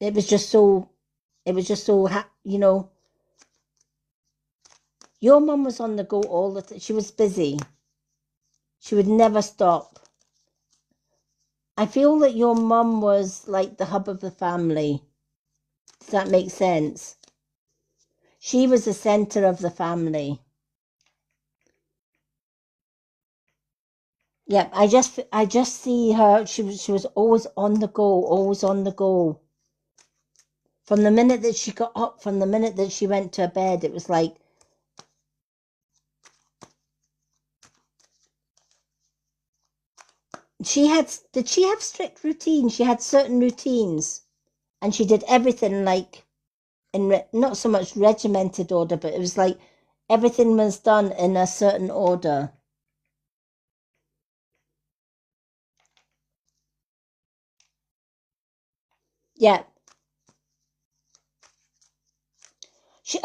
it was just so, you know. Your mum was on the go all the time. She was busy. She would never stop. I feel that your mum was like the hub of the family. Does that make sense? She was the center of the family. Yep, I just see her. She was always on the go, always on the go. From the minute that she got up, from the minute that she went to her bed, it was like, did she have strict routines? She had certain routines, and she did everything like in not so much regimented order, but it was like everything was done in a certain order. Yeah. She,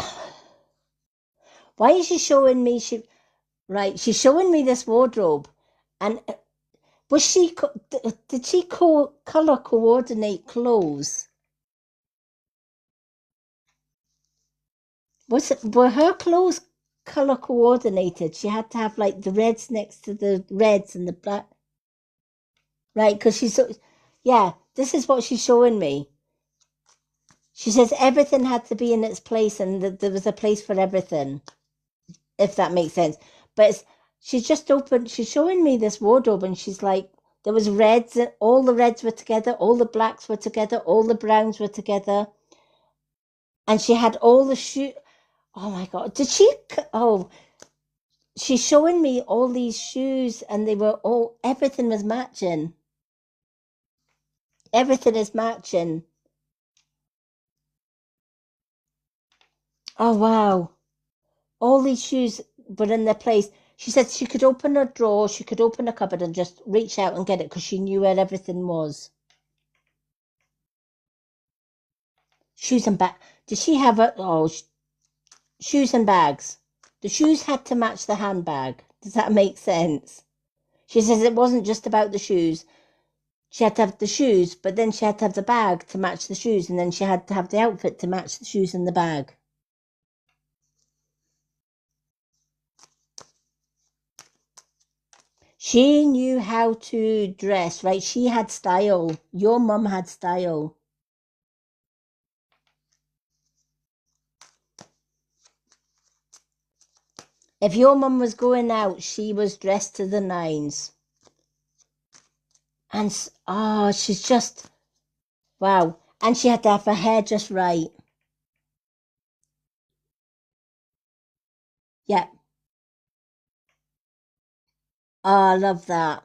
why is she showing me? She's showing me this wardrobe, and was she? Did she color coordinate clothes? Were her clothes color coordinated? She had to have like the reds next to the reds and the black, right? Because yeah. This is what she's showing me. She says everything had to be in its place, and that there was a place for everything, if that makes sense. But she's just opened. She's showing me this wardrobe, and she's like, there was reds. All the reds were together. All the blacks were together. All the browns were together. And she had all the shoes. Oh my God. Did she? Oh, she's showing me all these shoes, and they were all, everything was matching. Everything is matching. Oh, wow. All these shoes were in their place. She said she could open a drawer, she could open a cupboard and just reach out and get it because she knew where everything was. Shoes and bag. Did she have shoes and bags? The shoes had to match the handbag. Does that make sense? She says it wasn't just about the shoes. She had to have the shoes, but then she had to have the bag to match the shoes, and then she had to have the outfit to match the shoes and the bag. She knew how to dress, right? She had style. Your mum had style. If your mum was going out, she was dressed to the nines. And she's just, wow. And she had to have her hair just right. Yeah. Oh, I love that.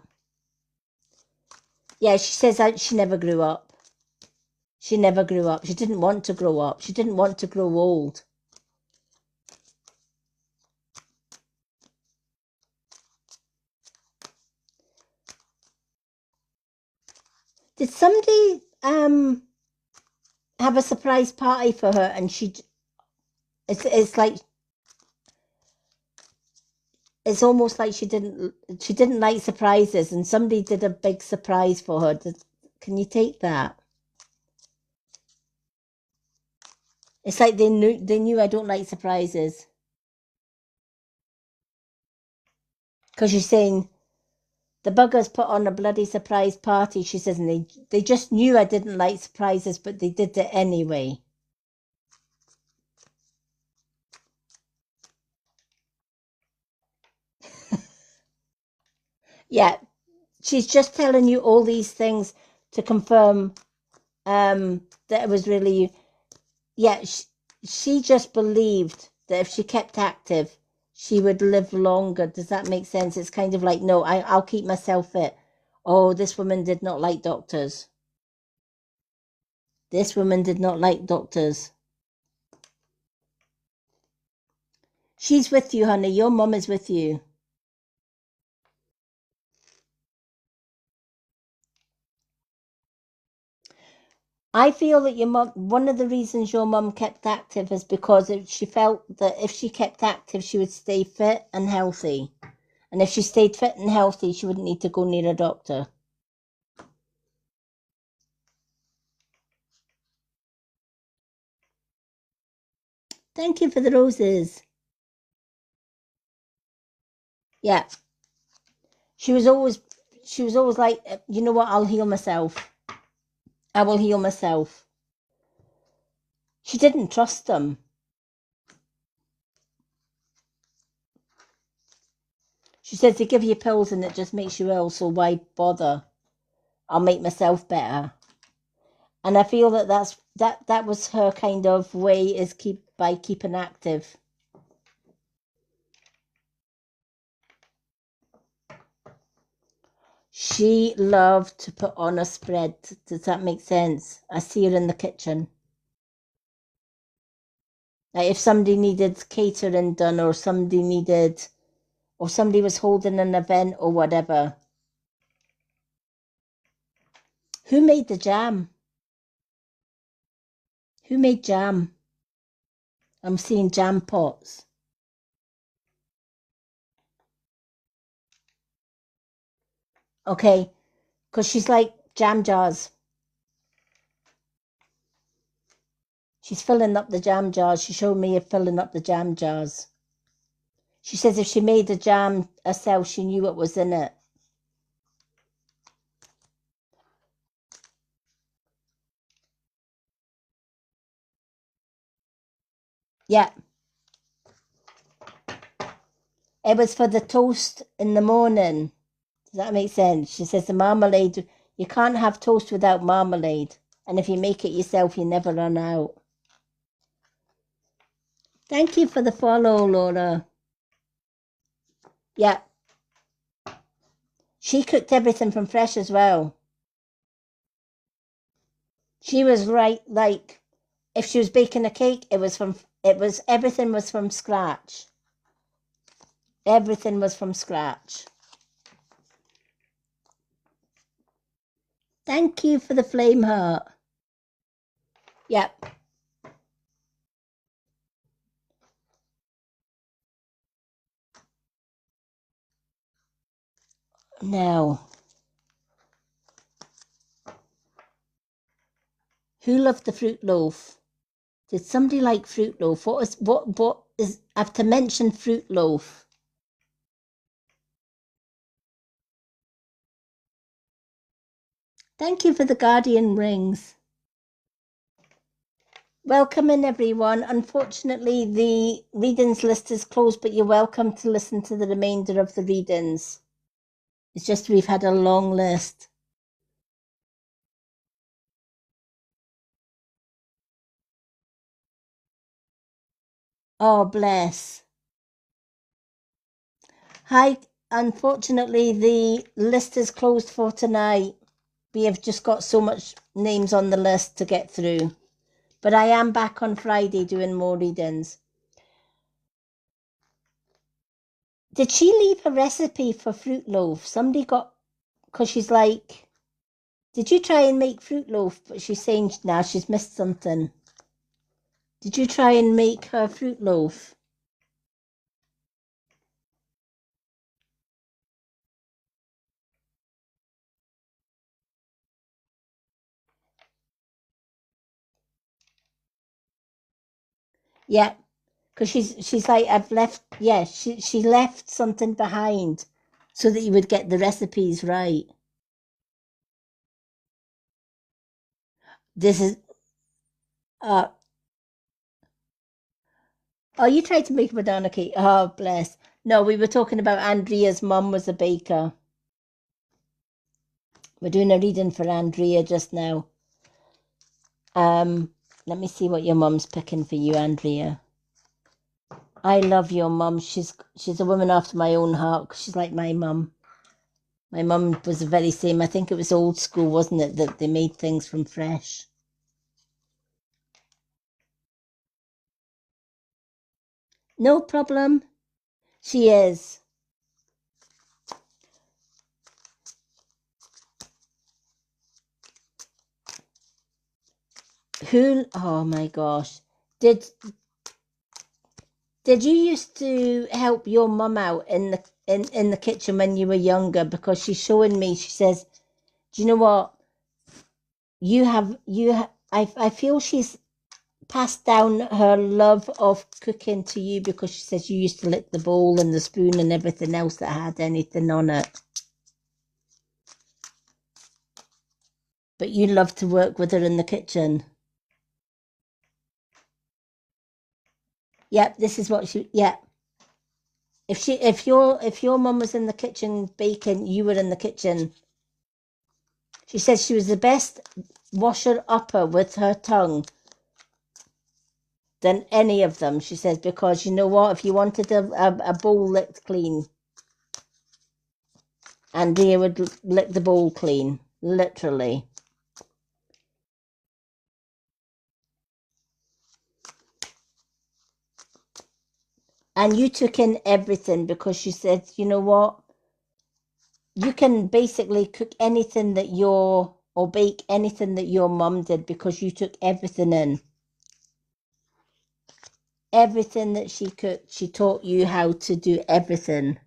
Yeah, she says that she never grew up. She never grew up. She didn't want to grow up. She didn't want to grow old. Did somebody have a surprise party for her, and it's like, it's almost like she didn't like surprises, and somebody did a big surprise for her. Can you take that? It's like they knew I don't like surprises. Because she's saying the buggers put on a bloody surprise party, she says, and they just knew I didn't like surprises, but they did it anyway. Yeah, she's just telling you all these things to confirm that it was really, yeah, she just believed that if she kept active, she would live longer. Does that make sense? It's kind of like, no, I'll keep myself fit. Oh, this woman did not like doctors. This woman did not like doctors. She's with you, honey. Your mum is with you. I feel that your mum, one of the reasons your mum kept active is because she felt that if she kept active, she would stay fit and healthy. And if she stayed fit and healthy, she wouldn't need to go near a doctor. Thank you for the roses. Yeah. She was always like, you know what, I'll heal myself. I will heal myself. She didn't trust them. She said they give you pills and it just makes you ill, so why bother? I'll make myself better. And I feel that was her kind of way, is by keeping active. She loved to put on a spread. Does that make sense? I see her in the kitchen. Like if somebody needed catering done, or somebody was holding an event or whatever. Who made the jam? Who made jam? I'm seeing jam pots. Okay, because she's like jam jars. She's filling up the jam jars. She showed me her filling up the jam jars. She says if she made the jam herself, she knew what was in it. Yeah. It was for the toast in the morning. Does that make sense? She says the marmalade, you can't have toast without marmalade. And if you make it yourself, you never run out. Thank you for the follow, Laura. Yeah. She cooked everything from fresh as well. She was right, like, if she was baking a cake, everything was from scratch. Everything was from scratch. Thank you for the flame heart. Yep. Now, who loved the fruit loaf? Did somebody like fruit loaf? What is, I have to mention fruit loaf. Thank you for the guardian rings. Welcome in, everyone. Unfortunately, the readings list is closed, but you're welcome to listen to the remainder of the readings. It's just we've had a long list. Oh, bless. Hi. Unfortunately, the list is closed for tonight. We have just got so much names on the list to get through. But I am back on Friday doing more readings. Did she leave a recipe for fruit loaf? Somebody got, because she's like, did you try and make fruit loaf? But she's saying now she's missed something. Did you try and make her fruit loaf? Yeah, because she's like, I've left, yeah, she left something behind so that you would get the recipes right. This is, oh, you tried to make a banana cake. Oh, bless. No, we were talking about Andrea's mum was a baker. We're doing a reading for Andrea just now. Let me see what your mum's picking for you, Andrea. I love your mum. She's a woman after my own heart. 'Cause she's like my mum. My mum was the very same. I think it was old school, wasn't it, that they made things from fresh. No problem. She is. Who? Oh my gosh. Did you used to help your mum out in the kitchen when you were younger? Because she's showing me. She says, "Do you know what? I feel she's passed down her love of cooking to you because she says you used to lick the bowl and the spoon and everything else that had anything on it. But you love to work with her in the kitchen." Yep, this is what she. Yeah, if your mum was in the kitchen baking, you were in the kitchen. She says she was the best washer upper with her tongue than any of them. She says because you know what, if you wanted a bowl licked clean, Andrea would lick the bowl clean, literally. And you took in everything because she said, you know what, you can basically cook anything that or bake anything that your mum did because you took everything in. Everything that she cooked, she taught you how to do everything.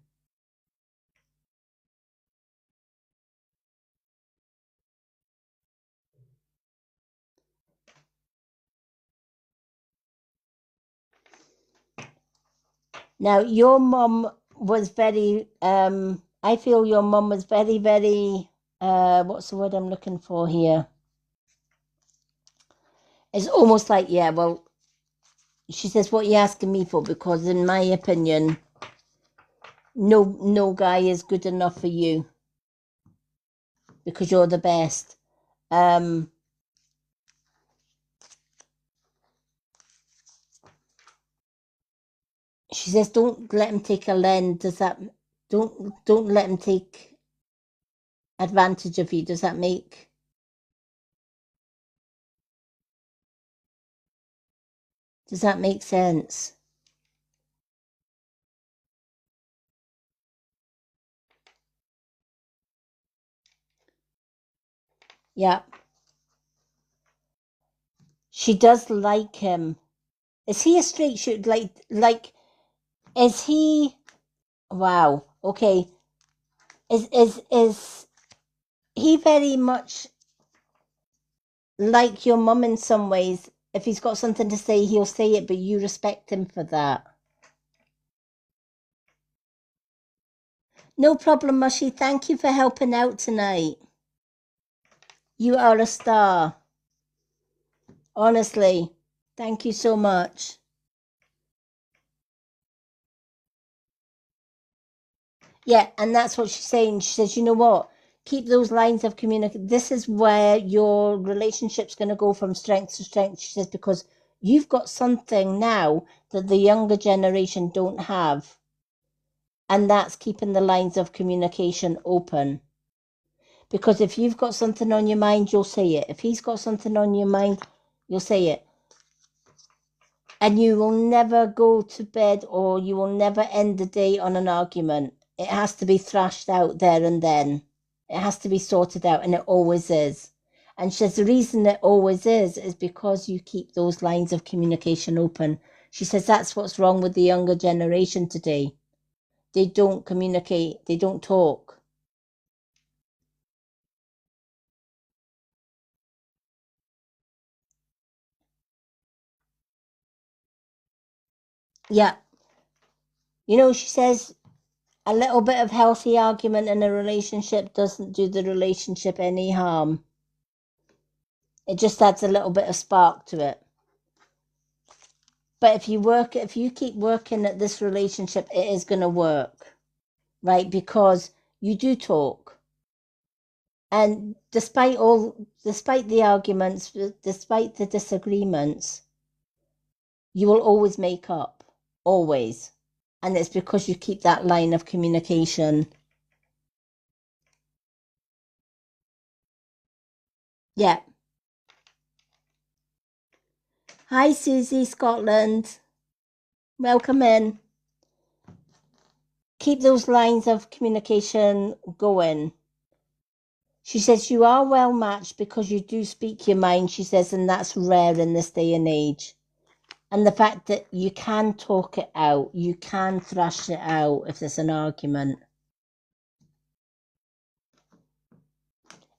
Now, your mum was very, I feel your mum was very, very, what's the word I'm looking for here? It's almost like, yeah, well, she says, what are you asking me for? Because in my opinion, no guy is good enough for you because you're the best. She says, don't let him take a lend. Don't let him take advantage of you. Does that make sense? Yeah. She does like him. Is he a straight shoot? Is he? Wow. Okay. Is he very much like your mum in some ways? If he's got something to say, he'll say it, but you respect him for that. No problem, Mushy. Thank you for helping out tonight. You are a star. Honestly. Thank you so much. Yeah, and that's what she's saying. She says, you know what? Keep those lines of communication. This is where your relationship's going to go from strength to strength. She says, because you've got something now that the younger generation don't have. And that's keeping the lines of communication open. Because if you've got something on your mind, you'll say it. If he's got something on your mind, you'll say it. And you will never go to bed or you will never end the day on an argument. It has to be thrashed out there and then. It has to be sorted out, and it always is. And she says the reason it always is because you keep those lines of communication open. She says that's what's wrong with the younger generation today. They don't communicate, they don't talk. Yeah. You know, she says a little bit of healthy argument in a relationship doesn't do the relationship any harm. It just adds a little bit of spark to it. But if you keep working at this relationship, it is going to work, right? Because you do talk. And despite the arguments, despite the disagreements, you will always make up. Always. And it's because you keep that line of communication. Yeah. Hi, Susie, Scotland. Welcome in. Keep those lines of communication going. She says, you are well matched because you do speak your mind, she says, and that's rare in this day and age. And the fact that you can talk it out, you can thrash it out if there's an argument.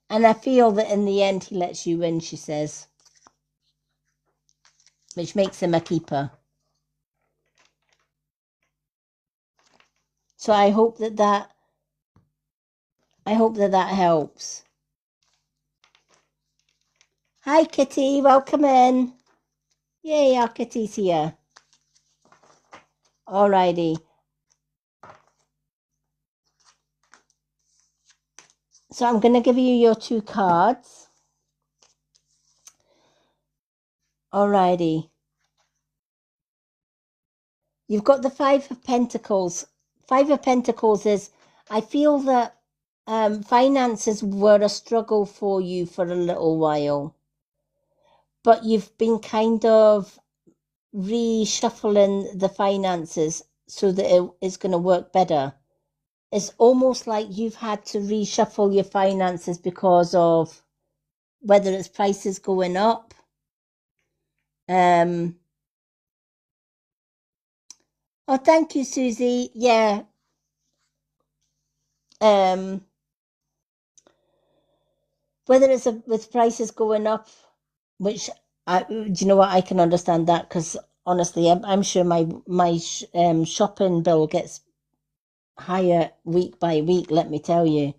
And I feel that in the end he lets you win, she says, which makes him a keeper. So I hope that helps. Hi, Kitty. Welcome in. Yay, our Kitty's here. Alrighty. So I'm going to give you your 2 cards. Alrighty. You've got the 5 of Pentacles. 5 of Pentacles is, I feel that finances were a struggle for you for a little while. But you've been kind of reshuffling the finances so that it is going to work better. It's almost like you've had to reshuffle your finances because of whether it's prices going up. Oh, thank you, Susie. Yeah. Whether it's with prices going up, which do you know what, I can understand that, because honestly, I'm sure my shopping bill gets higher week by week, let me tell you.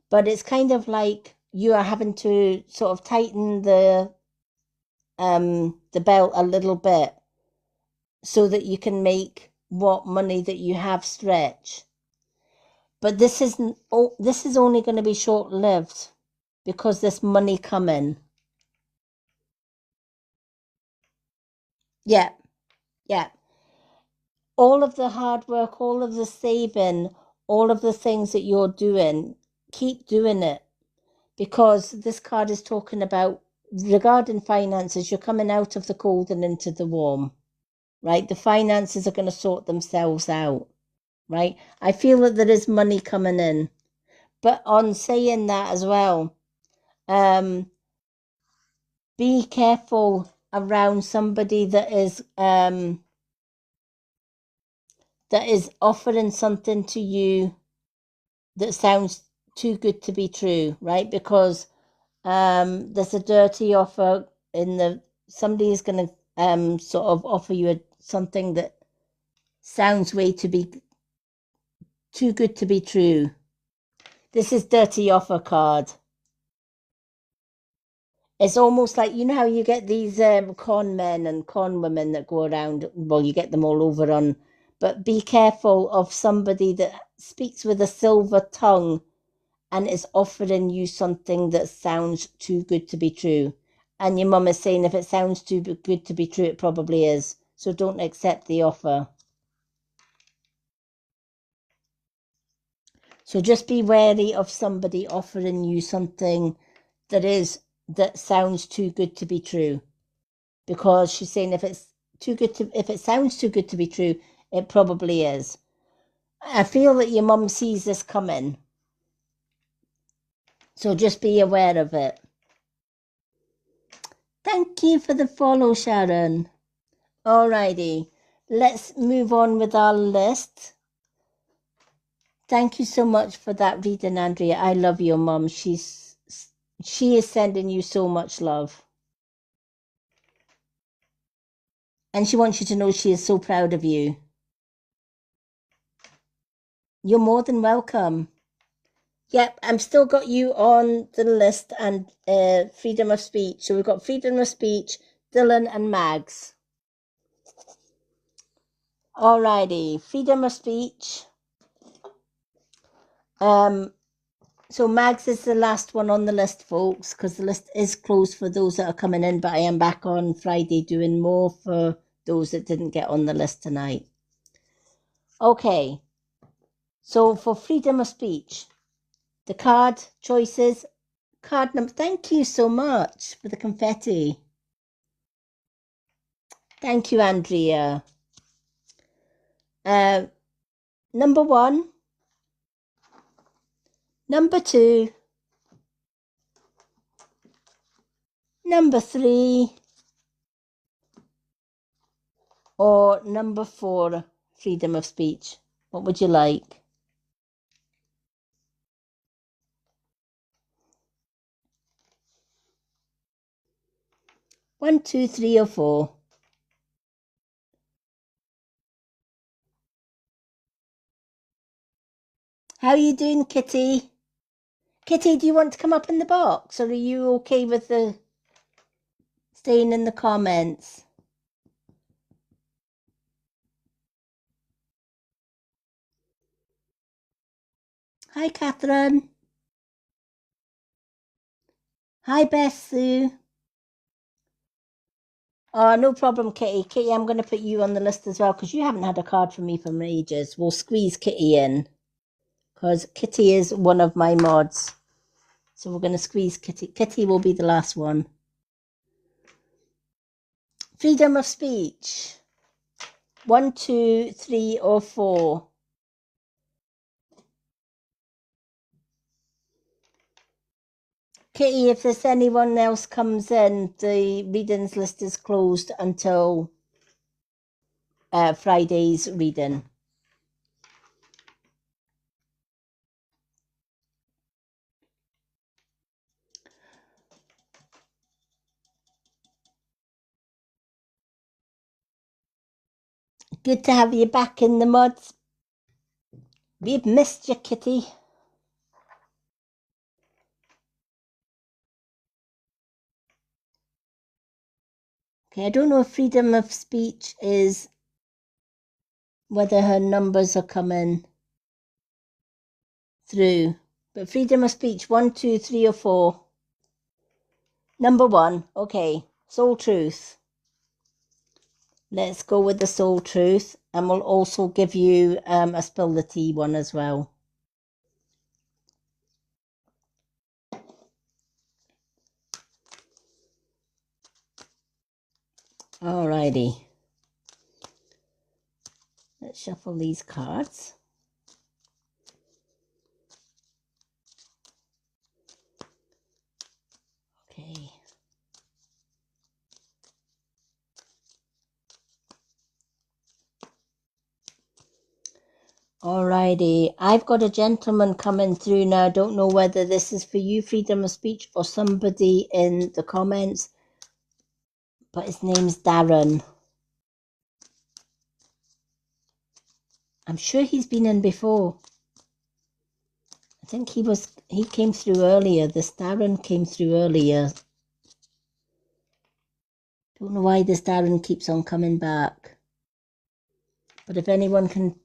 But it's kind of like you are having to sort of tighten the belt a little bit so that you can make what money that you have stretch. But this is only going to be short-lived because there's money coming. Yeah. All of the hard work, all of the saving, all of the things that you're doing, keep doing it. Because this card is talking about, regarding finances, you're coming out of the cold and into the warm, right? The finances are going to sort themselves out, right? I feel that there is money coming in. But on saying that as well, be careful around somebody that is offering something to you that sounds too good to be true, right? Because there's a dirty offer somebody is going to sort of offer you something that sounds too good to be true. This is dirty offer card. It's almost like, you know how you get these con men and con women that go around, well, you get them all over but be careful of somebody that speaks with a silver tongue and is offering you something that sounds too good to be true. And your mum is saying if it sounds too good to be true, it probably is. So don't accept the offer. So just be wary of somebody offering you something that sounds too good to be true. Because she's saying if it sounds too good to be true, it probably is. I feel that your mum sees this coming. So just be aware of it. Thank you for the follow, Sharon. Alrighty, let's move on with our list. Thank you so much for that reading, Andrea. I love your mum. She is sending you so much love. And she wants you to know she is so proud of you. You're more than welcome. Yep, I'm still got you on the list, and freedom of speech. So we've got freedom of speech, Dylan and Mags. Alrighty, freedom of speech. So Mags is the last one on the list, folks, because the list is closed for those that are coming in, but I am back on Friday doing more for those that didn't get on the list tonight. Okay, so for freedom of speech, the card choices, card number, thank you so much for the confetti. Thank you, Andrea. Number 1, number 2, number 3, or number 4, freedom of speech. What would you like? One, two, 3, or 4. How are you doing, Kitty? Kitty, do you want to come up in the box, or are you okay with the staying in the comments? Hi, Catherine. Hi, Beth Sue. Oh, no problem, Kitty. Kitty, I'm going to put you on the list as well because you haven't had a card from me for ages. We'll squeeze Kitty in because Kitty is one of my mods. So we're going to squeeze Kitty. Kitty will be the last one. Freedom of speech. 1, 2, 3, or 4. Kitty, if there's anyone else comes in, the readings list is closed until Friday's reading. Good to have you back in the mods. We've missed you, Kitty. Okay, I don't know if freedom of speech is whether her numbers are coming through. But freedom of speech, 1, 2, 3, or 4. Number 1, okay, soul truth. Let's go with the soul truth, and we'll also give you a spill the tea one as well. Alrighty. Let's shuffle these cards. Okay. Alrighty, I've got a gentleman coming through now. I don't know whether this is for you, freedom of speech, or somebody in the comments, but his name's Darren. I'm sure he's been in before. I think he came through earlier. This Darren came through earlier. Don't know why this Darren keeps on coming back. But if anyone can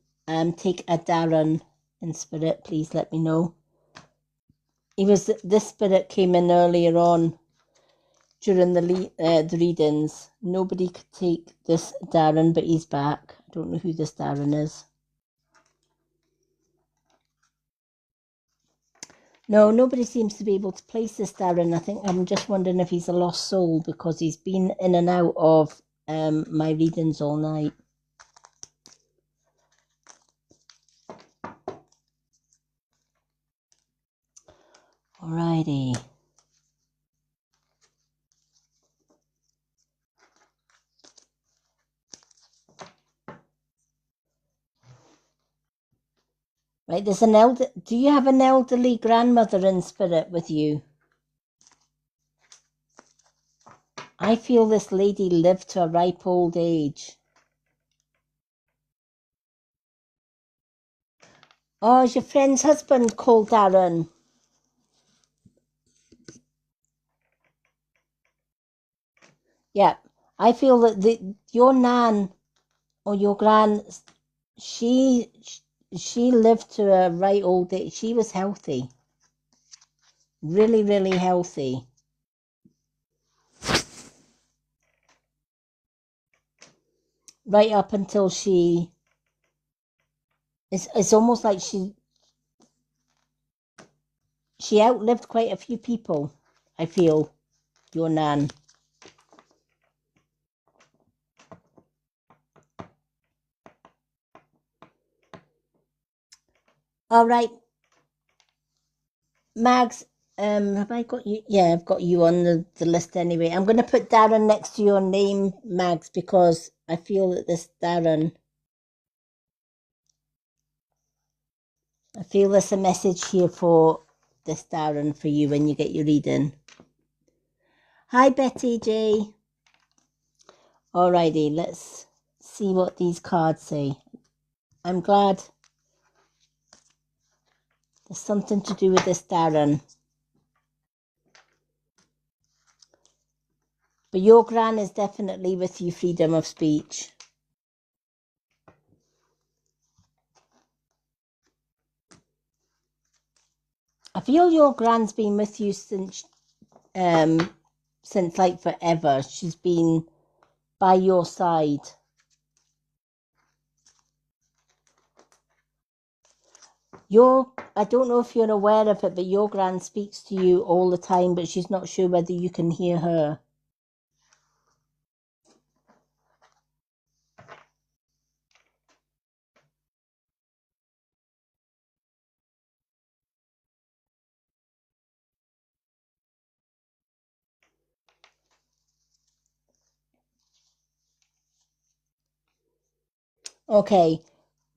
take a Darren in spirit, please let me know. This spirit came in earlier on during the readings. Nobody could take this Darren, but he's back. I don't know who this Darren is. No, nobody seems to be able to place this Darren. I think I'm just wondering if he's a lost soul because he's been in and out of my readings all night. Alrighty. Right, there's an do you have an elderly grandmother in spirit with you? I feel this lady lived to a ripe old age. Oh, is your friend's husband called Darren? Yeah, I feel that your nan or your gran, she lived to a right old age. She was healthy, really, really healthy. Right up until it's almost like she outlived quite a few people, I feel, your nan. All right, Mags, have I got you? Yeah, I've got you on the list anyway. I'm going to put Darren next to your name, Mags, because I feel that this Darren, I feel there's a message here for this Darren for you when you get your reading. Hi, Betty J. Alrighty, let's see what these cards say. I'm glad there's something to do with this Darren. But your gran is definitely with you, freedom of speech. I feel your gran's been with you since like forever. She's been by your side. I don't know if you're aware of it, but your gran speaks to you all the time, but she's not sure whether you can hear her. Okay.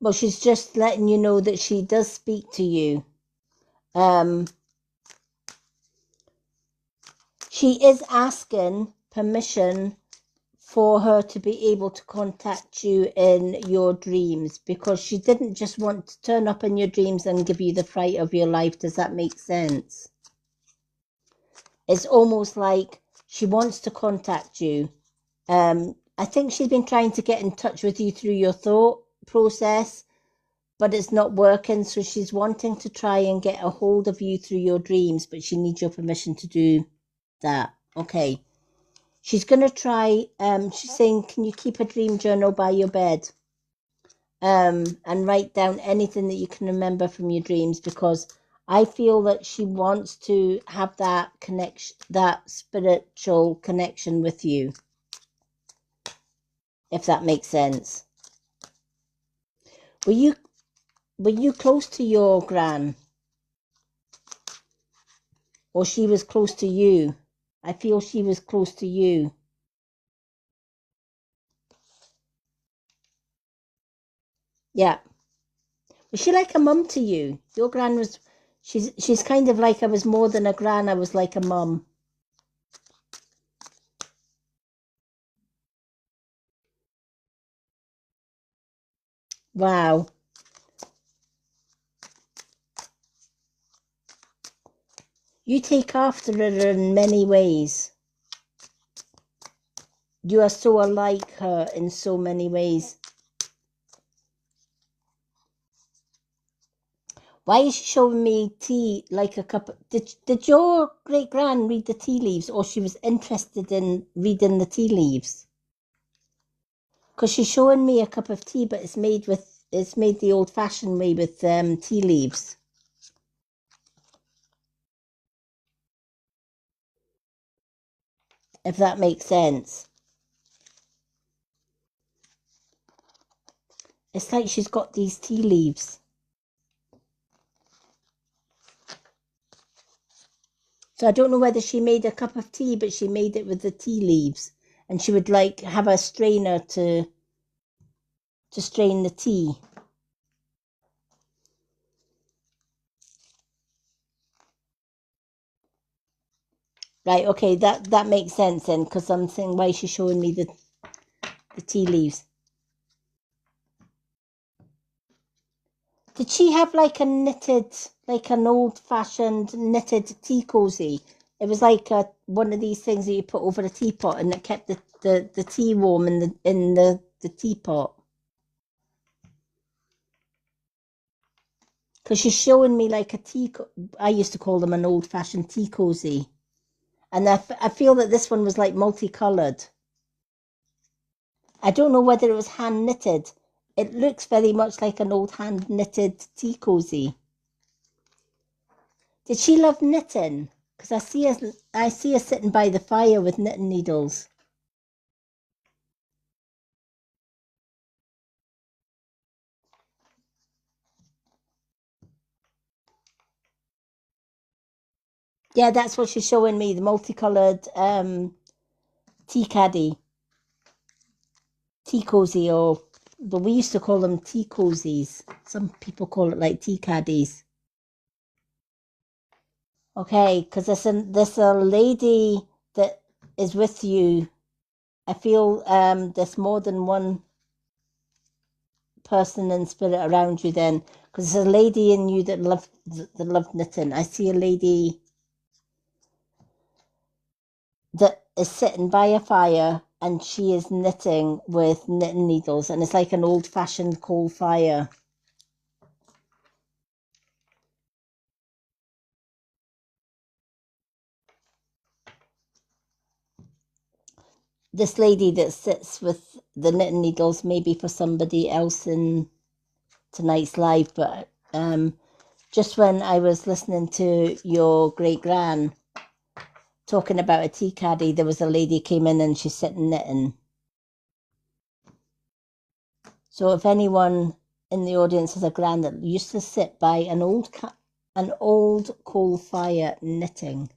Well, she's just letting you know that she does speak to you. She is asking permission for her to be able to contact you in your dreams, because she didn't just want to turn up in your dreams and give you the fright of your life. Does that make sense? It's almost like she wants to contact you. I think she's been trying to get in touch with you through your thought process, but it's not working. So she's wanting to try and get a hold of you through your dreams, but she needs your permission to do that. Okay. She's going to try, she's saying, can you keep a dream journal by your bed? And write down anything that you can remember from your dreams, because I feel that she wants to have that connection, that spiritual connection with you, if that makes sense. Were you close to your gran? Or she was close to you? I feel she was close to you. Yeah. Was she like a mum to you? Your gran was, she's kind of like, I was more than a gran, I was like a mum. Wow. You take after her in many ways. You are so alike her in so many ways. Why is she showing me tea, like a cup? Did your great gran read the tea leaves, or she was interested in reading the tea leaves? Because she's showing me a cup of tea, but it's made the old-fashioned way with tea leaves. If that makes sense. It's like she's got these tea leaves. So I don't know whether she made a cup of tea, but she made it with the tea leaves. And she would like have a strainer to strain the tea. Right, okay, that makes sense then, because I'm saying, why is she showing me the tea leaves? Did she have like a knitted, like an old-fashioned knitted tea cozy? It was like one of these things that you put over a teapot, and it kept the tea warm in the teapot. Because she's showing me like a I used to call them an old-fashioned tea cozy. And I feel that this one was like multicolored. I don't know whether it was hand knitted. It looks very much like an old hand knitted tea cozy. Did she love knitting? Because I see her sitting by the fire with knitting needles. Yeah, that's what she's showing me, the multicolored tea caddy, tea cozy, but we used to call them tea cozies. Some people call it like tea caddies. Okay, because there's a lady that is with you. I feel there's more than one person in spirit around you then, because there's a lady in you that loved knitting. I see a lady that is sitting by a fire and she is knitting with knitting needles, and it's like an old-fashioned coal fire. This lady that sits with the knitting needles maybe for somebody else in tonight's live, but just when I was listening to your great gran talking about a tea caddy, there was a lady came in and she's sitting knitting. So if anyone in the audience has a gran that used to sit by an old coal fire knitting.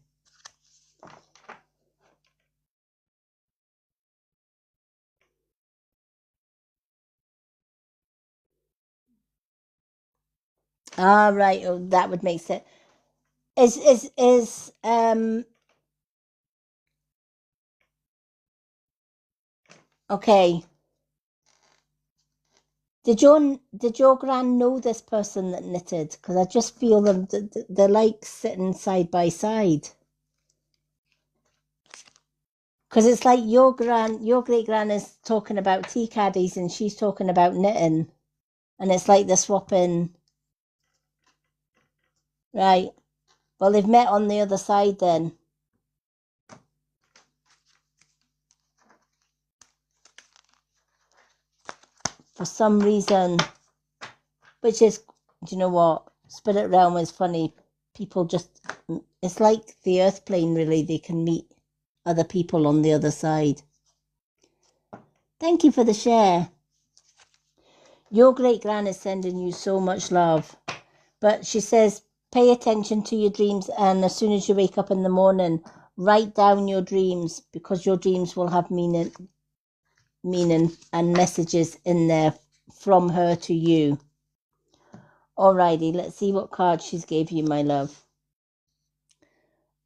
Ah, right. Oh, that would make sense. Is okay. Did your gran know this person that knitted? Because I just feel them they're like sitting side by side. Because it's like your great gran is talking about tea caddies and she's talking about knitting, and it's like they're swapping. Right. Well, they've met on the other side then. For some reason, which is, do you know what? Spirit realm is funny. People just, it's like the earth plane, really. They can meet other people on the other side. Thank you for the share. Your great gran is sending you so much love. But she says, pay attention to your dreams, and as soon as you wake up in the morning, write down your dreams, because your dreams will have meaning and messages in there from her to you. Alrighty, let's see what card she's gave you, my love.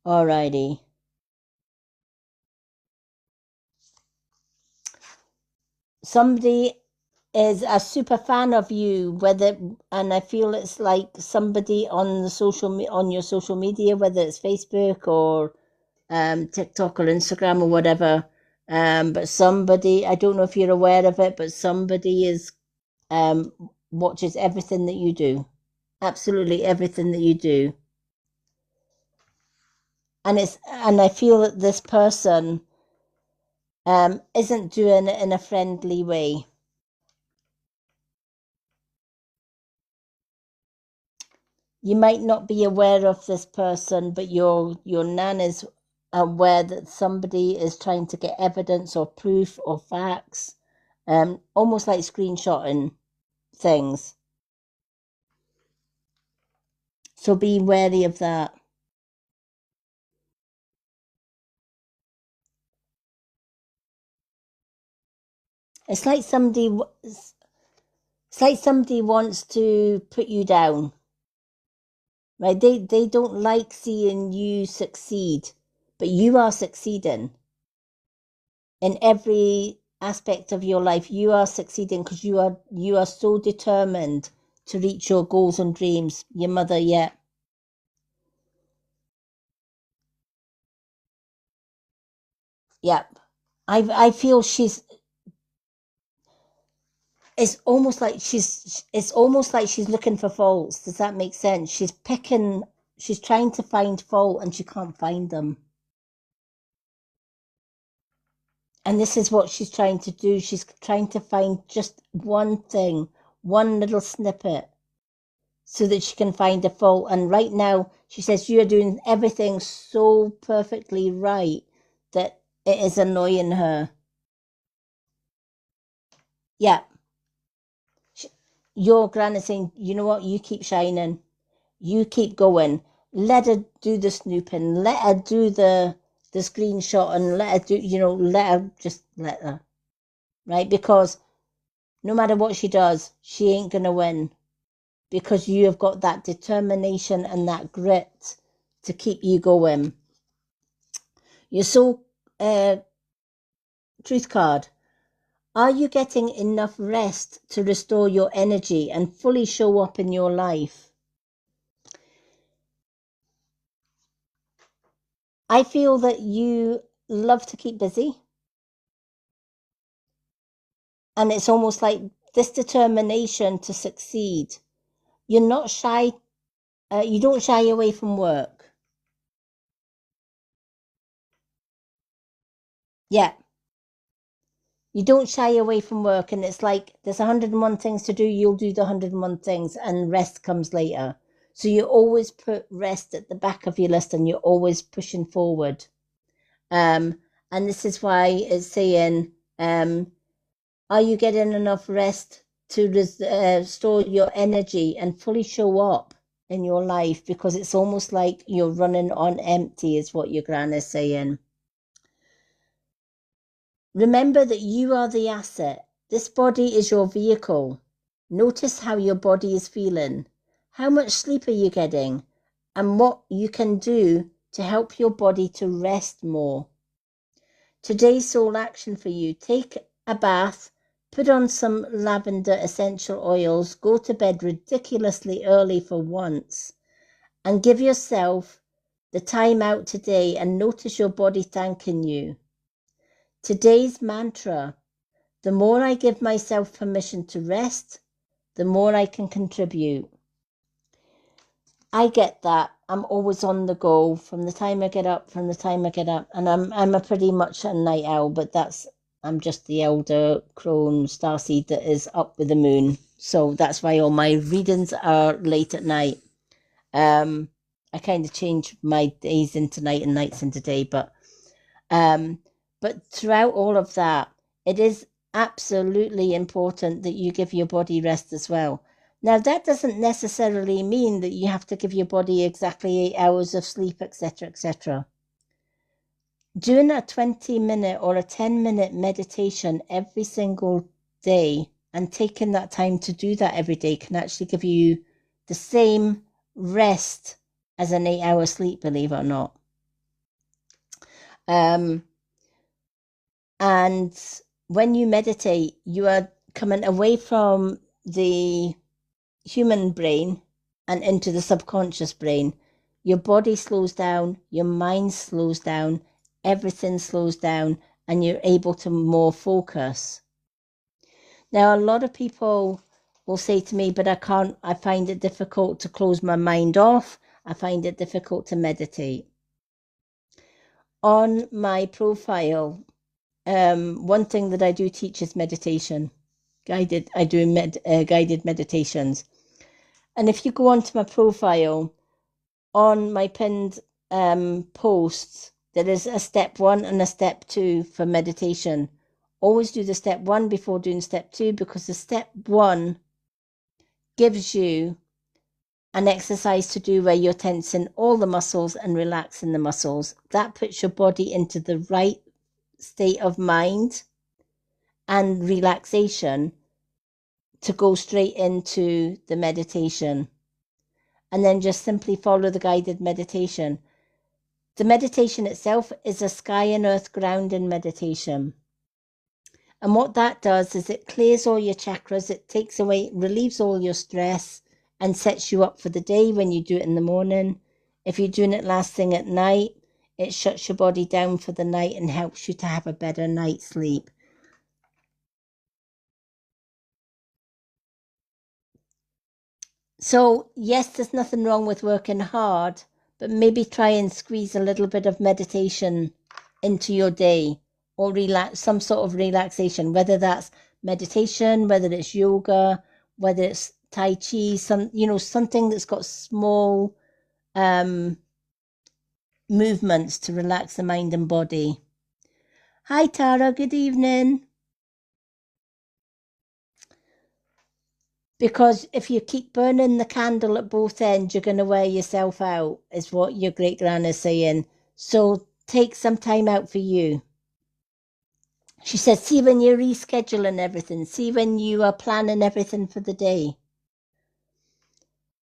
Alrighty. Somebody is a super fan of you, and I feel it's like somebody on your social media, whether it's Facebook or TikTok or Instagram or whatever. But somebody, I don't know if you're aware of it, but somebody is watches everything that you do, absolutely everything that you do, and I feel that this person isn't doing it in a friendly way. You might not be aware of this person, but your nan is aware that somebody is trying to get evidence or proof or facts, almost like screenshotting things. So be wary of that. It's like somebody wants to put you down. Right? They don't like seeing you succeed, but you are succeeding in every aspect of your life. You are succeeding because you are so determined to reach your goals and dreams. Your mother, yeah. Yep. I feel it's almost like she's looking for faults. Does that make sense? She's trying to find fault and she can't find them. And this is what she's trying to do. She's trying to find just one thing, one little snippet, so that she can find a fault. And right now, she says you are doing everything so perfectly right that it is annoying her. Yeah. Your gran is saying, you know what, you keep shining. You keep going. let her do the snooping, let her do the screenshot, and let her do, let her, right? Because no matter what she does, she ain't going to win, because you have got that determination and that grit to keep you going. Your soul truth card. Are you getting enough rest to restore your energy and fully show up in your life? I feel that you love to keep busy. And it's almost like this determination to succeed. You're not shy. You don't shy away from work. Yeah. You don't shy away from work, and it's like there's 101 things to do. You'll do the 101 things, and rest comes later. So you always put rest at the back of your list, and you're always pushing forward. And this is why it's saying, are you getting enough rest to restore your energy and fully show up in your life? Because it's almost like you're running on empty, is what your gran is saying. Remember that you are the asset. This body is your vehicle. Notice how your body is feeling. How much sleep are you getting? And what you can do to help your body to rest more. Today's soul action for you: take a bath, put on some lavender essential oils, go to bed ridiculously early for once, and give yourself the time out today and notice your body thanking you. Today's mantra: the more I give myself permission to rest, the more I can contribute. I get that. I'm always on the go from the time I get up, and I'm a pretty much a night owl, but I'm just the elder crone starseed that is up with the moon. So that's why all my readings are late at night. I kind of change my days into night and nights into day, but throughout all of that, it is absolutely important that you give your body rest as well. Now, that doesn't necessarily mean that you have to give your body exactly 8 hours of sleep, etc., etc. Doing a 20-minute or a 10-minute meditation every single day and taking that time to do that every day can actually give you the same rest as an 8-hour sleep, believe it or not. And when you meditate, you are coming away from the human brain and into the subconscious brain. Your body slows down, your mind slows down, everything slows down, and you're able to more focus. Now, a lot of people will say to me, but I find it difficult to close my mind off. I find it difficult to meditate. On my profile, one thing that I do teach is meditation. I do guided meditations. And if you go onto my profile, on my pinned posts, there is a step 1 and a step 2 for meditation. Always do the step 1 before doing step 2, because the step 1 gives you an exercise to do where you're tensing all the muscles and relaxing the muscles. That puts your body into the right state of mind and relaxation to go straight into the meditation. And then just simply follow the guided meditation. The meditation itself is a sky and earth grounding meditation. And what that does is it clears all your chakras, it takes away, relieves all your stress, and sets you up for the day when you do it in the morning. If you're doing it last thing at night, it shuts your body down for the night and helps you to have a better night's sleep. So, yes, there's nothing wrong with working hard, but maybe try and squeeze a little bit of meditation into your day, or some sort of relaxation, whether that's meditation, whether it's yoga, whether it's Tai Chi, something that's got small movements to relax the mind and body. Hi, Tara. Good evening. Because if you keep burning the candle at both ends, you're going to wear yourself out, is what your great gran is saying. So take some time out for you. She says, see when you're rescheduling everything, see when you are planning everything for the day.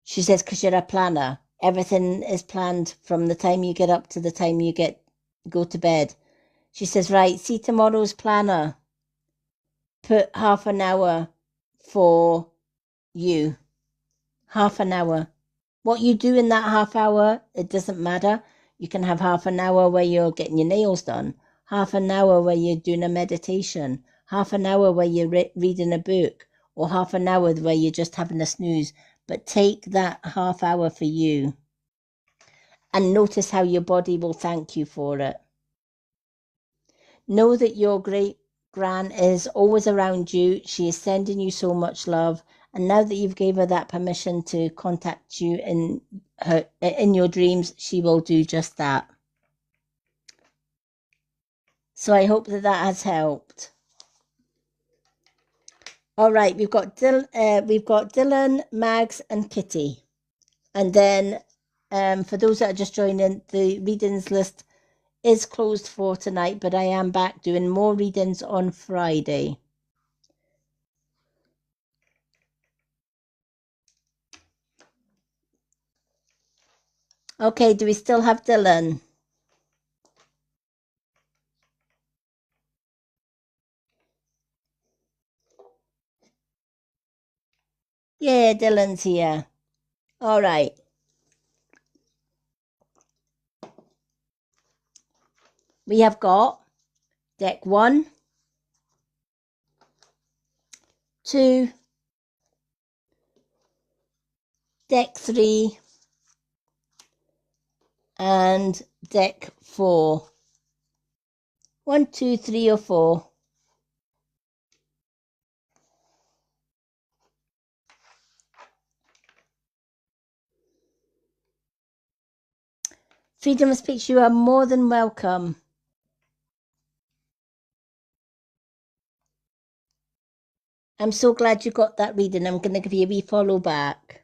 She says, because you're a planner, everything is planned from the time you get up to the time you go to bed. She says, right, see tomorrow's planner. Put half an hour for you. Half an hour. What you do in that half hour, it doesn't matter. You can have half an hour where you're getting your nails done, half an hour where you're doing a meditation, half an hour where you're reading a book, or half an hour where you're just having a snooze. But take that half hour for you and notice how your body will thank you for it. Know that your great gran is always around you. She is sending you so much love. And now that you've gave her that permission to contact you in your dreams, she will do just that. So I hope that has helped. All right, we've got Dylan, Mags, and Kitty, and then for those that are just joining, the readings list is closed for tonight, but I am back doing more readings on Friday. Okay, do we still have Dylan? Yeah, Dylan's here. All right. We have got deck 1, 2, deck 3, and deck 4. 1, 2, 3, or 4. Freedom of speech, you are more than welcome. I'm so glad you got that reading. I'm going to give you a wee follow back.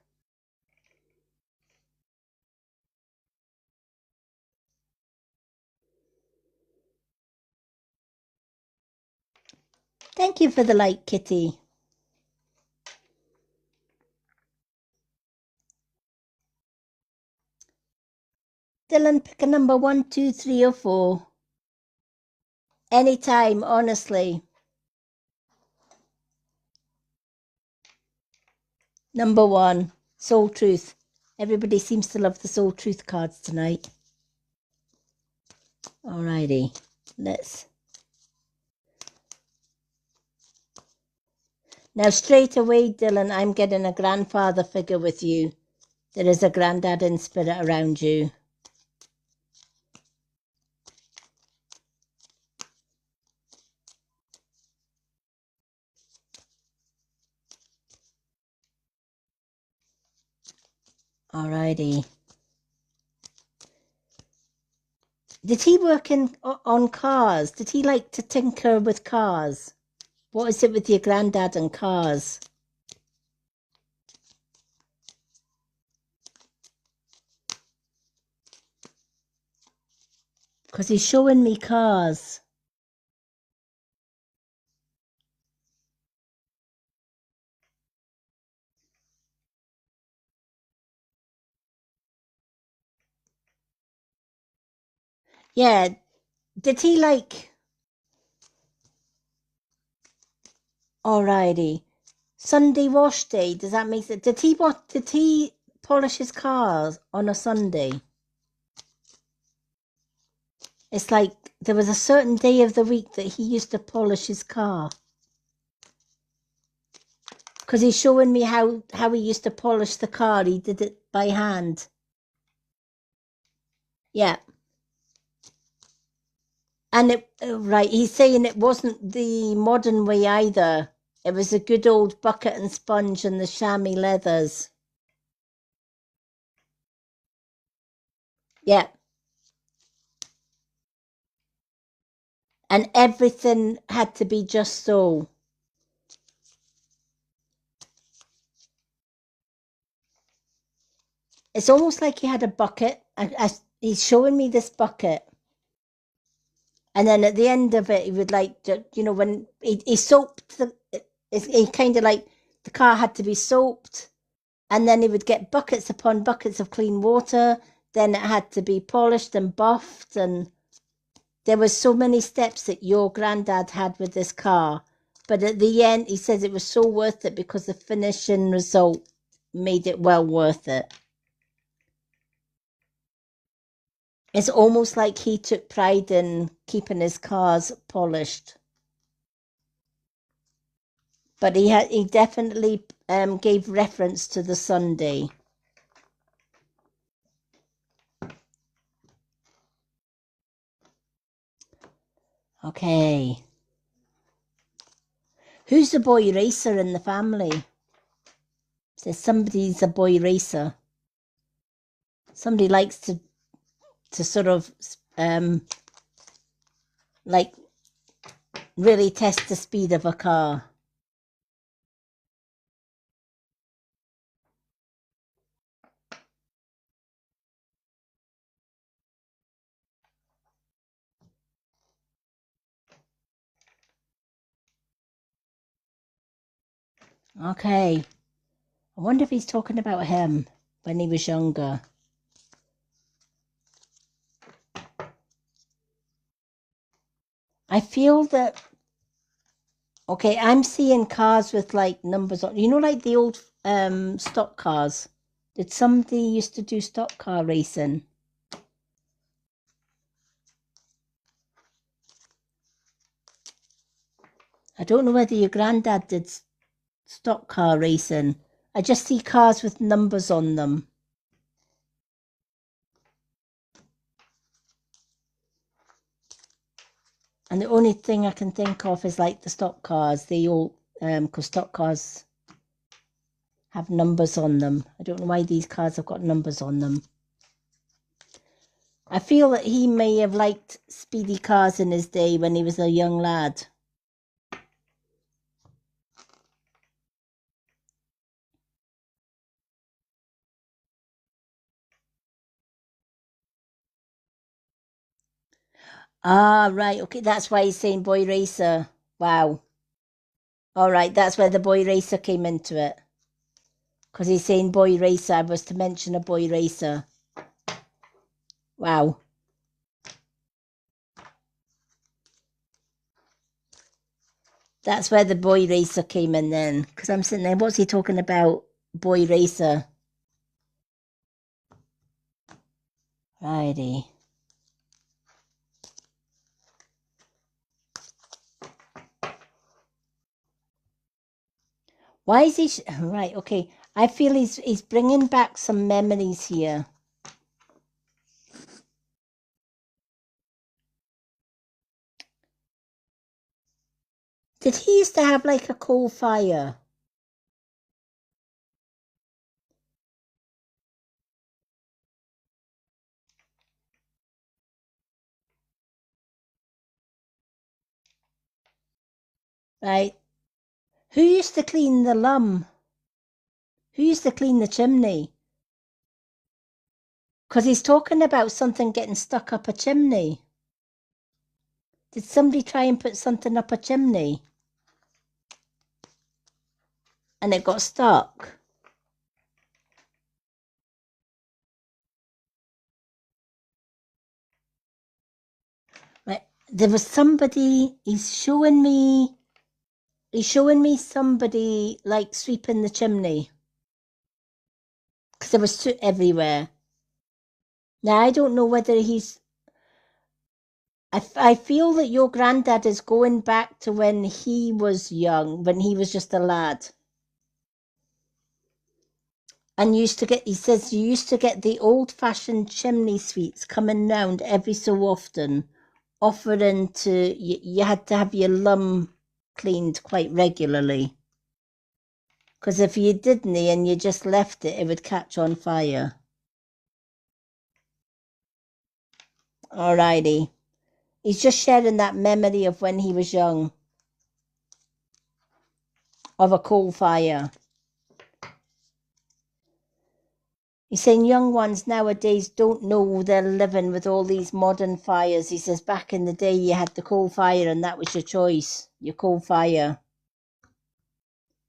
Thank you for the light, Kitty. Dylan, pick a number 1, 2, 3, or 4. Anytime, honestly. Number 1, Soul Truth. Everybody seems to love the Soul Truth cards tonight. Alrighty, let's. Now, straight away, Dylan, I'm getting a grandfather figure with you. There is a granddad in spirit around you. Alrighty. Did he work on cars? Did he like to tinker with cars? What is it with your granddad and cars? Because he's showing me cars. Yeah. Did he like... Alrighty. Sunday wash day, does that make sense? Did he polish his cars on a Sunday? It's like there was a certain day of the week that he used to polish his car. Because he's showing me how he used to polish the car. He did it by hand. Yeah. And right, he's saying it wasn't the modern way either. It was a good old bucket and sponge and the chamois leathers. Yeah. And everything had to be just so. It's almost like he had a bucket. He's showing me this bucket. And then at the end of it, he would like, when he soaped he kind of like, the car had to be soaped. And then he would get buckets upon buckets of clean water. Then it had to be polished and buffed. And there was so many steps that your granddad had with this car. But at the end, he says it was so worth it because the finishing result made it well worth it. It's almost like he took pride in keeping his cars polished. But he definitely gave reference to the Sunday. Okay. Who's the boy racer in the family? Says somebody's a boy racer. Somebody likes to sort of like really test the speed of a car. Okay. I wonder if he's talking about him when he was younger. I feel that, okay, I'm seeing cars with like numbers on, like the old stock cars. Did somebody used to do stock car racing? I don't know whether your granddad did stock car racing. I just see cars with numbers on them. And the only thing I can think of is like the stock cars. They all, because stock cars have numbers on them. I don't know why these cars have got numbers on them. I feel that he may have liked speedy cars in his day when he was a young lad. Ah, right. Okay, that's why he's saying boy racer. Wow. All right, that's where the boy racer came into it. Because he's saying boy racer. I was to mention a boy racer. Wow. That's where the boy racer came in then. Because I'm sitting there, what's he talking about? Boy racer. Righty. Why is he... Right, okay. I feel he's bringing back some memories here. Did he used to have like a coal fire? Right. Who used to clean the lum? Who used to clean the chimney? Because he's talking about something getting stuck up a chimney. Did somebody try and put something up a chimney? And it got stuck? Right. There was somebody, he's showing me somebody like sweeping the chimney. Because there was soot everywhere. Now, I don't know whether I feel that your granddad is going back to when he was young, when he was just a lad. And he says you used to get the old-fashioned chimney sweeps coming round every so often, offering you had to have your lum cleaned quite regularly. Because if you didn't and you just left it, it would catch on fire. Alrighty. He's just sharing that memory of when he was young, of a coal fire. He's saying young ones nowadays don't know they're living with all these modern fires. He says back in the day you had the coal fire and that was your choice, your coal fire.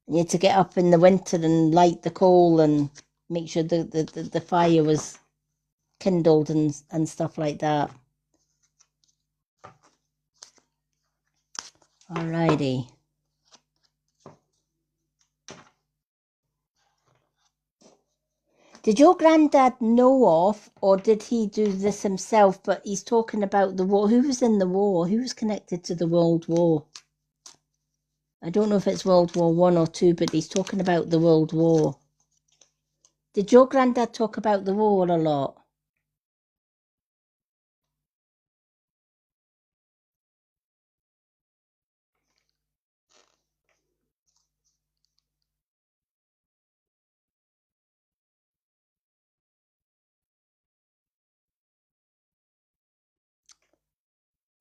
You had to get up in the winter and light the coal and make sure the fire was kindled and stuff like that. Alrighty. Did your granddad know of, or did he do this himself? But he's talking about the war. Who was in the war? Who was connected to the World War? I don't know if it's World War One or two, but he's talking about the World War. Did your granddad talk about the war a lot?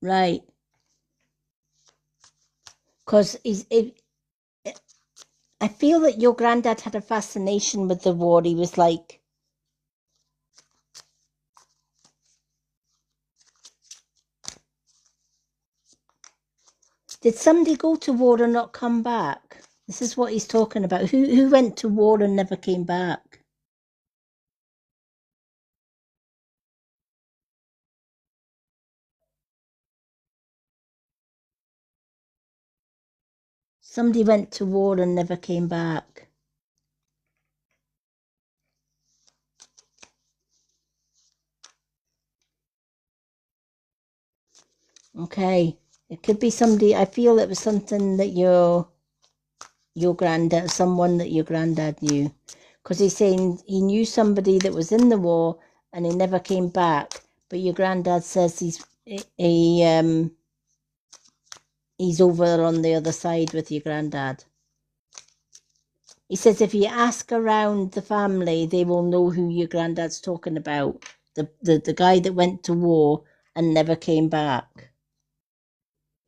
Right. Because I feel that your granddad had a fascination with the war. He was like, did somebody go to war and not come back? This is what he's talking about. Who went to war and never came back? Somebody went to war and never came back. Okay. It could be somebody, I feel it was something that your granddad, someone that your granddad knew. Because he's saying he knew somebody that was in the war and he never came back. But your granddad says he's over on the other side with your granddad. He says if you ask around the family, they will know who your granddad's talking about. The guy that went to war and never came back.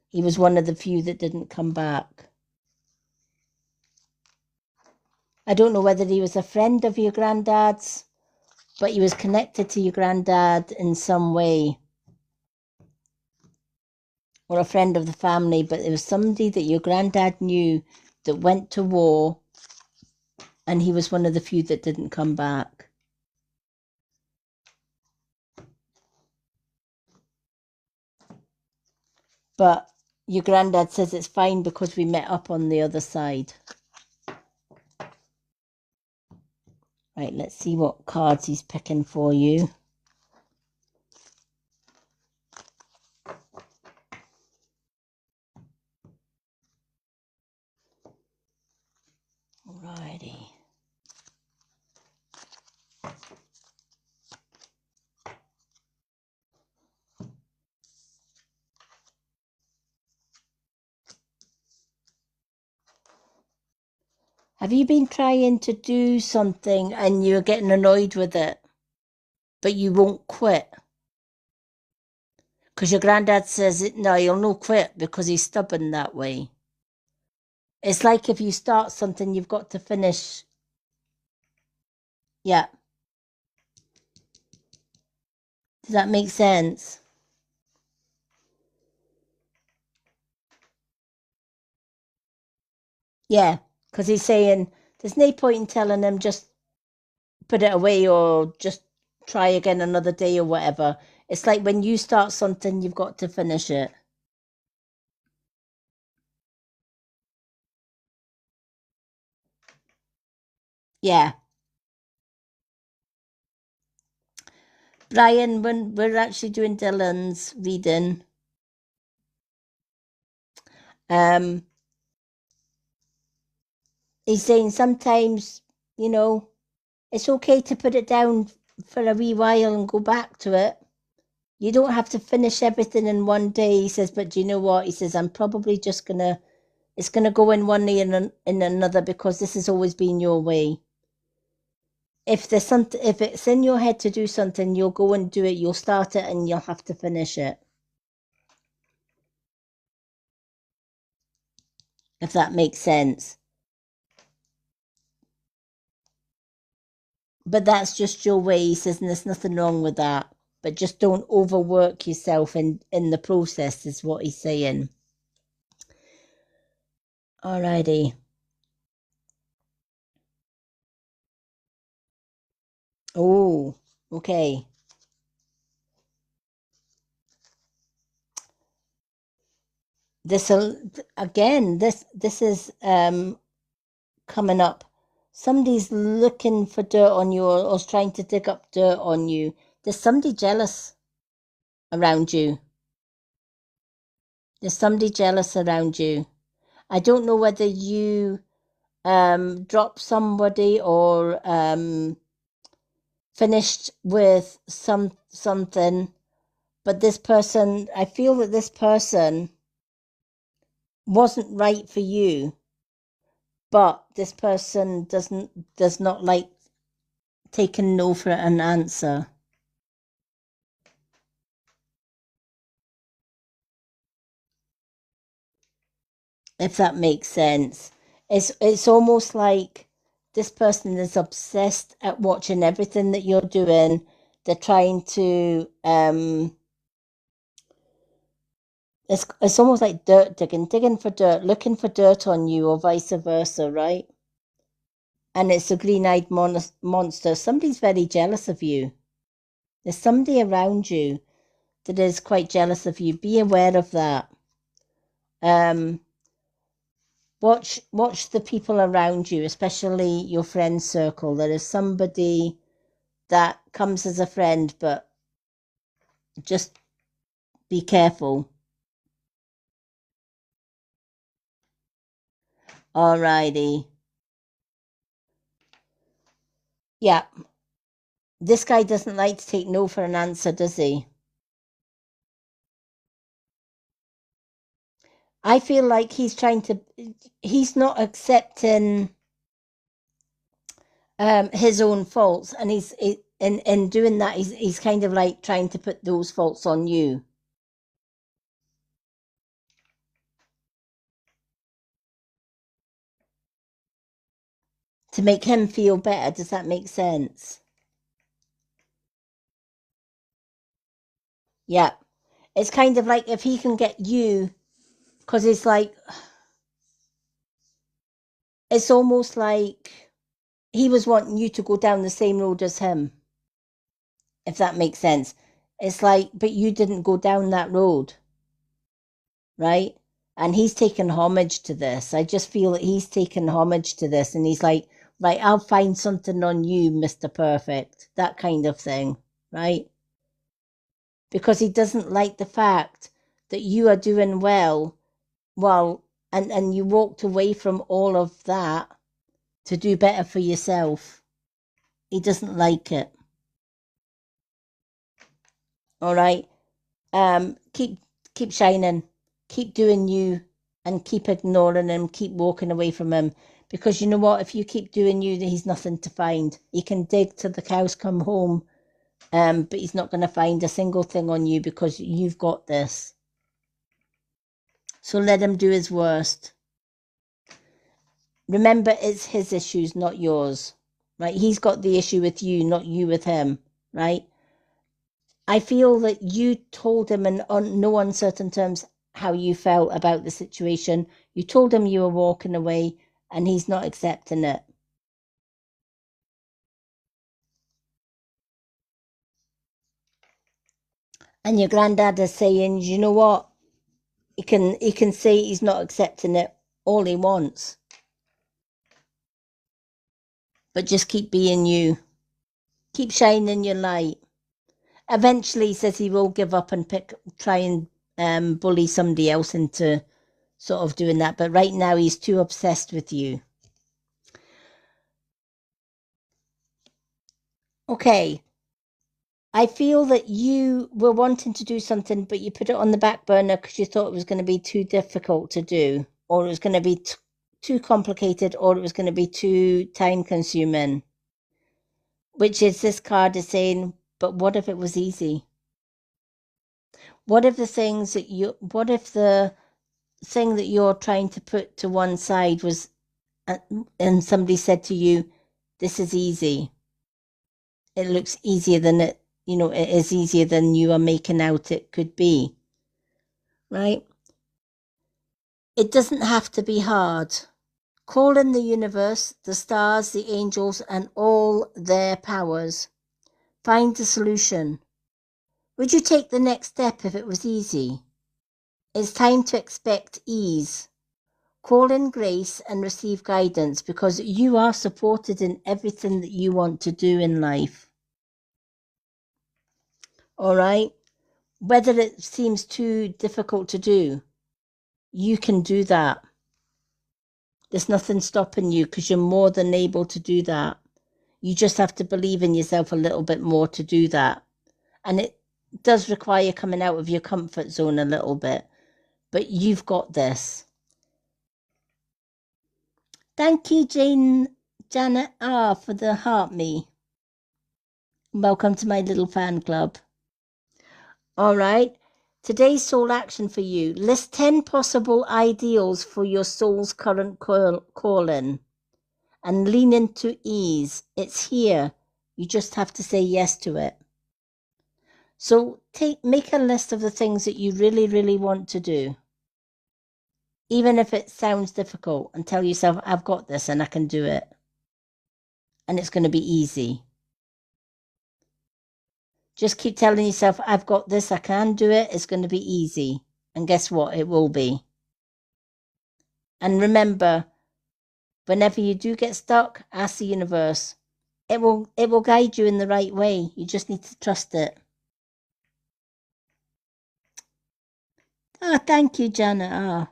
He was one of the few that didn't come back. I don't know whether he was a friend of your granddad's, but he was connected to your granddad in some way, or a friend of the family, but it was somebody that your granddad knew that went to war, and he was one of the few that didn't come back. But your granddad says it's fine because we met up on the other side. Right, let's see what cards he's picking for you. Alrighty. Have you been trying to do something and you're getting annoyed with it, but you won't quit? Because your granddad says, no, you'll no quit because he's stubborn that way. It's like if you start something, you've got to finish. Yeah. Does that make sense? Yeah. Because he's saying, there's no point in telling him just put it away or just try again another day or whatever. It's like when you start something, you've got to finish it. Yeah. Brian, when we're actually doing Dylan's reading, um, he's saying sometimes, it's okay to put it down for a wee while and go back to it. You don't have to finish everything in one day, he says, but do you know what? He says, I'm probably just it's gonna go in one day and in another because this has always been your way. If there's something, if it's in your head to do something, you'll go and do it, you'll start it and you'll have to finish it. If that makes sense. But that's just your way, he says, and there's nothing wrong with that. But just don't overwork yourself in the process, is what he's saying. Alrighty. Oh, okay. This again. This is coming up. Somebody's looking for dirt on you, or trying to dig up dirt on you. There's somebody jealous around you. There's somebody jealous around you. I don't know whether you dropped somebody or finished with something, but this person, I feel that this person wasn't right for you, but this person does not like taking no for an answer. If that makes sense. It's almost like this person is obsessed at watching everything that you're doing. They're trying to it's almost like dirt digging for dirt, looking for dirt on you, or vice versa, right? And it's a green-eyed monster. Somebody's very jealous of you. There's somebody around you that is quite jealous of you. Be aware of that. Watch the people around you, especially your friend circle. There is somebody that comes as a friend, but just be careful. Alrighty. Yeah. This guy doesn't like to take no for an answer, does he? I feel like he's not accepting his own faults, and he's in doing that, he's kind of like trying to put those faults on you. To make him feel better. Does that make sense? Yeah. It's kind of like if he can get you, because it's almost like he was wanting you to go down the same road as him, if that makes sense. It's like, but you didn't go down that road, right? And he's taken homage to this. I just feel that he's taken homage to this, and he's like, right, I'll find something on you, Mr. Perfect, that kind of thing, right? Because he doesn't like the fact that you are doing well, and you walked away from all of that to do better for yourself. He doesn't like it. All right. Keep shining, keep doing you, and keep ignoring him, keep walking away from him. Because you know what? If you keep doing you, he's nothing to find. He can dig till the cows come home, but he's not going to find a single thing on you because you've got this. So let him do his worst. Remember, it's his issues, not yours, right? He's got the issue with you, not you with him, right? I feel that you told him in no uncertain terms how you felt about the situation. You told him you were walking away, and he's not accepting it. And your granddad is saying, you know what? He can say he's not accepting it all he wants, but just keep being you. Keep shining your light. Eventually, he says he will give up and try and bully somebody else into sort of doing that. But right now, he's too obsessed with you. Okay. I feel that you were wanting to do something, but you put it on the back burner because you thought it was going to be too difficult to do, or it was going to be too complicated, or it was going to be too time consuming. Which is this card is saying, but what if it was easy? What if the thing that you're trying to put to one side was, and somebody said to you, this is easy. it looks easier than it is easier than you are making out it could be, right? It doesn't have to be hard. Call in the universe, the stars, the angels, and all their powers. Find the solution. Would you take the next step if it was easy? It's time to expect ease. Call in grace and receive guidance, because you are supported in everything that you want to do in life. All right? Whether it seems too difficult to do, you can do that. There's nothing stopping you, because you're more than able to do that. You just have to believe in yourself a little bit more to do that. And it does require coming out of your comfort zone a little bit, but you've got this. Thank you, Janet R, for the heart me. Welcome to my little fan club. All right. Today's soul action for you. List 10 possible ideals for your soul's current calling and lean into ease. It's here. You just have to say yes to it. So make a list of the things that you really, really want to do. Even if it sounds difficult, and tell yourself, I've got this and I can do it. And it's going to be easy. Just keep telling yourself, I've got this, I can do it, it's going to be easy. And guess what? It will be. And remember, whenever you do get stuck, ask the universe. It will guide you in the right way. You just need to trust it. Oh, thank you, Jana.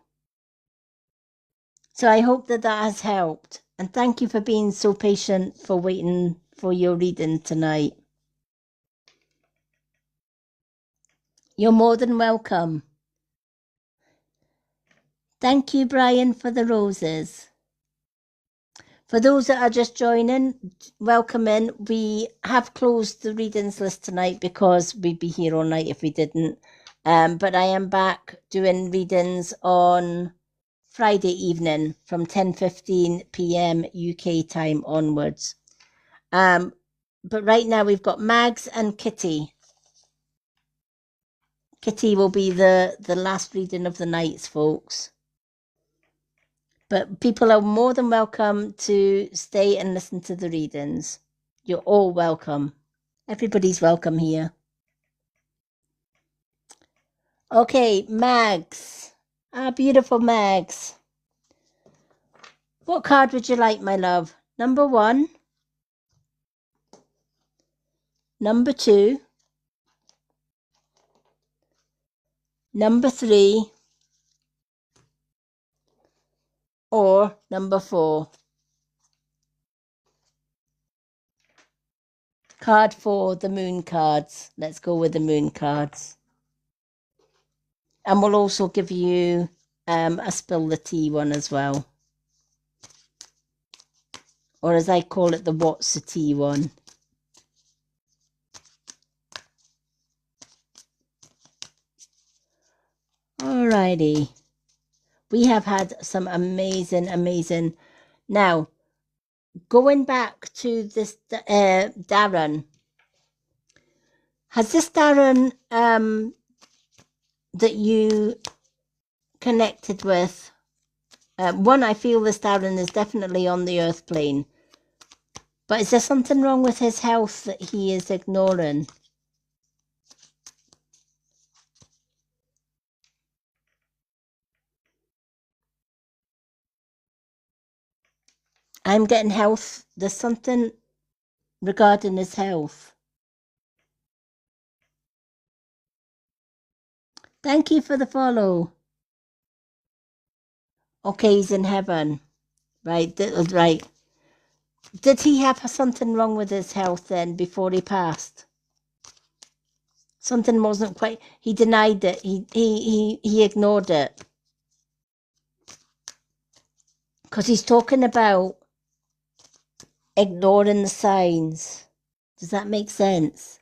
So I hope that has helped. And thank you for being so patient, for waiting for your reading tonight. You're more than welcome. Thank you, Brian, for the roses. For those that are just joining, welcome in. We have closed the readings list tonight because we'd be here all night if we didn't. But I am back doing readings on Friday evening from 10:15 p.m. UK time onwards. But right now we've got Mags and Kitty. Kitty will be the last reading of the nights, folks. But people are more than welcome to stay and listen to the readings. You're all welcome. Everybody's welcome here. Okay, Mags. Beautiful Mags. What card would you like, my love? Number 1. Number 2. Number 3. Or number 4. Card 4, the moon cards. Let's go with the moon cards. And we'll also give you a spill the tea one as well. Or as I call it, the what's the tea one. Alrighty. We have had some amazing. Now, going back to this Darren. Has this Darren that you connected with? One, I feel this Darren is definitely on the earth plane. But is there something wrong with his health that he is ignoring? I'm getting health. There's something regarding his health. Thank you for the follow. Okay, he's in heaven. Right, right. Did he have something wrong with his health then before he passed? Something wasn't quite... He denied it. He ignored it. Because he's talking about ignoring the signs. Does that make sense?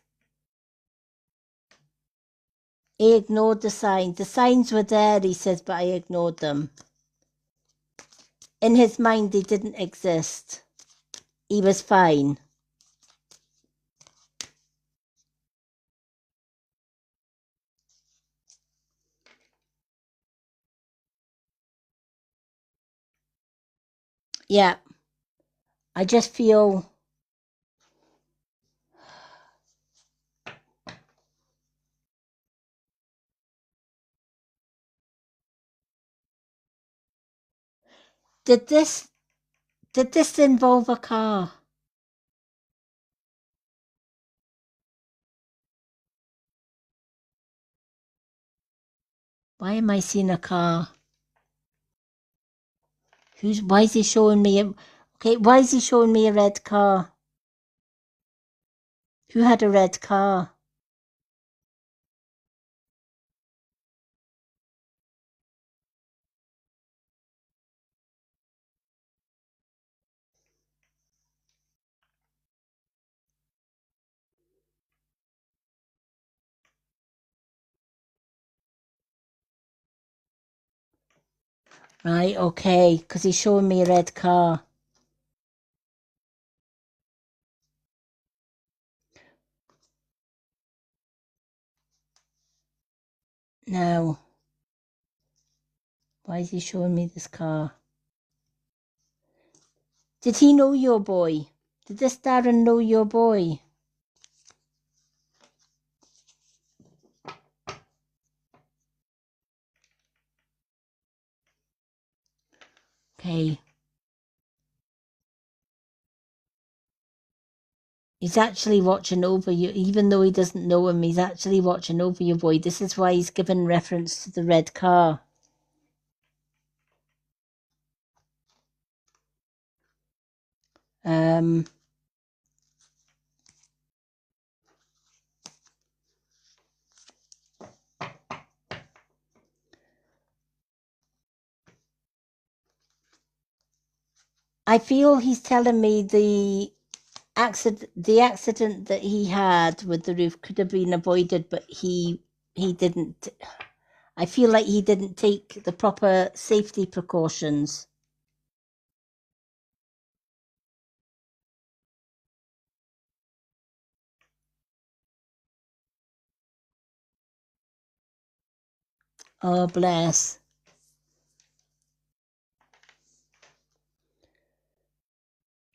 He ignored the signs. The signs were there, he says, but I ignored them. In his mind, they didn't exist. He was fine. Yeah, I just feel... Did this involve a car? Why am I seeing a car? Why is he showing me okay, why is he showing me a red car? Who had a red car? Right, okay, because he's showing me a red car. Now, why is he showing me this car? Did he know your boy? Did this Darren know your boy? Okay. He's actually watching over you, even though he doesn't know him. He's actually watching over your boy. This is why he's given reference to the red car. I feel he's telling me the accident that he had with the roof could have been avoided, but he didn't. I feel like he didn't take the proper safety precautions. Oh, bless.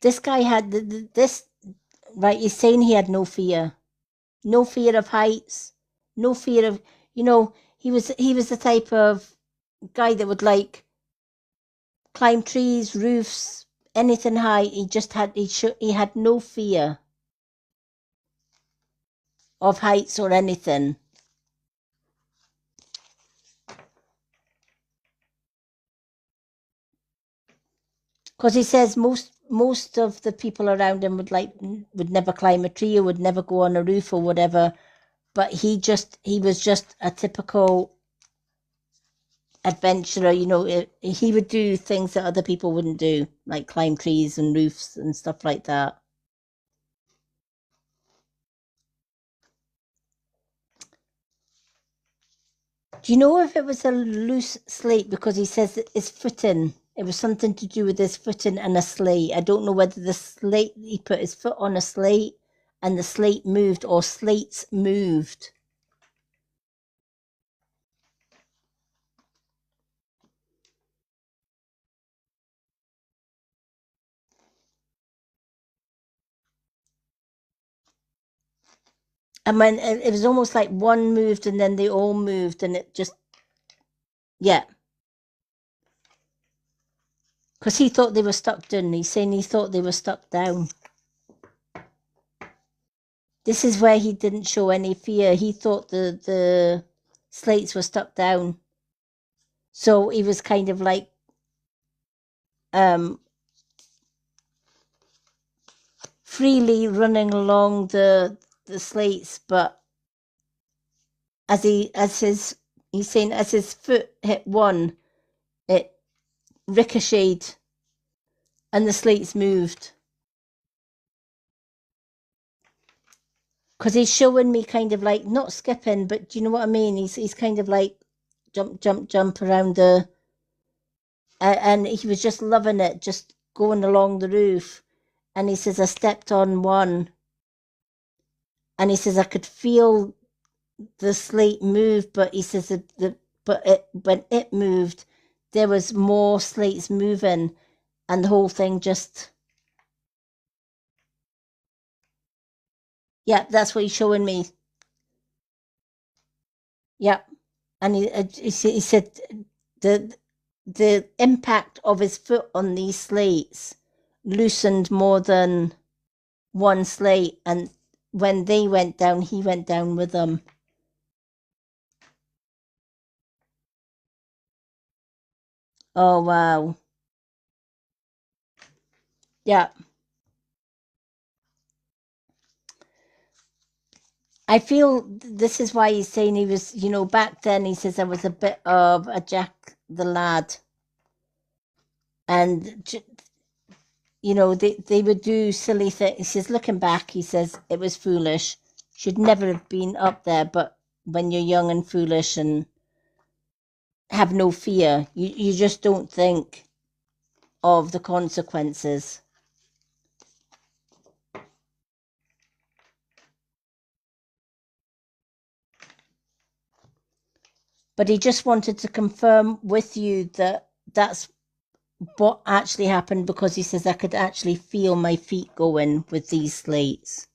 This guy had this, right? He's saying he had no fear of heights, no fear of, he was the type of guy that would like climb trees, roofs, anything high. He had no fear of heights or anything. Because he says most of the people around him would never climb a tree or would never go on a roof or whatever, but he was just a typical adventurer. He would do things that other people wouldn't do, like climb trees and roofs and stuff like that. Do you know if it was a loose slate? Because he says that his footing, it was something to do with his footing and a slate. I don't know whether the slate, he put his foot on a slate and the slate moved, or slates moved. And when it was almost like one moved and then they all moved, and it just, yeah. Because he thought they were stuck down. He's saying he thought they were stuck down. This is where he didn't show any fear. He thought the slates were stuck down. So he was kind of like freely running along the slates, but he's saying as his foot hit one, it ricocheted and the slates moved. Because he's showing me kind of like not skipping, but do you know what I mean? He's kind of like jump around and he was just loving it, just going along the roof. And he says I stepped on one, and he says I could feel the slate move, but he says when it moved, there was more slates moving, and the whole thing just... Yeah, that's what he's showing me. Yeah. And he said the impact of his foot on these slates loosened more than one slate, and when they went down, he went down with them. Oh, wow. Yeah. I feel this is why he's saying he was, back then he says I was a bit of a Jack the Lad. And, they would do silly things. He says, looking back, he says, it was foolish. Should never have been up there. But when you're young and foolish and have no fear, you just don't think of the consequences. But he just wanted to confirm with you that that's what actually happened, because he says I could actually feel my feet going with these slates.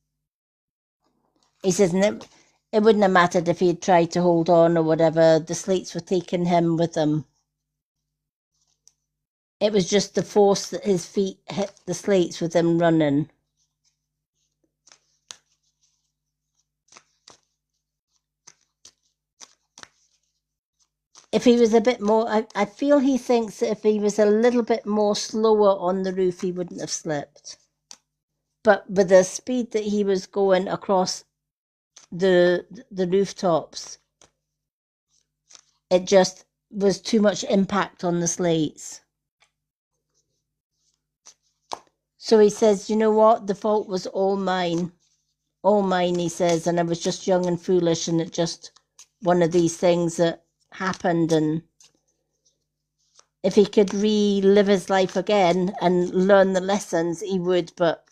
He says it wouldn't have mattered if he had tried to hold on or whatever. The slates were taking him with them. It was just the force that his feet hit the slates with him running. If he was a bit more, I feel he thinks that if he was a little bit more slower on the roof, he wouldn't have slipped. But with the speed that he was going across the rooftops, it just was too much impact on the slates. So he says, you know what? The fault was all mine. All mine, he says, and I was just young and foolish, and it just one of these things that happened. And if he could relive his life again and learn the lessons, he would, but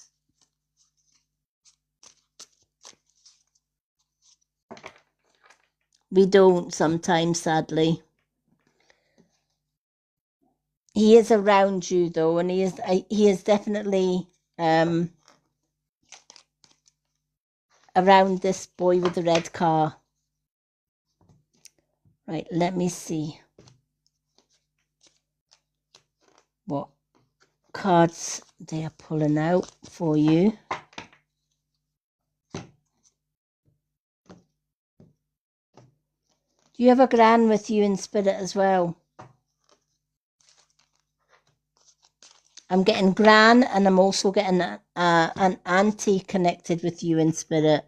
we don't sometimes, sadly. He is around you, though, and he is definitely around this boy with the red car. Right, let me see what cards they are pulling out for you. Do you have a gran with you in spirit as well? I'm getting gran, and I'm also getting an auntie connected with you in spirit.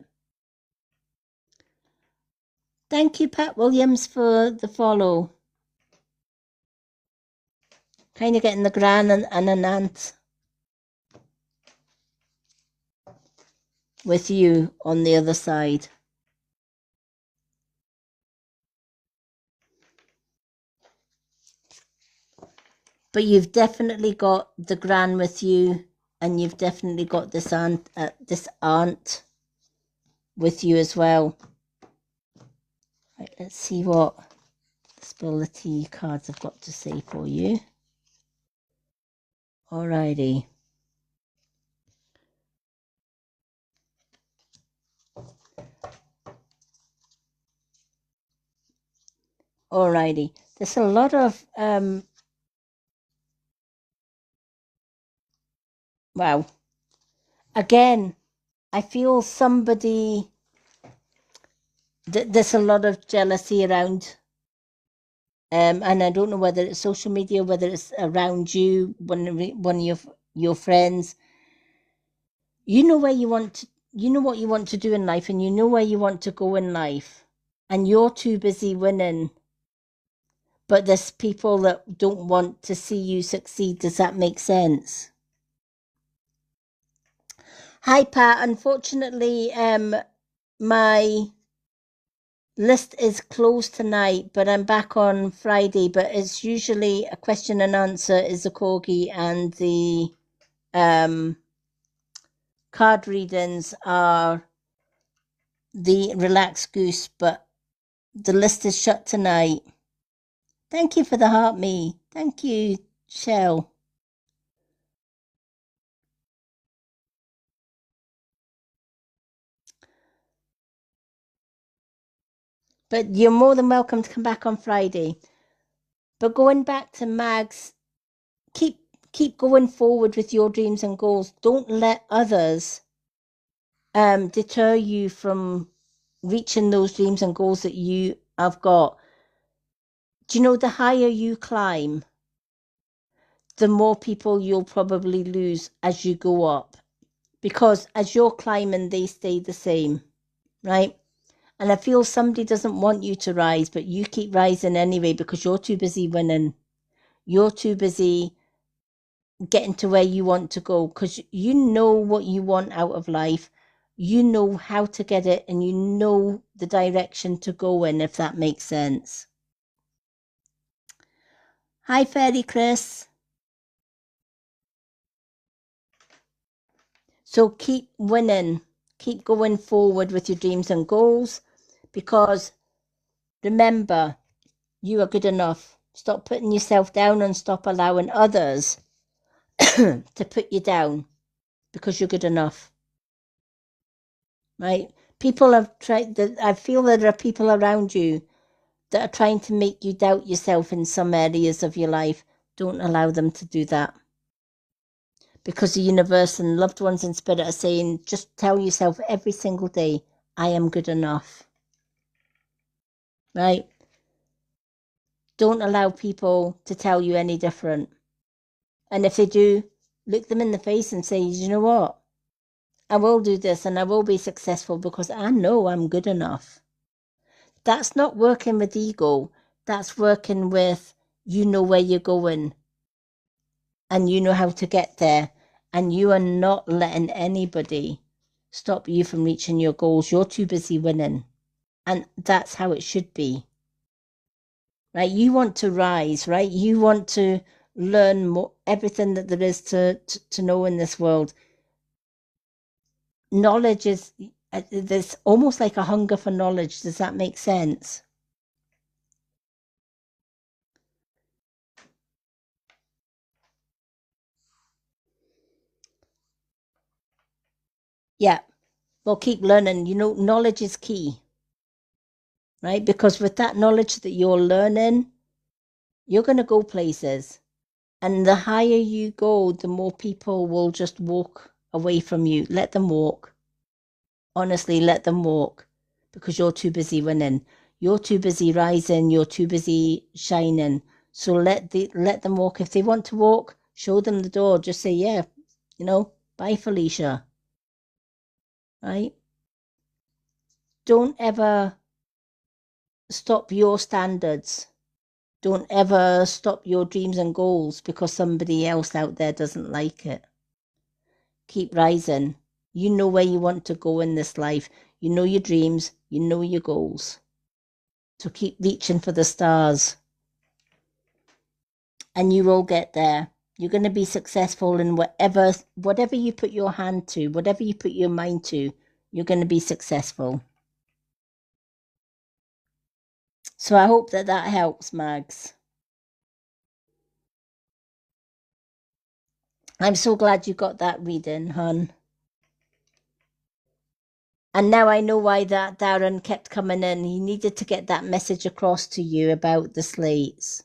Thank you, Pat Williams, for the follow. Kind of getting the gran and an aunt with you on the other side. But you've definitely got the gran with you, and you've definitely got this aunt with you as well. Right, let's see what Spill the Tea cards have got to say for you. Alrighty. Alrighty. There's a lot of wow. Again, I feel somebody there's a lot of jealousy around, and I don't know whether it's social media, whether it's around you, one of your friends. You know where you want to, you know what you want to do in life, and you know where you want to go in life, and you're too busy winning. But there's people that don't want to see you succeed. Does that make sense? Hi, Pat. Unfortunately, my list is closed tonight, but I'm back on Friday. But it's usually a question and answer is the corgi, and the card readings are the relaxed goose. But the list is shut tonight. Thank you for the heart, me. Thank you, Shell. But you're more than welcome to come back on Friday. But going back to Mags, keep going forward with your dreams and goals. Don't let others deter you from reaching those dreams and goals that you have got. Do you know, the higher you climb, the more people you'll probably lose as you go up. Because as you're climbing, they stay the same, right? And I feel somebody doesn't want you to rise, but you keep rising anyway because you're too busy winning. You're too busy getting to where you want to go because you know what you want out of life. You know how to get it and you know the direction to go in, if that makes sense. Hi, Fairy Chris. So keep winning. Keep going forward with your dreams and goals because remember, you are good enough. Stop putting yourself down and stop allowing others to put you down because you're good enough. Right? People have tried that. I feel that there are people around you that are trying to make you doubt yourself in some areas of your life. Don't allow them to do that. Because the universe and loved ones in spirit are saying, just tell yourself every single day, I am good enough. Right? Don't allow people to tell you any different. And if they do, look them in the face and say, you know what? I will do this and I will be successful because I know I'm good enough. That's not working with ego. That's working with, you know where you're going and you know how to get there. And you are not letting anybody stop you from reaching your goals. You're too busy winning. And that's how it should be. Right? You want to rise, right? You want to learn more, everything that there is to know in this world. Knowledge is, there's almost like a hunger for knowledge. Does that make sense? Yeah. Well, keep learning. You know, knowledge is key, right? Because with that knowledge that you're learning, you're going to go places. And the higher you go, the more people will just walk away from you. Let them walk. Honestly, let them walk because you're too busy winning. You're too busy rising. You're too busy shining. So let them walk. If they want to walk, show them the door. Just say, yeah, you know, bye, Felicia. Right? Don't ever stop your standards. Don't ever stop your dreams and goals because somebody else out there doesn't like it. Keep rising. You know where you want to go in this life. You know your dreams. You know your goals. So keep reaching for the stars. And you will get there. You're going to be successful in whatever you put your hand to, whatever you put your mind to, you're going to be successful. So I hope that helps, Mags. I'm so glad you got that reading, hon. And now I know why that Darren kept coming in. He needed to get that message across to you about the slates.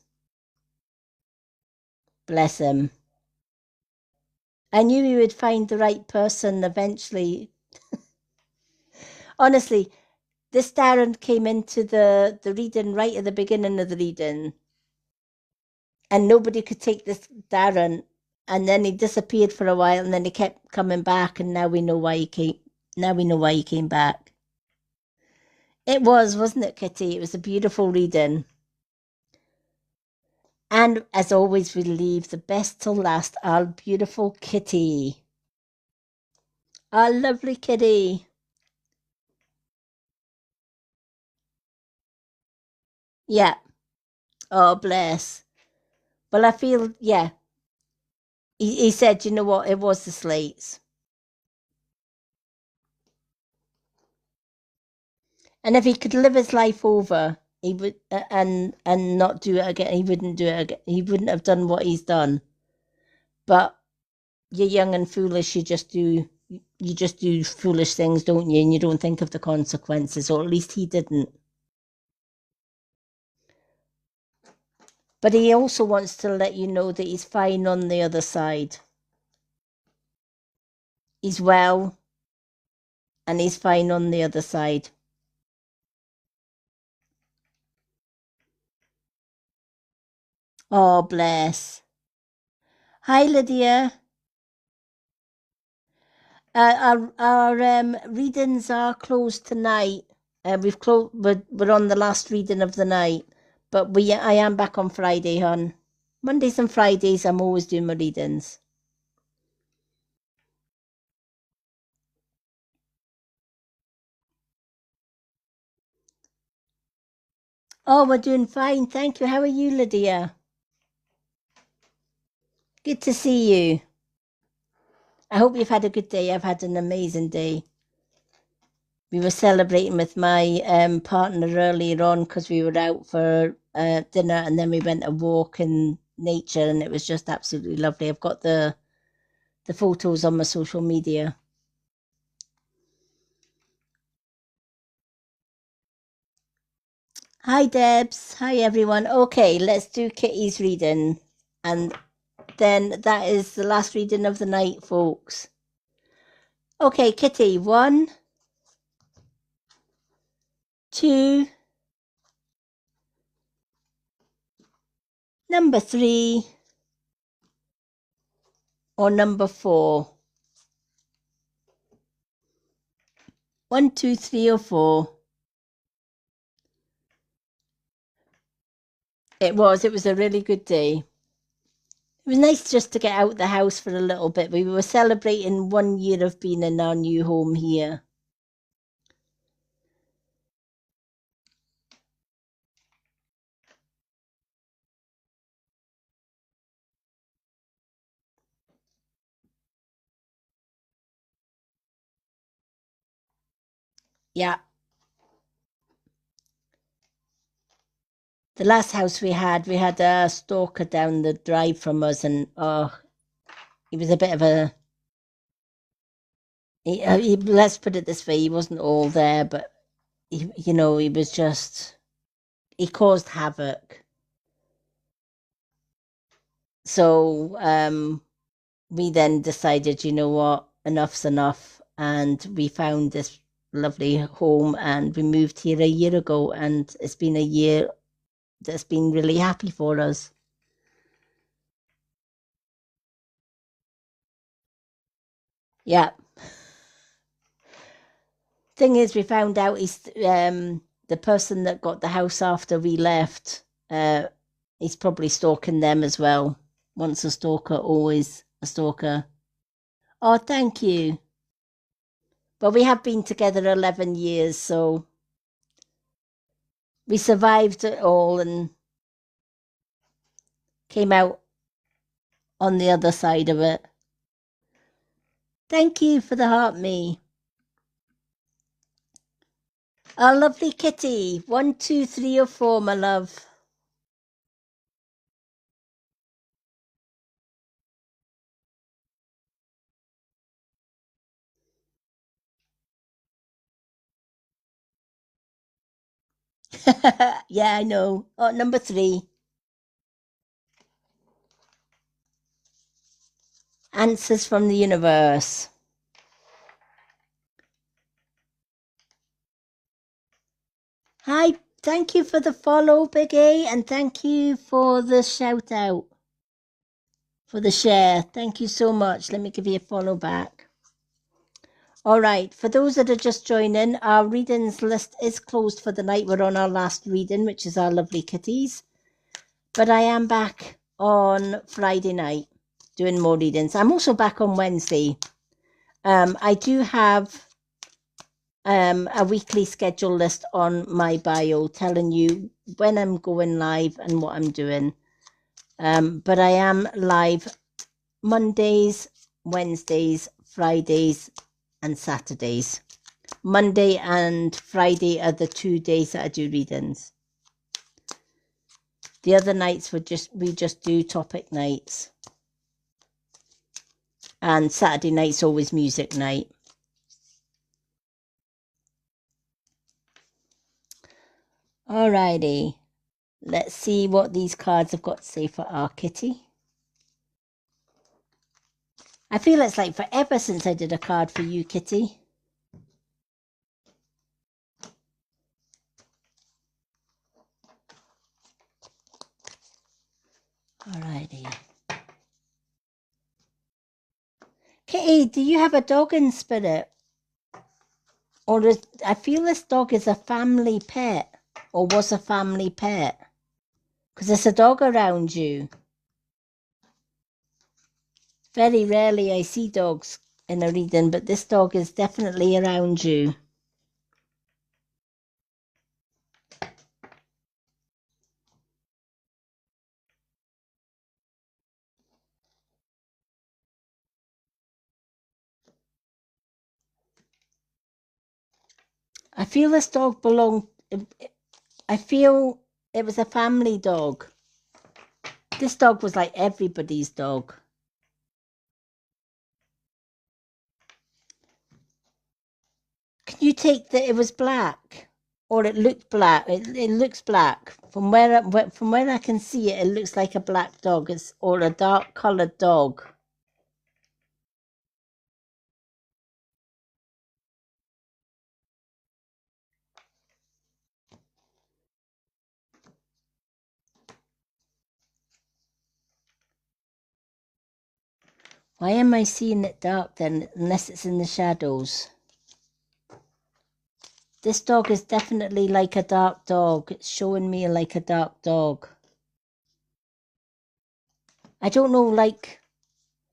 Bless him. I knew he would find the right person eventually. Honestly, this Darren came into the reading right at the beginning of the reading. And nobody could take this Darren. And then he disappeared for a while and then he kept coming back and now we know why he came. Now we know why he came back. It was, wasn't it, Kitty? It was a beautiful reading. And as always, we leave the best till last, our beautiful Kitty. Our lovely Kitty. Yeah. Oh, bless. Well, I feel, yeah. He said, you know what? It was the slates. And if he could live his life over, he would, and not do it again. He wouldn't do it again. He wouldn't have done what he's done. But you're young and foolish. You just do foolish things, don't you? And you don't think of the consequences, or at least he didn't. But he also wants to let you know that he's fine on the other side. He's well, and he's fine on the other side. Oh, bless. Hi, Lydia. Our readings are closed tonight. We're on the last reading of the night, but I am back on Friday, hon. Mondays and Fridays, I'm always doing my readings. Oh, we're doing fine, thank you. How are you, Lydia? Good to see you. I hope you've had a good day. I've had an amazing day. We were celebrating with my partner earlier on because we were out for dinner, and then we went a walk in nature, and it was just absolutely lovely. I've got the photos on my social media. Hi, Debs. Hi, everyone. Okay, let's do Kitty's reading. And then that is the last reading of the night, folks. Okay, Kitty, 1, 2, number 3, or number 4. 1, 2, 3, or 4. It was a really good day. It was nice just to get out the house for a little bit. We were celebrating 1 year of being in our new home here. Yeah. The last house we had a stalker down the drive from us, and he was a bit of a. Let's put it this way: he wasn't all there, but he was just. He caused havoc. So we then decided, you know what, enough's enough, and we found this lovely home, and we moved here a year ago, and it's been a year that's been really happy for us. Yeah. Thing is, we found out he's the person that got the house after we left. He's probably stalking them as well. Once a stalker, always a stalker. Oh, thank you. But we have been together 11 years, so we survived it all and came out on the other side of it. Thank you for the heart, me. Our lovely Kitty. 1, 2, 3, or 4, my love. Yeah, I know. Oh, number 3. Answers from the universe. Hi, thank you for the follow, Big A, and thank you for the shout out, for the share. Thank you so much. Let me give you a follow back. All right, for those that are just joining, our readings list is closed for the night. We're on our last reading, which is our lovely kitties. But I am back on Friday night doing more readings. I'm also back on Wednesday. I do have a weekly schedule list on my bio telling you when I'm going live and what I'm doing. But I am live Mondays, Wednesdays, Fridays, and Saturdays. Monday and Friday are the 2 days that I do readings. The other nights we just do topic nights. And Saturday night's always music night. Alrighty. Let's see what these cards have got to say for our kitty. I feel it's like forever since I did a card for you, kitty. Alrighty. Kitty, do you have a dog in spirit? Or I feel this dog is a family pet, or was a family pet. Because there's a dog around you. Very rarely I see dogs in a reading, but this dog is definitely around you. I feel this dog belonged... I feel it was a family dog. This dog was like everybody's dog. Can you take that it was black? Or it looked black? It looks black. From where I can see it, it looks like a black dog. Or a dark coloured dog. Why am I seeing it dark then, unless it's in the shadows? This dog is definitely like a dark dog. It's showing me like a dark dog. I don't know, like...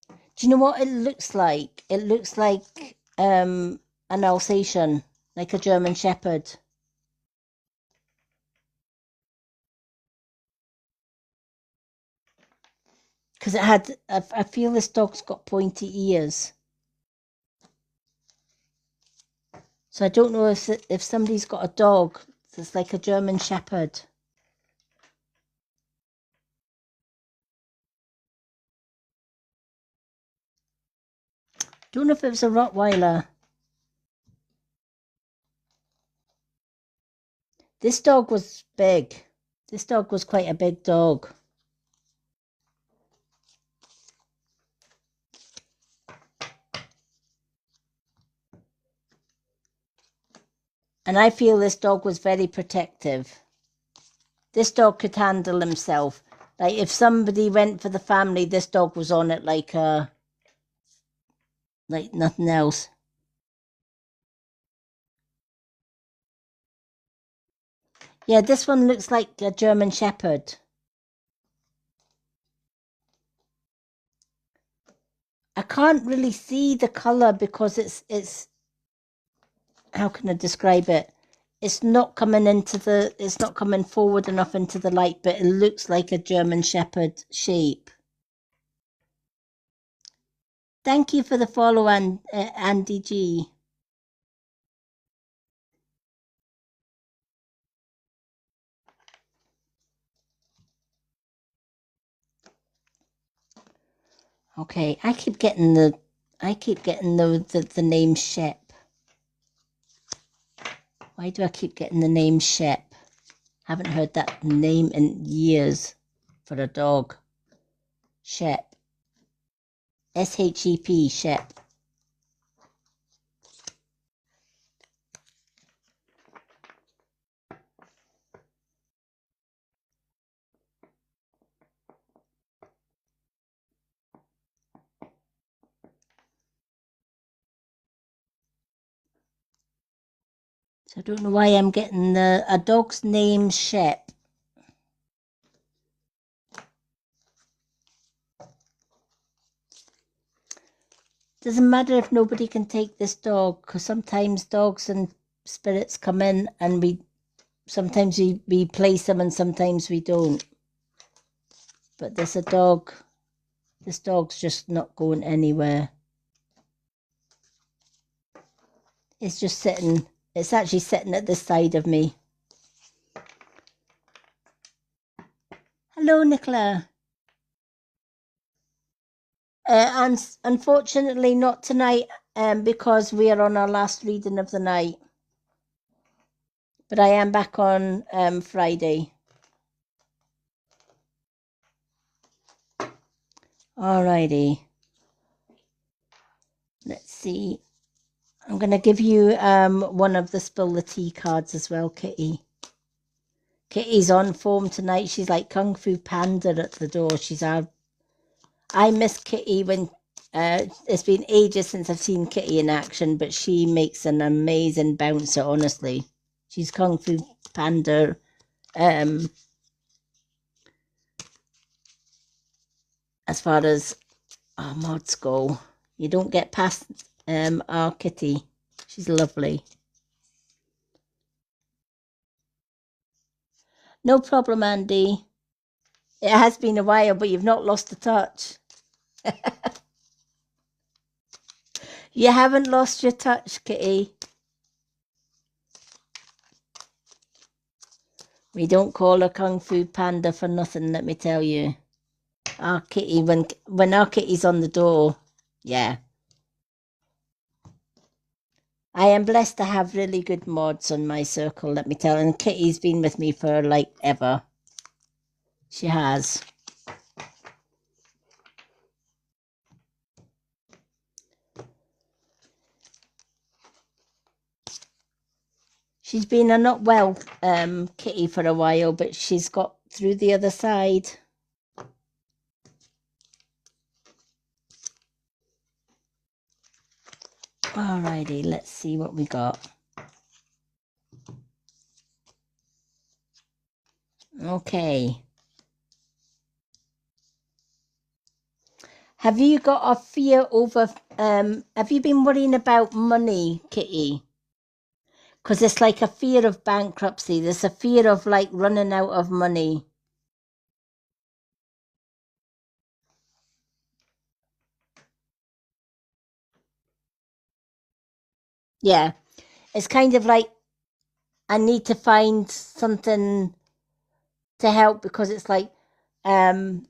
Do you know what it looks like? It looks like an Alsatian, like a German Shepherd. Because it had... I feel this dog's got pointy ears. So I don't know if somebody's got a dog that's like a German Shepherd. Don't know if it was a Rottweiler. This dog was big. This dog was quite a big dog. And I feel this dog was very protective. This dog could handle himself. Like if somebody went for the family, this dog was on it like nothing else. Yeah, this one looks like a German Shepherd. I can't really see the colour because it's how can I describe it? It's not coming forward enough into the light, but it looks like a German Shepherd shape. Thank you for the follow, Andy G. Okay, I keep getting the name Shep. Why do I keep getting the name Shep? Haven't heard that name in years for a dog. Shep. S-H-E-P, Shep. So I don't know why I'm getting a dog's name Shep. Doesn't matter if nobody can take this dog, because sometimes dogs and spirits come in and sometimes we place them and sometimes we don't. But there's a dog. This dog's just not going anywhere. It's just sitting. It's actually sitting at this side of me. Hello, Nicola. And unfortunately not tonight, because we are on our last reading of the night. But I am back on Friday. Alrighty. Let's see. I'm going to give you one of the Spill the Tea cards as well, Kitty. Kitty's on form tonight. She's like Kung Fu Panda at the door. I miss Kitty when it's been ages since I've seen Kitty in action, but she makes an amazing bouncer, honestly. She's Kung Fu Panda. As far as our mods go, you don't get past our Kitty. She's lovely. No problem, Andy. It has been a while, but you've not lost the touch. You haven't lost your touch, Kitty. We don't call her Kung Fu Panda for nothing, let me tell you. Our Kitty, when our Kitty's on the door, yeah. I am blessed to have really good mods on my circle, let me tell you. And Kitty's been with me for like ever. She has. She's been a not well Kitty for a while, but she's got through the other side. Alrighty, let's see what we got. Okay. Have you got a fear over, have you been worrying about money, Kitty? Because it's like a fear of bankruptcy. There's a fear of like running out of money. Yeah. It's kind of like I need to find something to help because it's like, I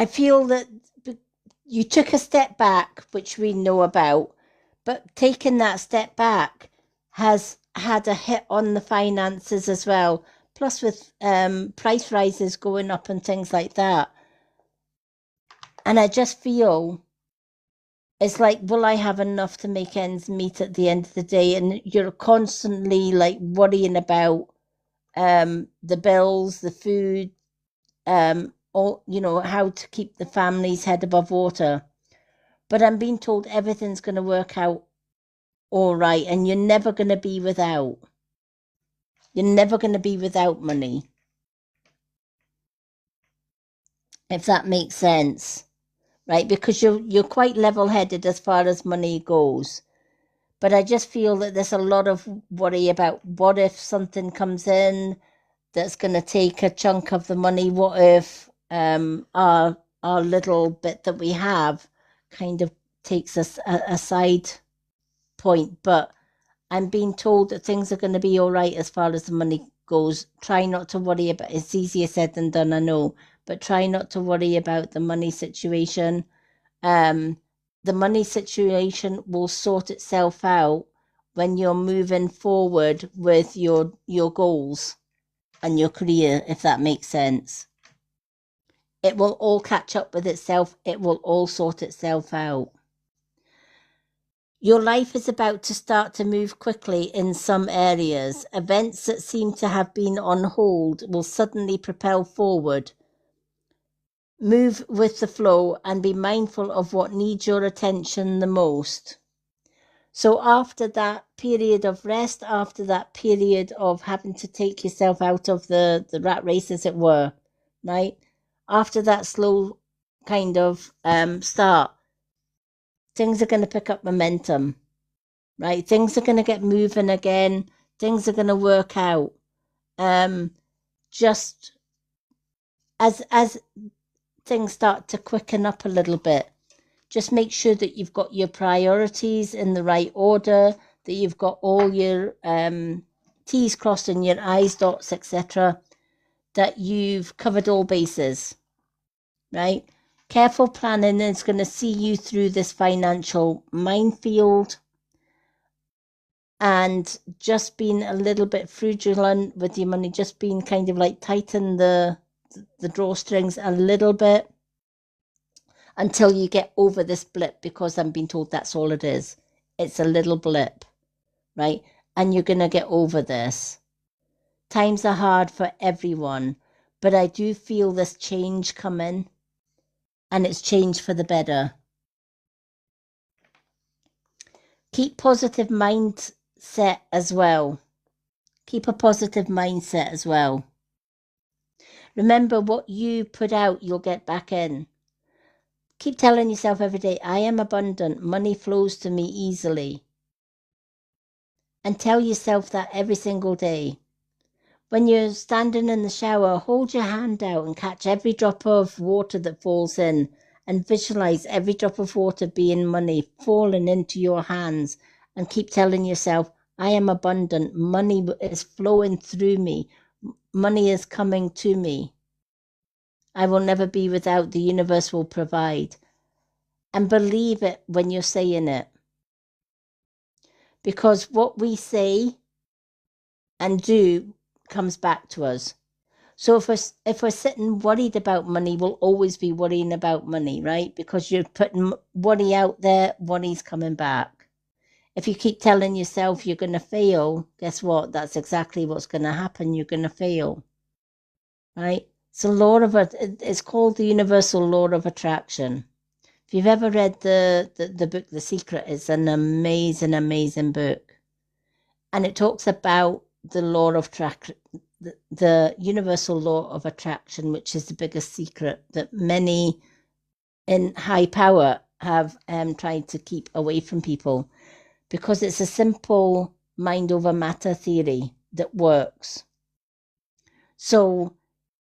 feel that you took a step back, which we know about, but taking that step back has had a hit on the finances as well. Plus, with price rises going up and things like that. And I just feel it's like, will I have enough to make ends meet at the end of the day? And you're constantly like worrying about the bills, the food, all, how to keep the family's head above water. But I'm being told everything's going to work out all right, and you're never going to be without. You're never going to be without money, if that makes sense, right? Because you're quite level-headed as far as money goes. But I just feel that there's a lot of worry about what if something comes in that's going to take a chunk of the money? What if our little bit that we have kind of takes us a side point? But I'm being told that things are going to be all right as far as the money goes. Try not to worry about it's easier said than done, I know, but try not to worry about the money situation. The money situation will sort itself out when you're moving forward with your goals and your career, if that makes sense. It will all catch up with itself. It will all sort itself out. Your life is about to start to move quickly in some areas. Events that seem to have been on hold will suddenly propel forward. Move with the flow and be mindful of what needs your attention the most. So after that period of rest, after that period of having to take yourself out of the rat race, as it were, right? After that slow kind of start, things are going to pick up momentum, right? Things are going to get moving again. Things are going to work out. Just as things start to quicken up a little bit, just make sure that you've got your priorities in the right order, that you've got all your T's crossed and your I's dots, etc., that you've covered all bases, right? Careful planning is going to see you through this financial minefield. and just being a little bit frugal with your money, just being kind of like tighten the drawstrings a little bit until you get over this blip, because I'm being told that's all it is. It's a little blip, right? And you're going to get over this. Times are hard for everyone, but I do feel this change coming, and it's change for the better. Keep positive mindset as well. Keep a positive mindset as well. Remember, what you put out, you'll get back in. Keep telling yourself every day, I am abundant. Money flows to me easily. And tell yourself that every single day. When you're standing in the shower, hold your hand out and catch every drop of water that falls in, and visualize every drop of water being money falling into your hands, and keep telling yourself, I am abundant. Money is flowing through me. Money is coming to me. I will never be without. The universe will provide. And believe it when you're saying it. Because what we say and do comes back to us. So if we're sitting worried about money, we'll always be worrying about money, right? Because you're putting worry out there, worry's coming back. If you keep telling yourself you're going to fail, guess what? That's exactly what's going to happen. You're going to fail, right? It's called the Universal Law of Attraction. If you've ever read the book The Secret, it's an amazing, amazing book. And it talks about the law of the universal law of attraction, which is the biggest secret that many in high power have tried to keep away from people, because it's a simple mind over matter theory that works. So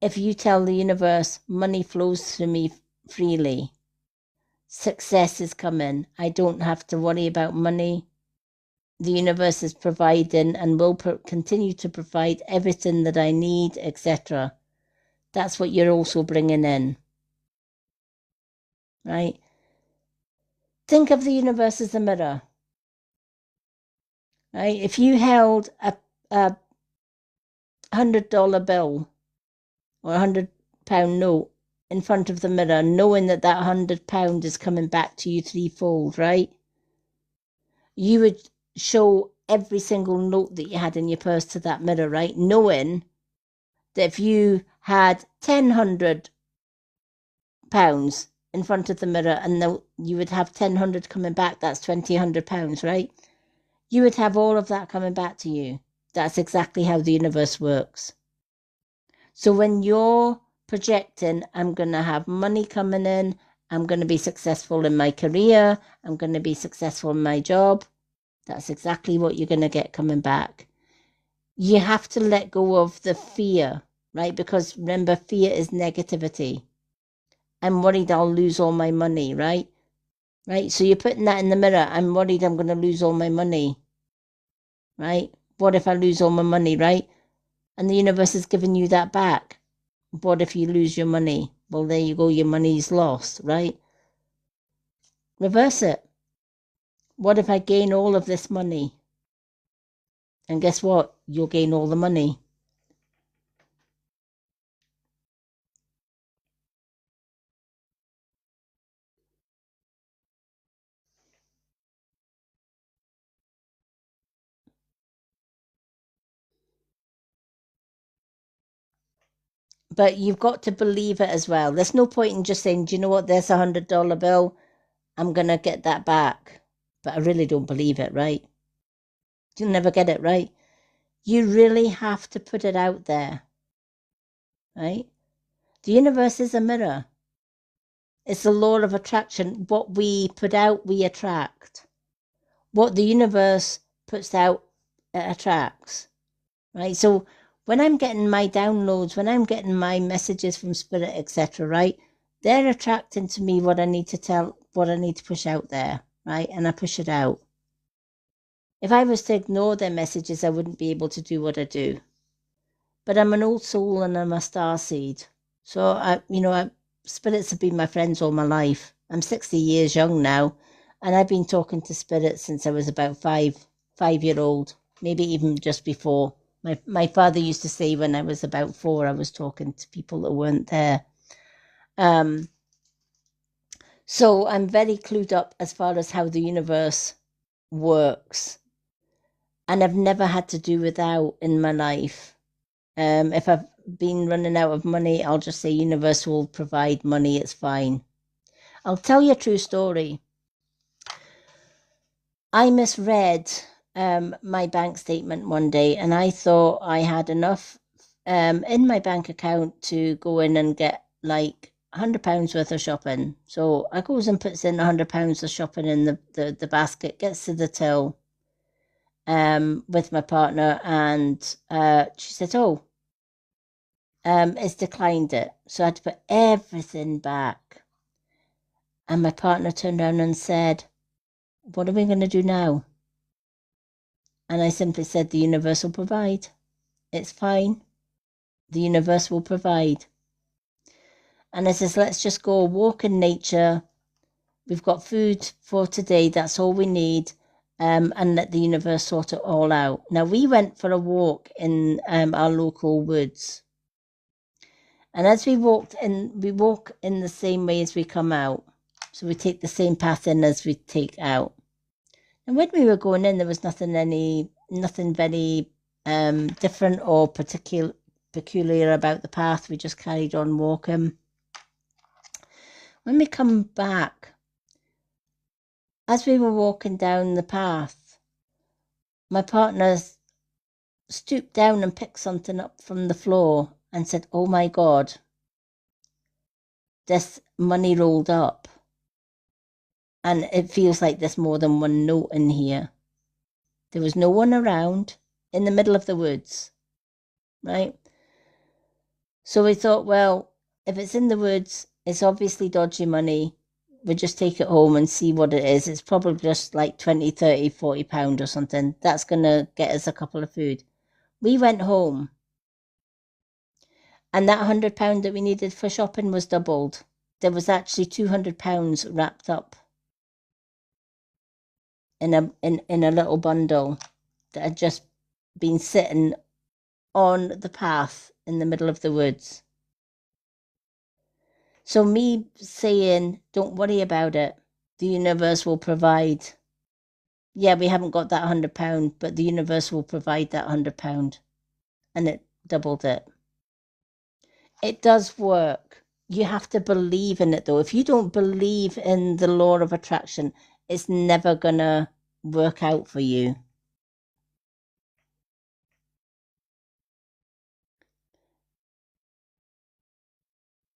if you tell the universe, money flows through me freely, success is coming, I don't have to worry about money, the universe is providing and will continue to provide everything that I need, etc. That's what you're also bringing in, right? Think of the universe as a mirror, right? If you held a $100 bill or £100 note in front of the mirror, knowing that £100 is coming back to you threefold, right? You would show every single note that you had in your purse to that mirror, right? Knowing that if you had £100 in front of the mirror and you would have 1,000 coming back, that's £2,000, right? You would have all of that coming back to you. That's exactly how the universe works. So when you're projecting, I'm going to have money coming in, I'm going to be successful in my career, I'm going to be successful in my job, that's exactly what you're going to get coming back. You have to let go of the fear, right? Because remember, fear is negativity. I'm worried I'll lose all my money, right? Right? So you're putting that in the mirror. I'm worried I'm going to lose all my money, right? What if I lose all my money, right? And the universe is giving you that back. What if you lose your money? Well, there you go. Your money's lost, right? Reverse it. What if I gain all of this money? And guess what? You'll gain all the money. But you've got to believe it as well. There's no point in just saying, do you know what? There's $100 bill. I'm going to get that back. But I really don't believe it, right? You'll never get it, right? You really have to put it out there, right? The universe is a mirror. It's the law of attraction. What we put out, we attract. What the universe puts out, it attracts, right? So when I'm getting my downloads, when I'm getting my messages from spirit, etc., right, they're attracting to me what I need to tell, what I need to push out there, right? And I push it out. If I was to ignore their messages, I wouldn't be able to do what I do. But I'm an old soul and I'm a star seed. So spirits have been my friends all my life. I'm 60 years young now, and I've been talking to spirits since I was about 5 5-year-old, maybe even just before. My father used to say when I was about 4, I was talking to people that weren't there. So I'm very clued up as far as how the universe works. And I've never had to do without in my life. If I've been running out of money, I'll just say universe will provide money, it's fine. I'll tell you a true story. I misread my bank statement one day, and I thought I had enough in my bank account to go in and get like £100 worth of shopping. So I goes and puts in £100 of shopping in the basket, gets to the till with my partner, and she said, "Oh, it's declined it." So I had to put everything back. And my partner turned around and said, "What are we going to do now?" And I simply said, "The universe will provide. It's fine. The universe will provide." And I says, "Let's just go walk in nature. We've got food for today. That's all we need. And let the universe sort it all out." Now, we went for a walk in our local woods. And as we walk in the same way as we come out. So we take the same path in as we take out. And when we were going in, there was nothing very different or peculiar about the path. We just carried on walking. When we come back, as we were walking down the path, my partner stooped down and picked something up from the floor and said, "Oh my God, this money rolled up. And it feels like there's more than one note in here." There was no one around, in the middle of the woods, right? So we thought, well, if it's in the woods, it's obviously dodgy money. We'll just take it home and see what it is. It's probably just like 20, 30, 40 pound or something. That's going to get us a couple of food. We went home, and that £100 that we needed for shopping was doubled. There was actually £200 wrapped up in a little bundle that had just been sitting on the path in the middle of the woods. So me saying, "Don't worry about it. The universe will provide." Yeah, we haven't got that £100, but the universe will provide that £100. And it doubled it. It does work. You have to believe in it, though. If you don't believe in the law of attraction, it's never going to work out for you.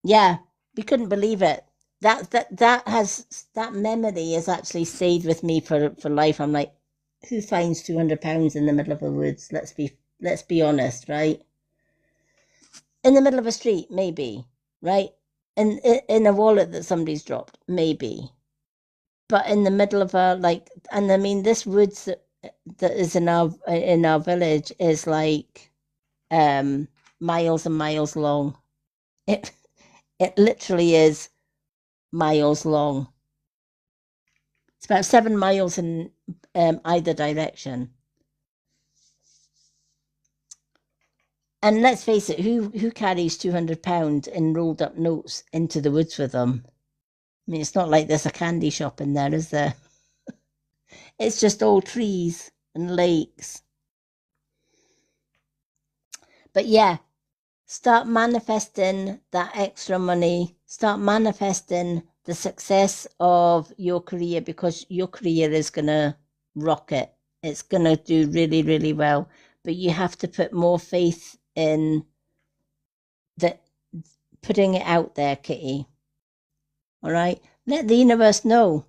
Yeah, we couldn't believe it. That memory has actually stayed with me for life. I'm like, who finds £200 in the middle of the woods? Let's be honest, right? In the middle of a street, maybe, right? In a wallet that somebody's dropped, maybe. But in the middle of and I mean, this woods that is in our village is like miles and miles long. It literally is miles long. It's about 7 miles in either direction. And let's face it, who carries £200 in rolled up notes into the woods with them? I mean, it's not like there's a candy shop in there, is there? It's just all trees and lakes. But yeah, start manifesting that extra money. Start manifesting the success of your career, because your career is going to rocket. It's going to do really, really well. But you have to put more faith in putting it out there, Kitty. All right? Let the universe know.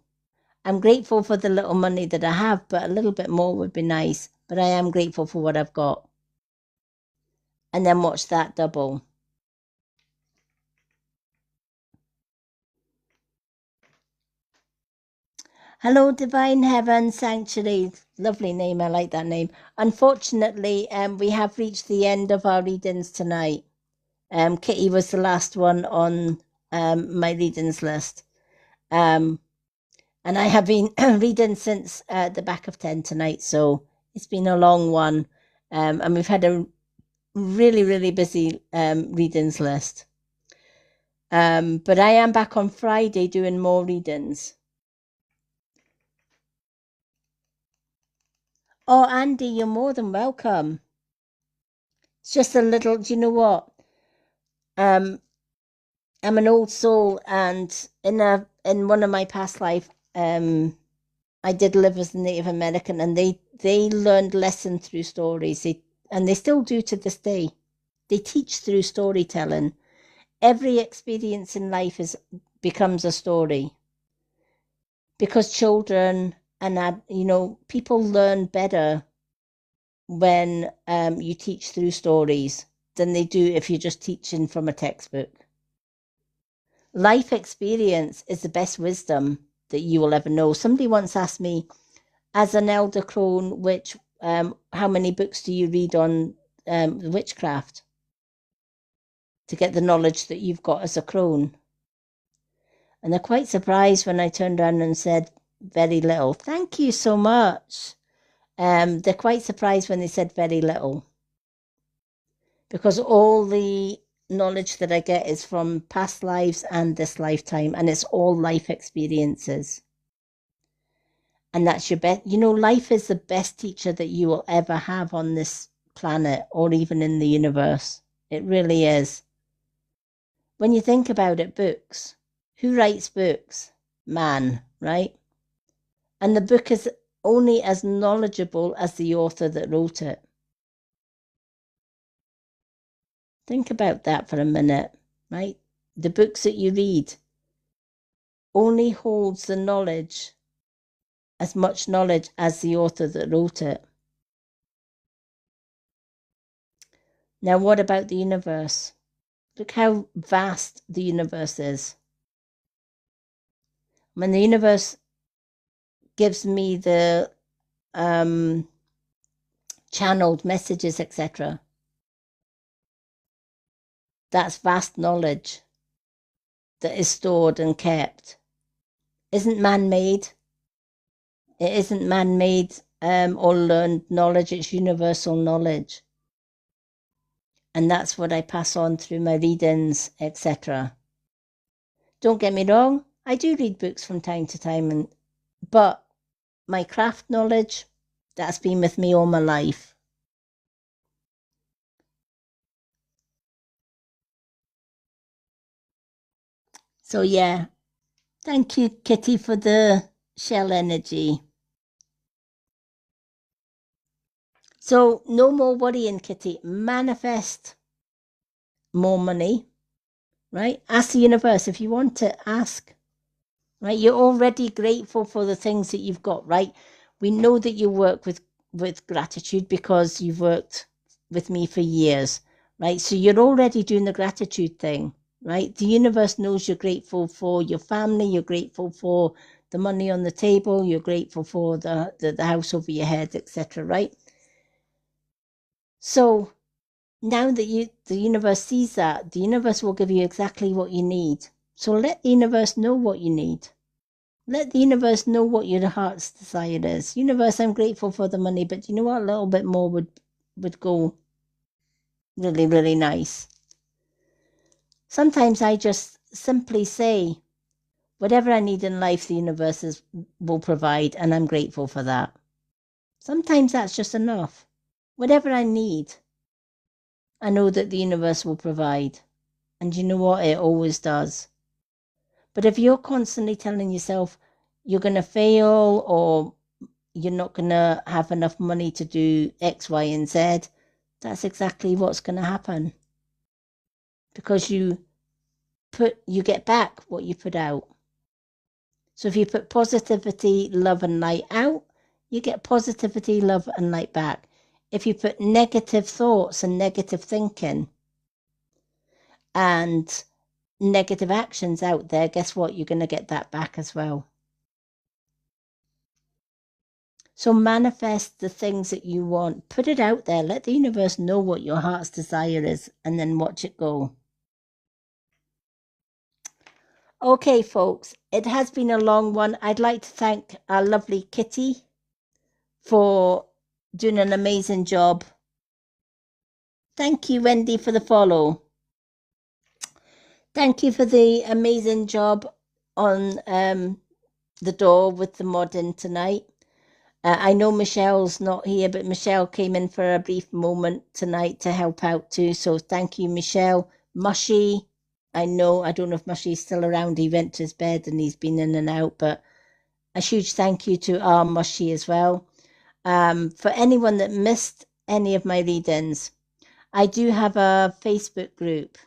I'm grateful for the little money that I have, but a little bit more would be nice. But I am grateful for what I've got. And then watch that double. Hello, Divine Heaven Sanctuary. Lovely name. I like that name. Unfortunately, we have reached the end of our readings tonight. Kitty was the last one on my readings list. And I have been reading since the back of 10 tonight. So It's been a long one, and we've had a really, really busy readings list. But I am back on Friday doing more readings. Oh, Andy, you're more than welcome. It's just a little, do you know what? I'm an old soul, and in one of my past life, I did live as a Native American, and they learned lessons through stories. And they still do to this day. They teach through storytelling. Every experience in life becomes a story, because children and people learn better when you teach through stories than they do if you're just teaching from a textbook. Life experience is the best wisdom that you will ever know. Somebody once asked me, as an elder crone, how many books do you read on witchcraft to get the knowledge that you've got as a crone? And they're quite surprised when I turned around and said, very little. Thank you so much. They're quite surprised when they said very little, because all the knowledge that I get is from past lives and this lifetime, and it's all life experiences. And that's your best. Life is the best teacher that you will ever have on this planet or even in the universe. It really is. When you think about it, books. Who writes books? Man, right? And the book is only as knowledgeable as the author that wrote it. Think about that for a minute, right? The books that you read only holds the knowledge, as much knowledge as the author that wrote it. Now, what about the universe? Look how vast the universe is. When the universe gives me the channeled messages, etc., that's vast knowledge that is stored and kept. Isn't man-made. It isn't man-made or learned knowledge, it's universal knowledge. And that's what I pass on through my readings, etc. Don't get me wrong, I do read books from time to time, but my craft knowledge, that's been with me all my life. So yeah, thank you, Kitty, for the shell energy. So no more worrying, Kitty. Manifest more money, right? Ask the universe if you want to. Ask, right? You're already grateful for the things that you've got, right? We know that you work with gratitude because you've worked with me for years, right? So you're already doing the gratitude thing, right? The universe knows you're grateful for your family, you're grateful for the money on the table, you're grateful for the house over your head, etc., right? So now that the universe sees that, the universe will give you exactly what you need. So let the universe know what you need. Let the universe know what your heart's desire is. Universe, I'm grateful for the money, but you know what? A little bit more would go really, really nice. Sometimes I just simply say, whatever I need in life, the universe will provide, and I'm grateful for that. Sometimes that's just enough. Whatever I need, I know that the universe will provide. And you know what? It always does. But if you're constantly telling yourself you're going to fail, or you're not going to have enough money to do X, Y, and Z, that's exactly what's going to happen. Because you get back what you put out. So if you put positivity, love, and light out, you get positivity, love, and light back. If you put negative thoughts and negative thinking and negative actions out there, guess what? You're going to get that back as well. So manifest the things that you want. Put it out there. Let the universe know what your heart's desire is, and then watch it go. Okay, folks, it has been a long one. I'd like to thank our lovely Kitty for doing an amazing job. Thank you, Wendy, for the follow. Thank you for the amazing job on the door with the modding tonight. I know Michelle's not here, but Michelle came in for a brief moment tonight to help out too. So thank you, Michelle. Mushy, I don't know if Mushy's still around. He went to his bed and he's been in and out, but a huge thank you to our Mushy as well. For anyone that missed any of my readings, I do have a Facebook group.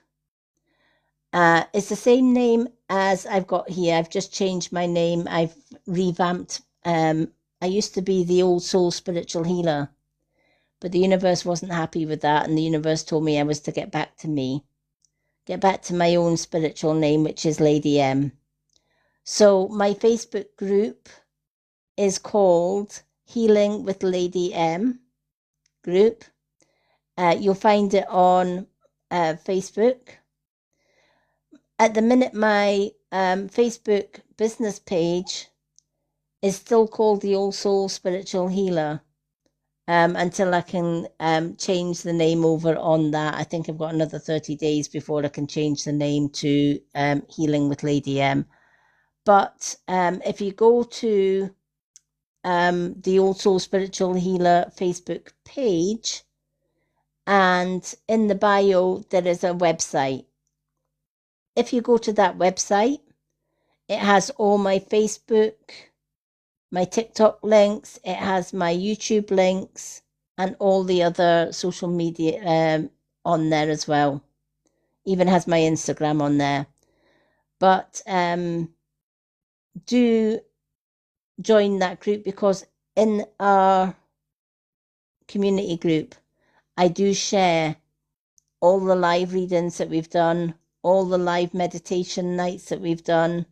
It's the same name as I've got here. I've just changed my name. I've revamped. I used to be the Old Soul Spiritual Healer, but the universe wasn't happy with that, and the universe told me I was to get back to me, get back to my own spiritual name, which is Lady M. So my Facebook group is called Healing with Lady M group. You'll find it on Facebook. At the minute, my Facebook business page is still called the Old Soul Spiritual Healer until I can change the name over on that. I think I've got another 30 days before I can change the name to Healing with Lady M. But if you go to the Old Soul Spiritual Healer Facebook page, and in the bio, there is a website. If you go to that website, it has all my Facebook, my TikTok links, it has my YouTube links, and all the other social media on there as well. Even has my Instagram on there. But do join that group, because in our community group, I do share all the live readings that we've done, all the live meditation nights that we've done.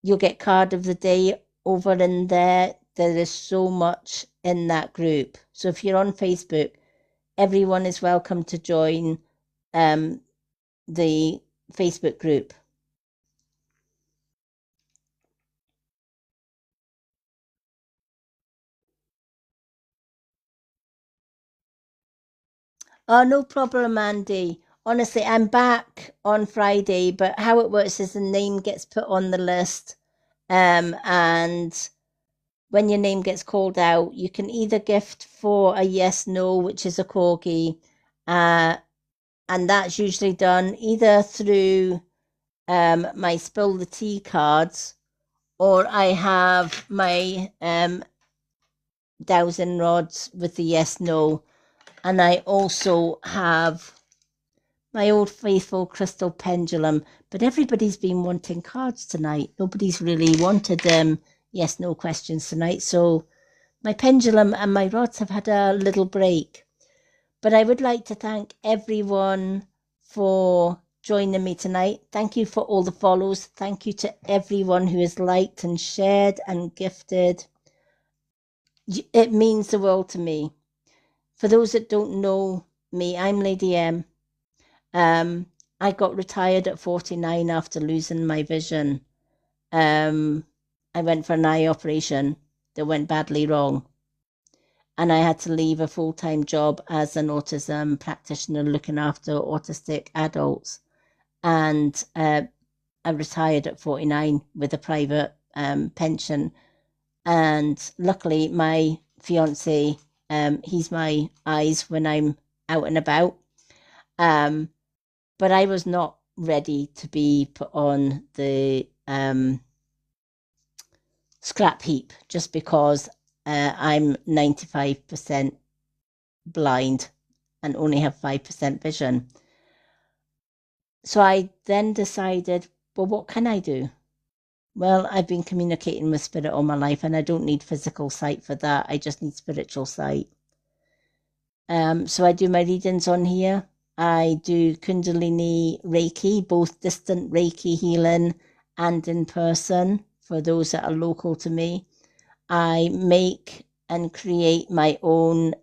You'll get card of the day over in there. There is so much in that group. So if you're on Facebook, everyone is welcome to join the Facebook group. Oh, no problem, Andy. Honestly, I'm back on Friday, but how it works is the name gets put on the list. And when your name gets called out, you can either gift for a yes, no, which is a corgi. And that's usually done either through my Spill the Tea cards, or I have my dowsing rods with the yes, no. And I also have my old faithful crystal pendulum. But everybody's been wanting cards tonight. Nobody's really wanted yes, no questions tonight. So my pendulum and my rods have had a little break. But I would like to thank everyone for joining me tonight. Thank you for all the follows. Thank you to everyone who has liked and shared and gifted. It means the world to me. For those that don't know me, I'm Lady M. I got retired at 49 after losing my vision. I went for an eye operation that went badly wrong. And I had to leave a full-time job as an autism practitioner looking after autistic adults. And I retired at 49 with a private pension. And luckily, my fiance, he's my eyes when I'm out and about. But I was not ready to be put on the scrap heap just because I'm 95% blind and only have 5% vision. So I then decided, well, what can I do? Well, I've been communicating with spirit all my life, and I don't need physical sight for that. I just need spiritual sight. So I do my readings on here. I do Kundalini Reiki, both distant Reiki healing and in person for those that are local to me. I make and create my own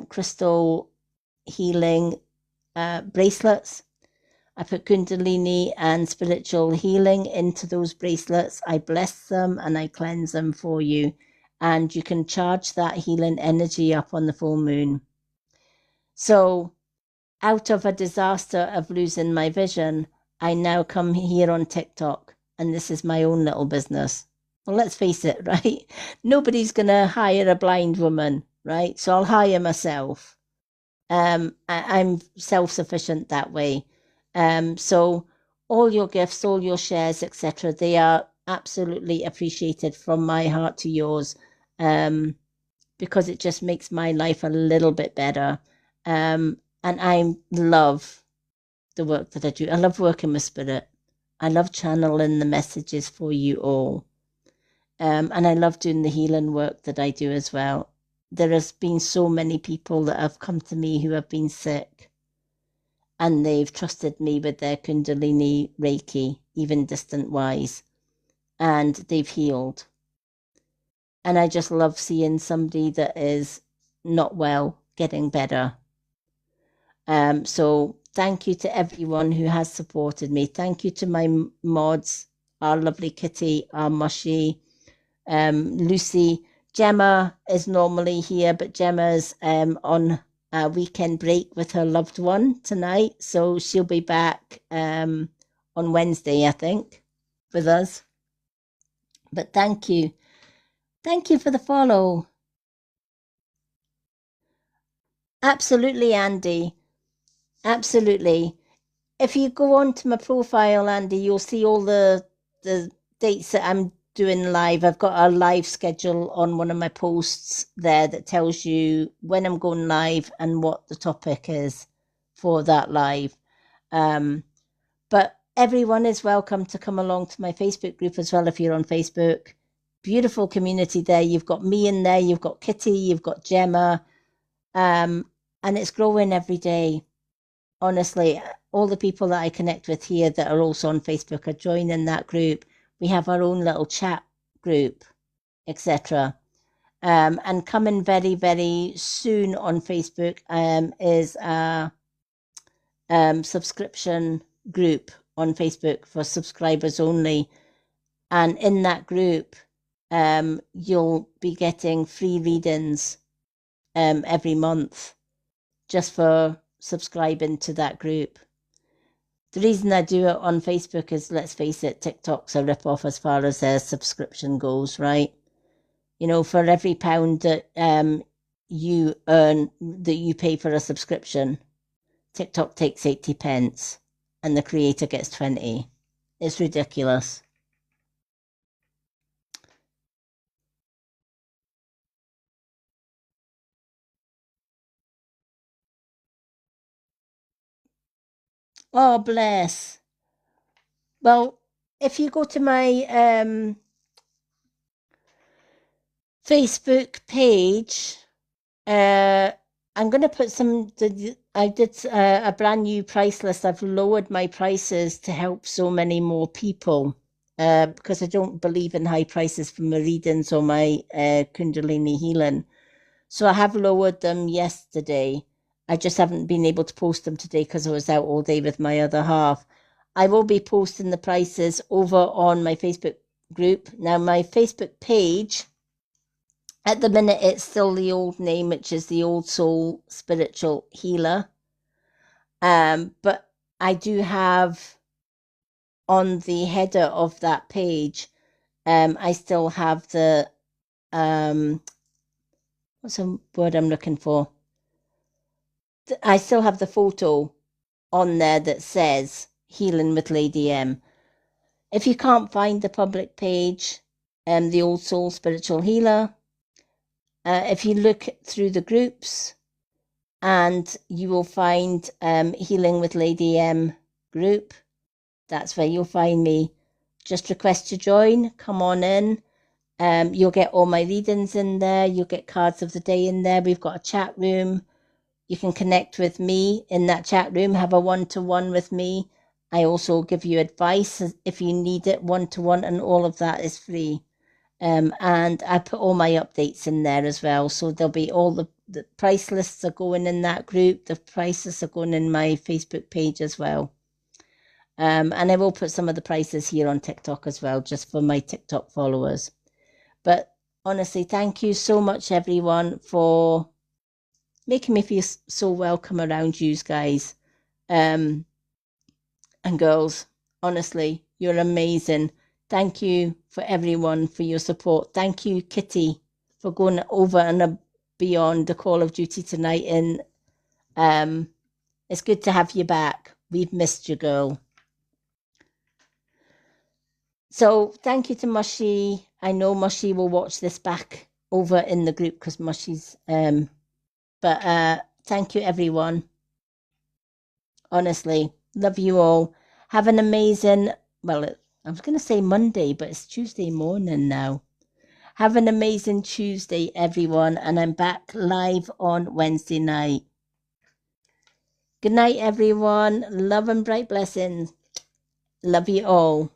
crystal healing bracelets. I put Kundalini and spiritual healing into those bracelets. I bless them and I cleanse them for you. and you can charge that healing energy up on the full moon. So out of a disaster of losing my vision, I now come here on TikTok, and this is my own little business. Well, let's face it, right? Nobody's going to hire a blind woman, right? So I'll hire myself. I'm self-sufficient that way. So all your gifts, all your shares, etc., they are absolutely appreciated from my heart to yours, because it just makes my life a little bit better. And I love the work that I do. I love working with spirit. I love channeling the messages for you all. And I love doing the healing work that I do as well. There has been so many people that have come to me who have been sick, and they've trusted me with their Kundalini Reiki, even distant wise, and they've healed. And I just love seeing somebody that is not well getting better. So thank you to everyone who has supported me. Thank you to my mods, our lovely Kitty, our Mushy, Lucy. Gemma is normally here, but Gemma's on a weekend break with her loved one tonight, so she'll be back on Wednesday, I think, with us. But thank you for the follow. Absolutely, Andy, absolutely. If you go on to my profile, Andy, you'll see all the dates that I'm doing live. I've got a live schedule on one of my posts there that tells you when I'm going live and what the topic is for that live. But everyone is welcome to come along to my Facebook group as well if you're on Facebook. Beautiful community there. You've got me in there, you've got Kitty, you've got Gemma, and it's growing every day. Honestly, all the people that I connect with here that are also on Facebook are joining that group. We have our own little chat group, etc. And coming very, very soon on Facebook is a subscription group on Facebook for subscribers only. And in that group, you'll be getting free readings every month just for subscribing to that group. The reason I do it on Facebook is, let's face it, TikTok's a rip-off as far as their subscription goes, right? You know, for every £1 that you earn, that you pay for a subscription, TikTok takes 80 pence and the creator gets 20. It's ridiculous. Oh, bless. Well, if you go to my Facebook page, I'm going to put I did a brand new price list. I've lowered my prices to help so many more people because I don't believe in high prices for my readings or my Kundalini healing. So I have lowered them yesterday. I just haven't been able to post them today because I was out all day with my other half. I will be posting the prices over on my Facebook group. Now, my Facebook page, at the minute, it's still the old name, which is the Old Soul Spiritual Healer. But I do have on the header of that page, I still have the, what's the word I'm looking for? I still have the photo on there that says Healing with Lady M. If you can't find the public page, the Old Soul Spiritual Healer, if you look through the groups, and you will find Healing with Lady M group. That's where you'll find me. Just request to join. Come on in. You'll get all my readings in there. You'll get cards of the day in there. We've got a chat room. You can connect with me in that chat room, have a one-to-one with me. I also give you advice if you need it, one-to-one, and all of that is free. And I put all my updates in there as well. So there'll be all the price lists are going in that group. The prices are going in my Facebook page as well. And I will put some of the prices here on TikTok as well, just for my TikTok followers. But Honestly, thank you so much, everyone, for making me feel so welcome around you guys. And girls, honestly, you're amazing. Thank you for everyone for your support. Thank you, Kitty, for going over and beyond the Call of Duty tonight. And it's good to have you back. We've missed you, girl. So thank you to Mushy. I know Mushy will watch this back over in the group because Mushy's but thank you everyone. Honestly, love you all. Have an amazing, well, I was going to say Monday, but it's Tuesday morning now. Have an amazing Tuesday, everyone, and I'm back live on Wednesday night. Good night, everyone. Love and bright blessings. Love you all.